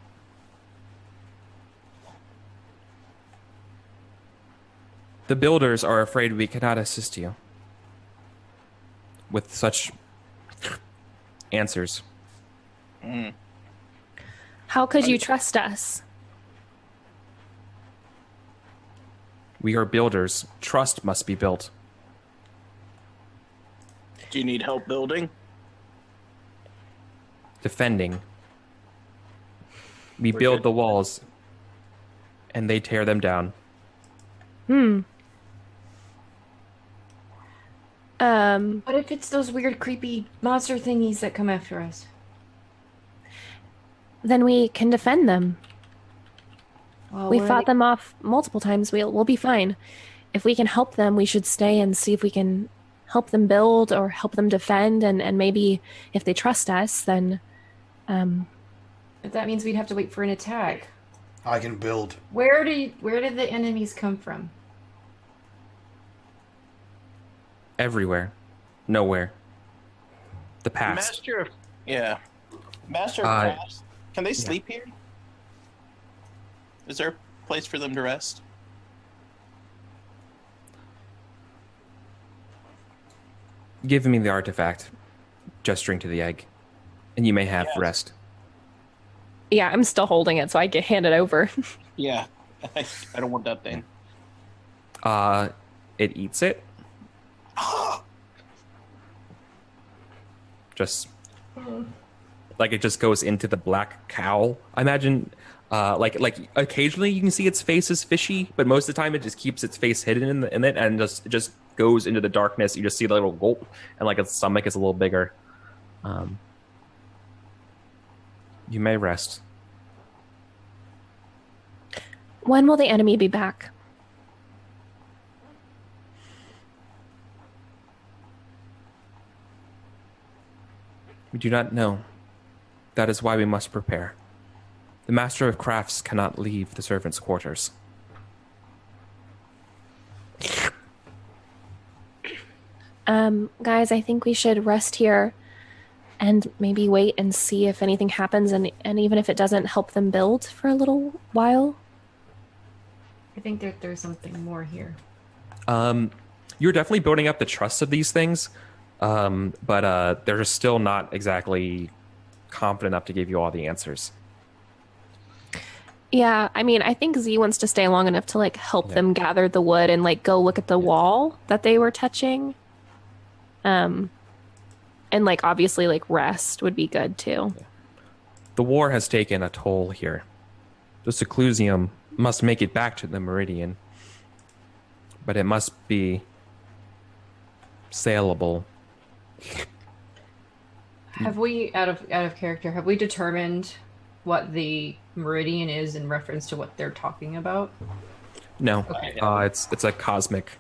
The builders are afraid we cannot assist you with such answers. How could you trust us? We are builders. Trust must be built. Do you need help building? Defending. We build the walls, and they tear them down. What if it's those weird, creepy monster thingies that come after us? Then we can defend them. Well, We where are fought they- them off multiple times. We'll be fine. If we can help them, we should stay and see if we can help them build or help them defend. And maybe if they trust us, then But that means we'd have to wait for an attack. I can build. Where did the enemies come from? Everywhere. Nowhere. The past. Master of Crafts. Can they sleep here? Is there a place for them to rest? Give me the artifact, gesturing to the egg, and you may have Yes. rest. yeah, I'm still holding it, so I get handed over. Yeah. I don't want that thing. It eats it. Just like it just goes into the black cowl. I imagine, like occasionally you can see its face is fishy, but most of the time it just keeps its face hidden in it, and just goes into the darkness. You just see the little gulp, and like its stomach is a little bigger. You may rest. When will the enemy be back? We do not know. That is why we must prepare. The Master of Crafts cannot leave the servants' quarters. Guys, I think we should rest here and maybe wait and see if anything happens, and even if it doesn't, help them build for a little while. I think that there's something more here. You're definitely building up the trust of these things, but they're still not exactly confident enough to give you all the answers. Yeah, I mean, I think Z wants to stay long enough to like help them gather the wood and like go look at the wall that they were touching. And like obviously like rest would be good too. The war has taken a toll here. The Seclusium must make it back to the Meridian. but it must be saleable. Have we, out of character, have we determined what the meridian is in reference to what they're talking about? No, Okay. It's a cosmic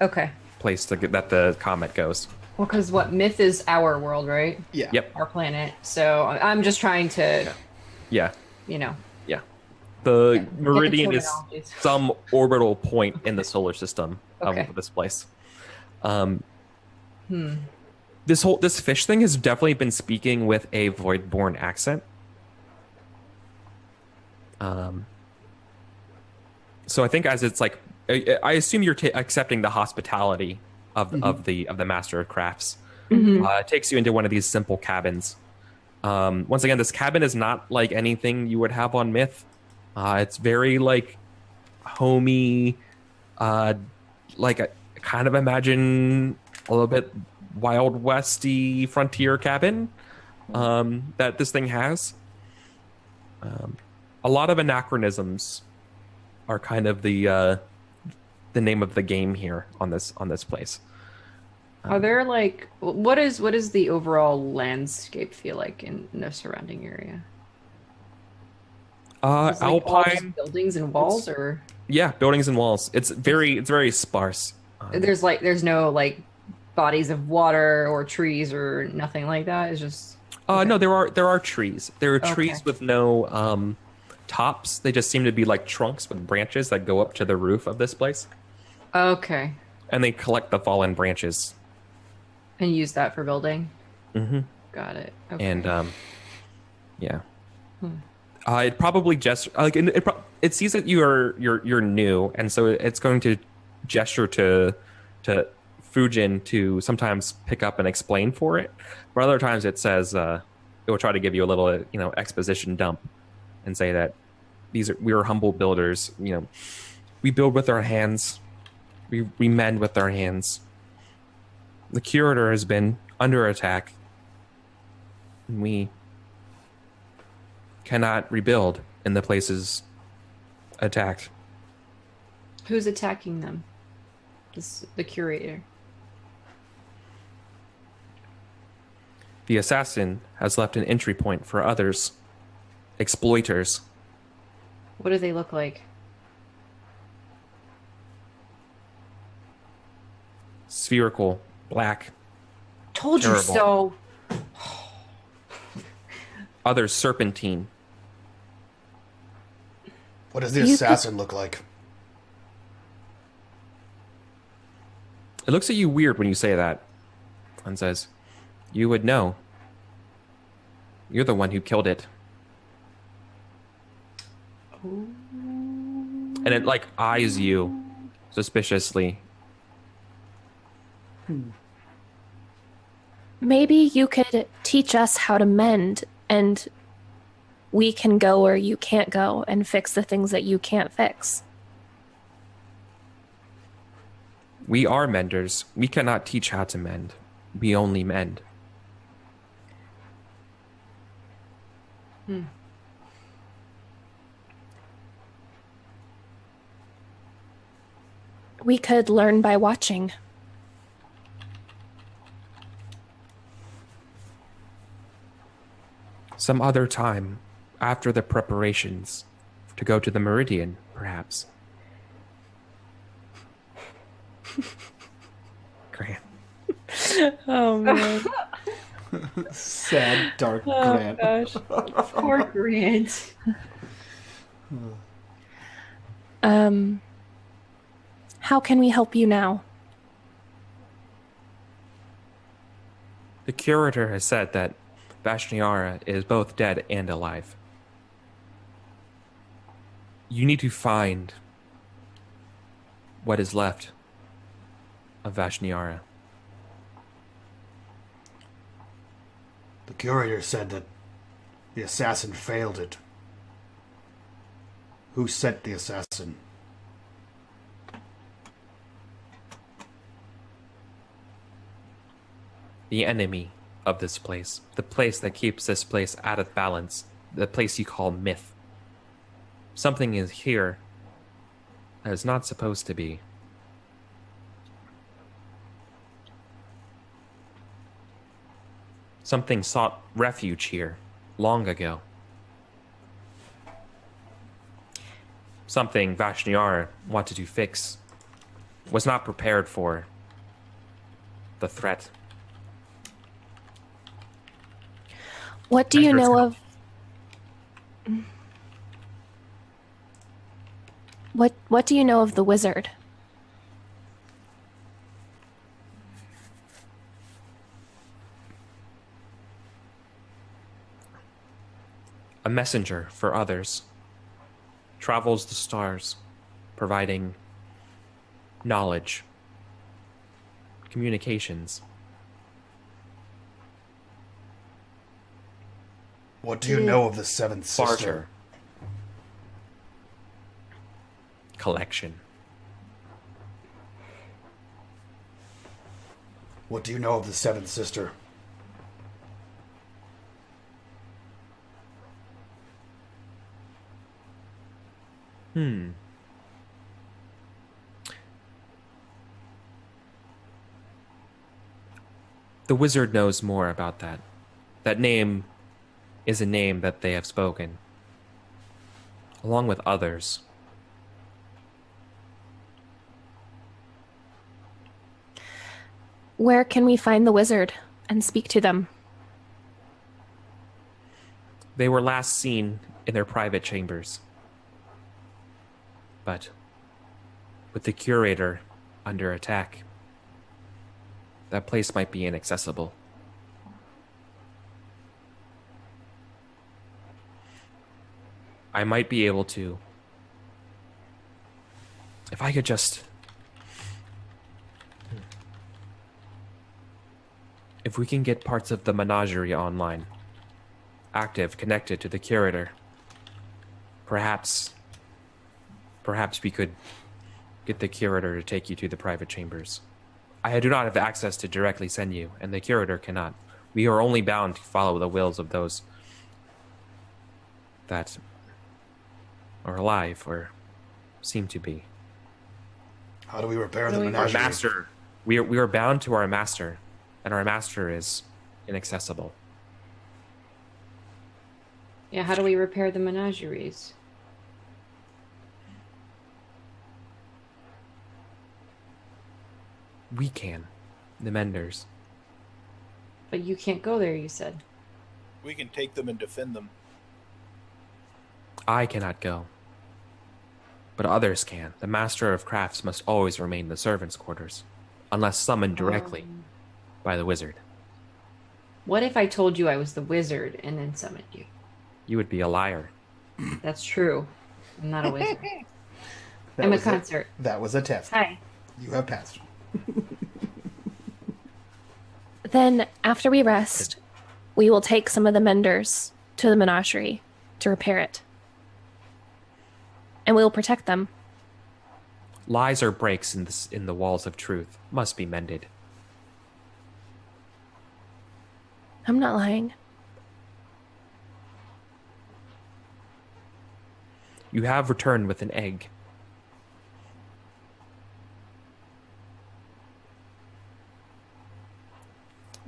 Okay. place that the comet goes. Well, because what myth is our world, right? Yeah. Yep. Our planet. So I'm just trying to, Yeah. Yeah. The Get the meridian is terminologies. some orbital point in the solar system Okay. of this place. This fish thing has definitely been speaking with a Voidborn accent. So I think as it's like, I assume you're accepting the hospitality of the Master of Crafts. It takes you into one of these simple cabins. Once again, this cabin is not like anything you would have on Myth. It's very like homey, like I kind of imagine a little bit Wild Westy frontier cabin that this thing has. A lot of anachronisms are kind of the name of the game here on this place. Are there like what is the overall landscape feel like in the surrounding area? Is it, like, all just Alpine buildings and walls, or yeah, buildings and walls. It's very sparse. there's no like bodies of water or trees or nothing like that. It's just No, there are trees. There are Okay. trees with no tops. They just seem to be like trunks with branches that go up to the roof of this place, okay, and they collect the fallen branches. and use that for building. Mm-hmm. Got it. Okay. And yeah, it probably just like it sees that you're new, and so it's going to gesture to Fujin to sometimes pick up and explain for it. But other times it says it will try to give you a little exposition dump and say that we are humble builders. We build with our hands. We mend with our hands. The curator has been under attack. We cannot rebuild in the places attacked. Who's attacking them? The curator. The assassin has left an entry point for others. Exploiters. What do they look like? Spherical. Black. Told you Terrible. so. Others serpentine. What does the assassin look like? It looks at you weird when you say that. And says, "You would know. You're the one who killed it." And it like eyes you suspiciously. Maybe you could teach us how to mend, and we can go where you can't go and fix the things that you can't fix. We are menders. We cannot teach how to mend. We only mend. We could learn by watching. Some other time, after the preparations, to go to the Meridian, perhaps. Grant. Oh man. Sad, dark Grant. Gosh. Poor Grant. How can we help you now? The curator has said that Vashnyara is both dead and alive. You need to find what is left of Vashnyara. The curator said that the assassin failed it. Who sent the assassin? The enemy of this place. The place that keeps this place out of balance. The place you call myth. Something is here that is not supposed to be. Something sought refuge here long ago. Something Vashnyara wanted to fix. Was not prepared for the threat. What do you know of... What do you know of the wizard? A messenger for others. Travels the stars, providing knowledge, communications. What do you know of the seventh sister? Barter. Collection. What do you know of the seventh sister? The wizard knows more about that. That name is a name that they have spoken, along with others. Where can we find the wizard and speak to them? They were last seen in their private chambers. But with the curator under attack, that place might be inaccessible. I might be able to, if I could just, if we can get parts of the menagerie online, active, connected to the curator, perhaps we could get the curator to take you to the private chambers. I do not have access to directly send you, and the curator cannot. We are only bound to follow the wills of those that are alive or seem to be. How do we repair the Our menagerie? master, we are bound to our master, and our master is inaccessible. Yeah, how do we repair the menageries? We can, the menders. But you can't go there, you said. We can take them and defend them. I cannot go, but others can. The master of crafts must always remain the servants' quarters, unless summoned directly by the wizard. What if I told you I was the wizard and then summoned you? You would be a liar. That's true. I'm not a wizard. I'm a consort. That was a test. Hi. You have passed. Then, after we rest, we will take some of the menders to the menagerie to repair it. And we will protect them. Lies or breaks in the walls of truth must be mended. I'm not lying. You have returned with an egg.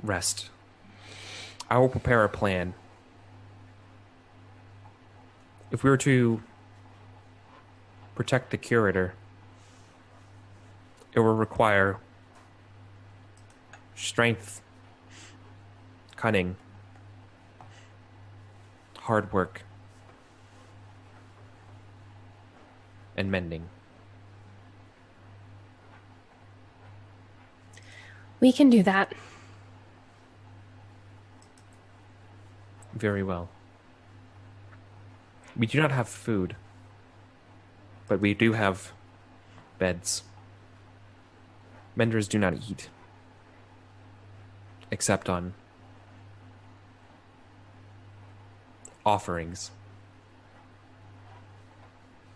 Rest. I will prepare a plan. If we were to protect the curator, it will require strength, cunning, hard work, and mending. We can do that. Very well. We do not have food, but we do have beds. Menders do not eat, except on offerings.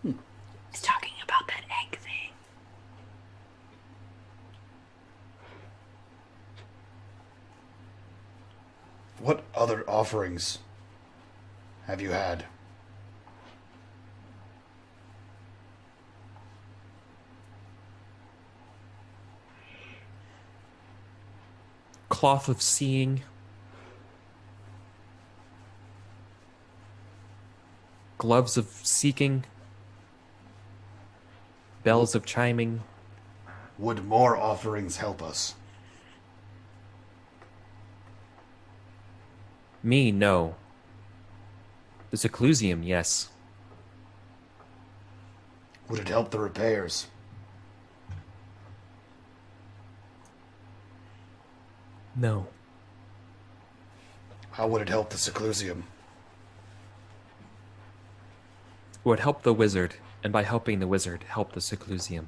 He's talking about that egg thing. What other offerings have you had? Cloth of seeing, gloves of seeking, bells of chiming. Would more offerings help us? Me, no. The seclusium, yes. Would it help the repairs? No. How would it help the seclusium? It would help the wizard, and by helping the wizard, help the seclusium.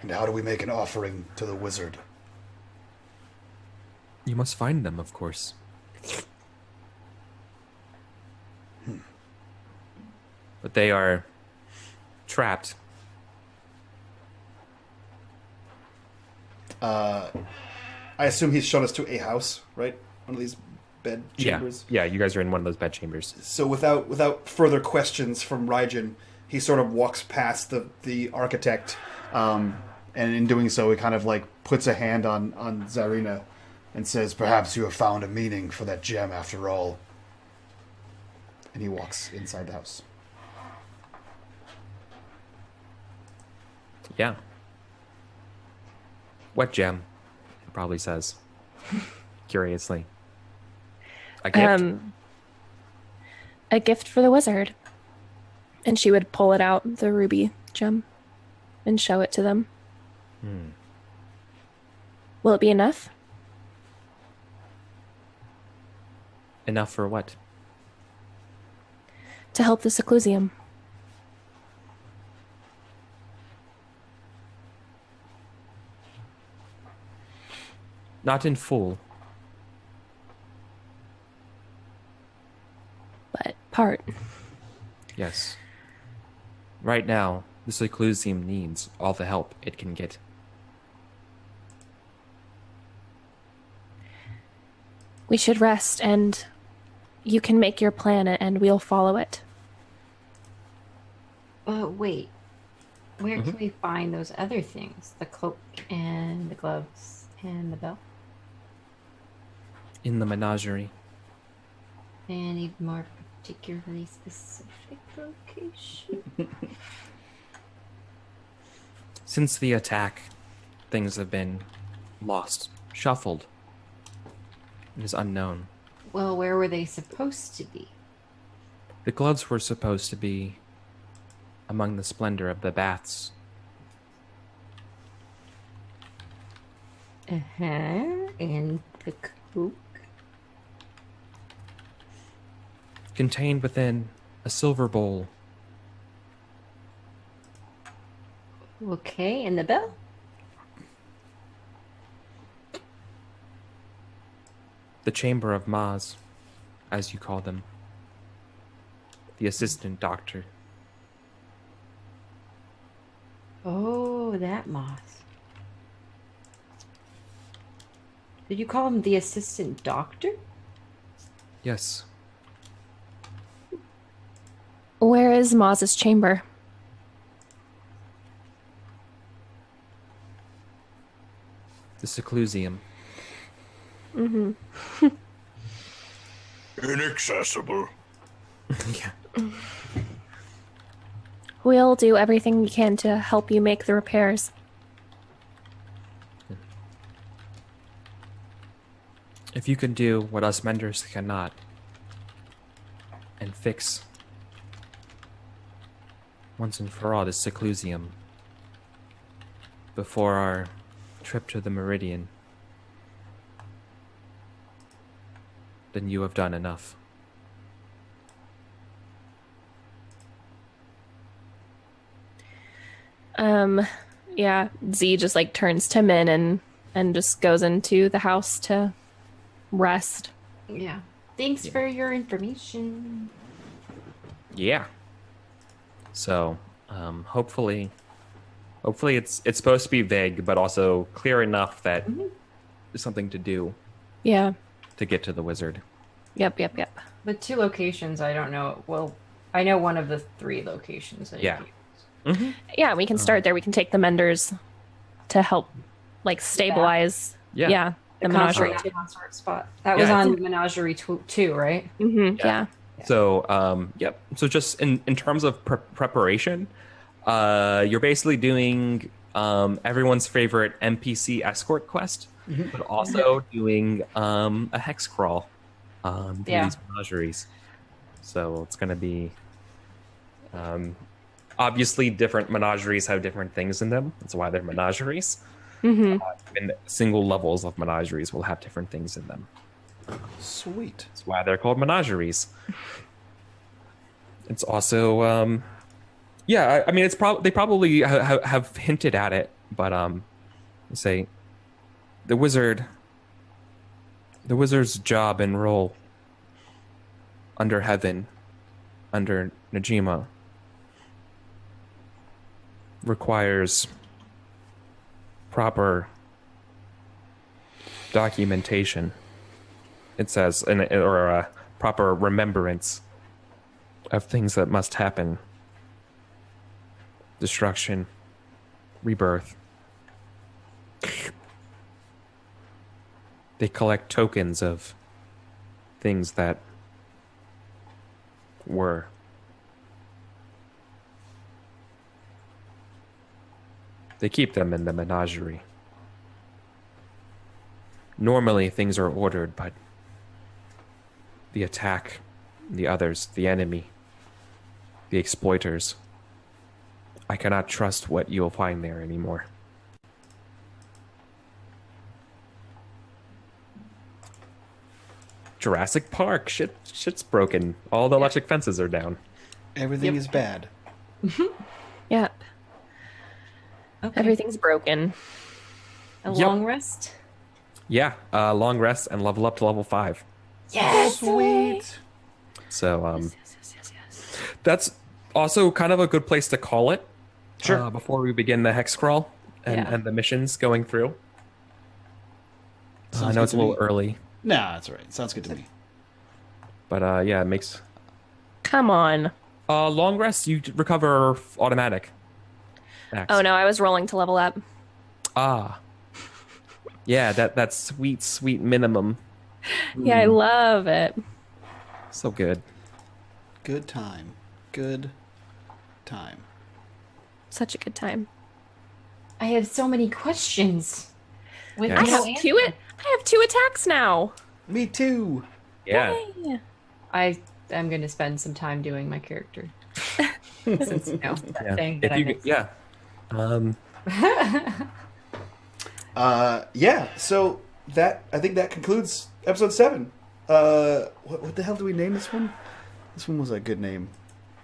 And how do we make an offering to the wizard? You must find them, of course. But they are trapped. I assume he's shown us to a house, right? One of these bed chambers. Yeah, you guys are in one of those bed chambers. So without further questions from Raijin, he sort of walks past the architect, and in doing so, he kind of like puts a hand on Zarina and says, "Perhaps you have found a meaning for that gem after all." And he walks inside the house. Yeah. What gem? He probably says. Curiously. A gift? A gift for the wizard. And she would pull it out, the ruby gem, and show it to them. Will it be enough? Enough for what? To help the seclusium. Not in full. But part. Yes. Right now, the seclusium needs all the help it can get. We should rest, and you can make your plan, and we'll follow it. Wait. Where can we find those other things? The cloak and the gloves and the bell? In the menagerie. Any more particularly specific location? Since the attack, things have been lost, shuffled. It is unknown. Well, where were they supposed to be? The gloves were supposed to be among the splendor of the baths. And the cloak? Contained within a silver bowl. Okay, and the bell? The chamber of Maz, as you call them. The assistant doctor. Oh, that moss. Did you call him the assistant doctor? Yes. Where is Maz's chamber? The seclusium. Inaccessible. Yeah. We'll do everything we can to help you make the repairs. If you can do what us menders cannot, and fix once and for all this seclusium before our trip to the Meridian, then you have done enough. Yeah, Z just like turns to Min and just goes into the house to rest. Yeah. Thanks for your information. Yeah. So, hopefully it's supposed to be vague, but also clear enough that there's something to do. Yeah. To get to the wizard. Yep. The 2 locations, I don't know. Well, I know one of the 3 locations. That Yeah. Yeah, we can start there. We can take the menders to help, like, stabilize. Yeah. The consort, menagerie. consort spot. That was on Menagerie 2, right? Yeah. So, yep. So just in terms of preparation, you're basically doing everyone's favorite NPC escort quest, but also doing a hex crawl through these menageries. So it's going to be obviously different menageries have different things in them. That's why they're menageries. And single levels of menageries will have different things in them. Sweet. That's why they're called menageries. It's also, I mean, it's they probably have hinted at it, but say the wizard's job and role under heaven, under Najima, requires proper documentation. It says, or a proper remembrance of things that must happen. Destruction, rebirth. They collect tokens of things that were. They keep them in the menagerie. Normally, things are ordered, but the attack, the others, the enemy, the exploiters, I cannot trust what you'll find there anymore. Jurassic Park, shit's broken. All the electric fences are down. Everything is bad. Yep. Okay. Everything's broken. A long rest? Yeah, long rest and level up to level 5. Yes! Sweet. So, that's also kind of a good place to call it. Sure. Before we begin the hex crawl and the missions going through. I know it's a little early. Nah, that's all right. Sounds good to me. But yeah, it makes... Come on. Long rest, you recover automatic. Max. Oh no, I was rolling to level up. Ah. Yeah, that sweet minimum. Yeah, I love it. So good. Good time. Good time. Such a good time. I have so many questions. With Yes. I have two attacks now. Me too. Yeah. Yay. I'm going to spend some time doing my character. Since, saying that So I think that concludes episode 7. What the hell do we name this one? This one was a good name.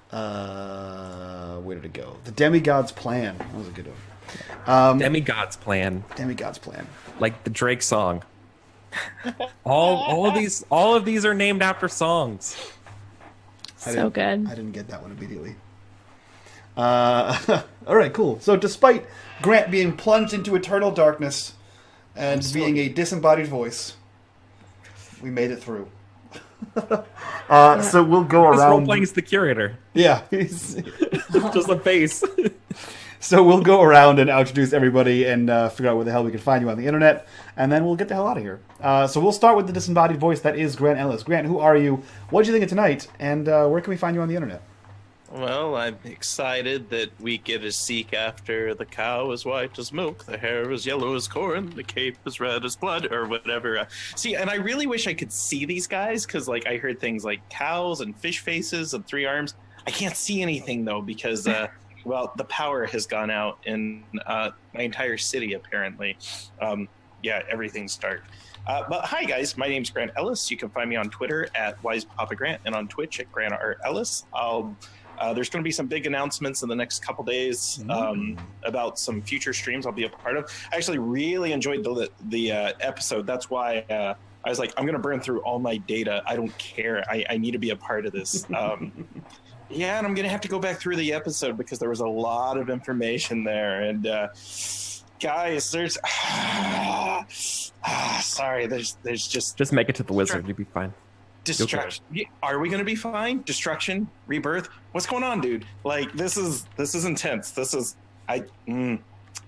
Where did it go? The Demigod's Plan. That was a good one. Demigod's Plan. Demigod's Plan. Like the Drake song. all of these are named after songs. So good. I didn't get that one immediately. All right, cool. So despite Grant being plunged into eternal darkness and being a disembodied voice, we made it through. So we'll go This around. role playing is the curator. Yeah. Just a face. So we'll go around and introduce everybody and figure out where the hell we can find you on the internet, and then we'll get the hell out of here. So we'll start with the disembodied voice that is Grant Ellis. Grant, who are you? What did you think of tonight? And where can we find you on the internet? Well, I'm excited that we get to seek after the cow as white as milk, the hair as yellow as corn, the cape as red as blood, or whatever. See, and I really wish I could see these guys, because like I heard things like cows and fish faces and 3 arms. I can't see anything though, because well, the power has gone out in my entire city apparently. Yeah, everything's dark. But hi guys, my name's Grant Ellis. You can find me on Twitter at WisePapaGrant and on Twitch at Grant R. Ellis. There's going to be some big announcements in the next couple days about some future streams I'll be a part of. I actually really enjoyed the episode. That's why I was like, I'm going to burn through all my data. I don't care. I need to be a part of this. Yeah, and I'm going to have to go back through the episode because there was a lot of information there. And guys, there's... sorry, there's just make it to the wizard. You'll be fine. Destruction. Are we going to be fine? Destruction, rebirth. What's going on, dude? Like this is intense. This is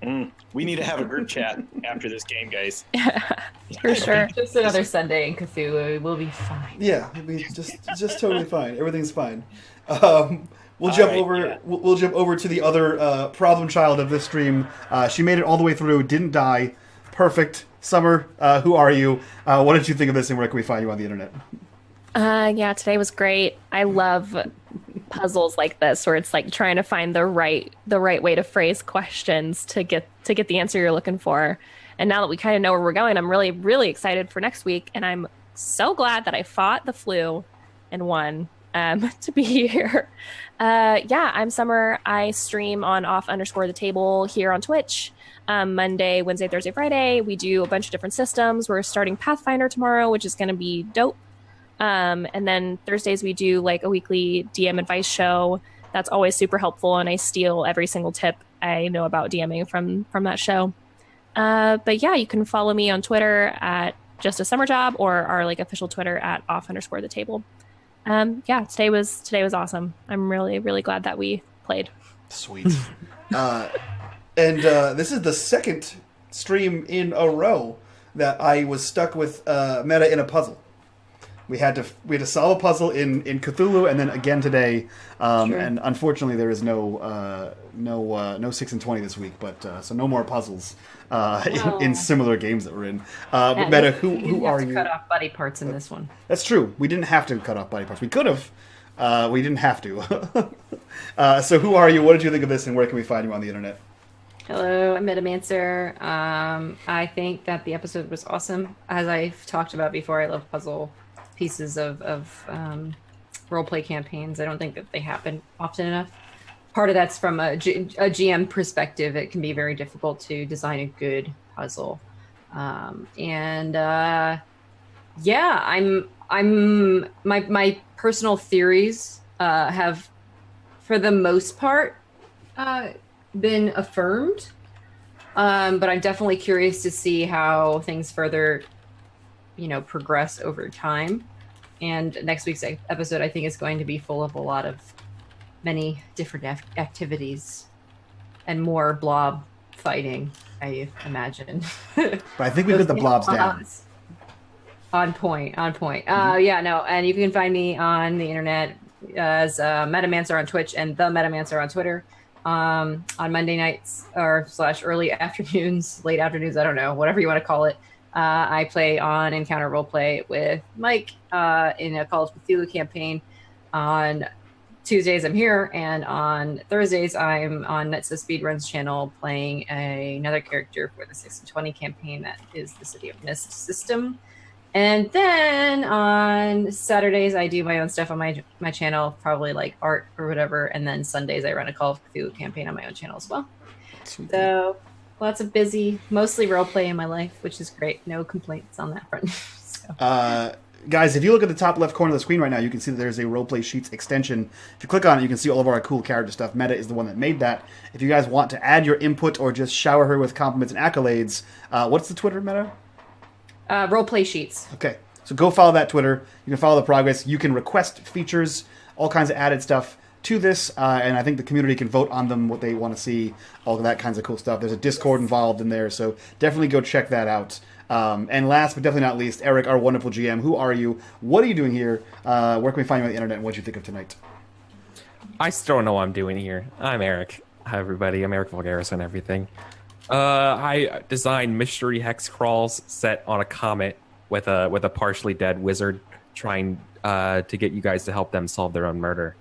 We need to have a group chat after this game, guys. For sure. Just another Sunday in Cthulhu. We'll be fine. Yeah, it'll be just totally fine. Everything's fine. We'll jump over. Yeah. We'll jump over to the other problem child of this stream. She made it all the way through, didn't die. Perfect. Summer, who are you? What did you think of this, and where can we find you on the internet? Yeah, today was great. I love puzzles like this, where it's like trying to find the right way to phrase questions to get the answer you're looking for. And now that we kind of know where we're going, I'm really, really excited for next week, and I'm so glad that I fought the flu and won to be here. Yeah, I'm Summer. I stream on off_the table here on Twitch. Monday, Wednesday, Thursday, Friday. We do a bunch of different systems. We're starting Pathfinder tomorrow, which is going to be dope. And then Thursdays we do like a weekly DM advice show. That's always super helpful, and I steal every single tip I know about DMing from that show. But yeah, you can follow me on Twitter at just a summer job, or our like official Twitter at off_the table. Yeah, today was awesome. I'm really, really glad that we played. Sweet. And this is the second stream in a row that I was stuck with meta in a puzzle. We had to solve a puzzle in Cthulhu, and then again today. Sure. And unfortunately, there is no 6 and 20 this week, but so no more puzzles in similar games that we're in. But Meta, who are you? Cut off body parts in this one. That's true. We didn't have to cut off body parts. We could have. We didn't have to. So who are you? What did you think of this, and where can we find you on the internet? Hello, I'm Metamancer. I think that the episode was awesome. As I've talked about before, I love puzzle pieces of roleplay campaigns. I don't think that they happen often enough. Part of that's from a GM perspective. It can be very difficult to design a good puzzle. Yeah, my personal theories have, for the most part, been affirmed, but I'm definitely curious to see how things further progress over time. And next week's episode, I think, is going to be full of many different activities and more blob fighting, I imagine. But I think we got the blobs down. On point. Yeah, no, and you can find me on the internet as Metamancer on Twitch and the Metamancer on Twitter. On Monday nights or / early afternoons, late afternoons, I don't know, whatever you want to call it. I play on Encounter Roleplay with Mike in a Call of Cthulhu campaign. On Tuesdays, I'm here, and on Thursdays, I'm on Netsa Speedruns channel playing another character for the 6 and 20 campaign that is the City of Mist system. And then on Saturdays, I do my own stuff on my channel, probably like art or whatever. And then Sundays, I run a Call of Cthulhu campaign on my own channel as well. Sweet. So lots of busy, mostly roleplay in my life, which is great. No complaints on that front. So. Guys, if you look at the top left corner of the screen right now, you can see that there's a Roleplay Sheets extension. If you click on it, you can see all of our cool character stuff. Meta is the one that made that. If you guys want to add your input or just shower her with compliments and accolades, what's the Twitter, Meta? Roleplay Sheets. Okay, so go follow that Twitter. You can follow the progress. You can request features, all kinds of added stuff to this, and I think the community can vote on them, what they want to see, all of that kinds of cool stuff. There's a Discord involved in there, so definitely go check that out. And last but definitely not least, Eric, our wonderful GM, who are you? What are you doing here? Where can we find you on the internet, and what did you think of tonight? I still don't know what I'm doing here. I'm Eric. Hi, everybody. I'm Eric Vulgaris and everything. I designed mystery hex crawls set on a comet with a partially dead wizard trying to get you guys to help them solve their own murder.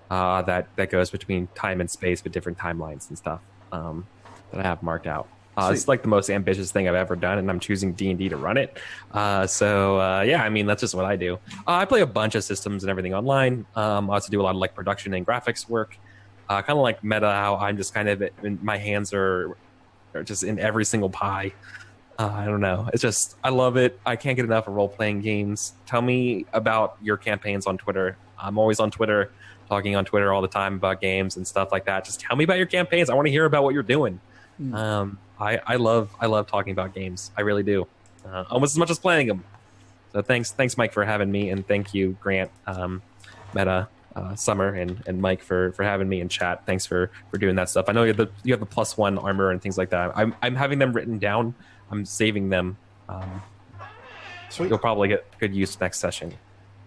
That goes between time and space with different timelines and stuff that I have marked out. It's like the most ambitious thing I've ever done, and I'm choosing D&D to run it. Yeah, I mean, that's just what I do. I play a bunch of systems and everything online. I also do a lot of like production and graphics work. Kind of like Meta, how I'm just kind of, my hands are just in every single pie. I don't know. It's just, I love it. I can't get enough of role-playing games. Tell me about your campaigns on Twitter. I'm always on Twitter, talking on Twitter all the time about games and stuff like that. Just tell me about your campaigns. I want to hear about what you're doing. I love talking about games. I really do. Almost as much as playing them. So thanks Mike for having me, and thank you, Grant, Meta, Summer and Mike for having me in chat. Thanks for doing that stuff. I know you have the +1 armor and things like that. I'm having them written down. I'm saving them. Sweet. You'll probably get good use next session.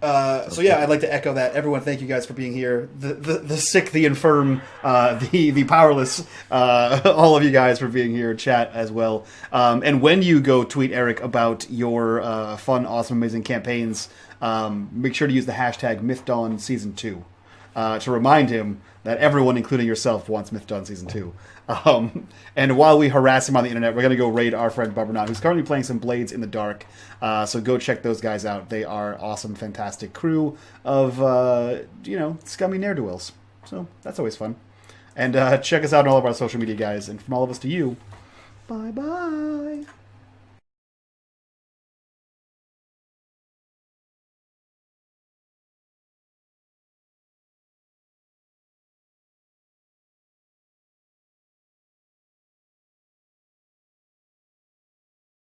So yeah, I'd like to echo that. Everyone, thank you guys for being here. The sick, the infirm, the powerless, all of you guys for being here. Chat as well. And when you go tweet Eric about your fun, awesome, amazing campaigns, make sure to use the hashtag MythDawn Season 2 to remind him that everyone, including yourself, wants MythDawn Season 2. And while we harass him on the internet, we're going to go raid our friend Bubbernot, who's currently playing some Blades in the Dark. So go check those guys out. They are awesome, fantastic crew of, scummy ne'er-do-wells. So that's always fun. And check us out on all of our social media, guys. And from all of us to you, bye-bye.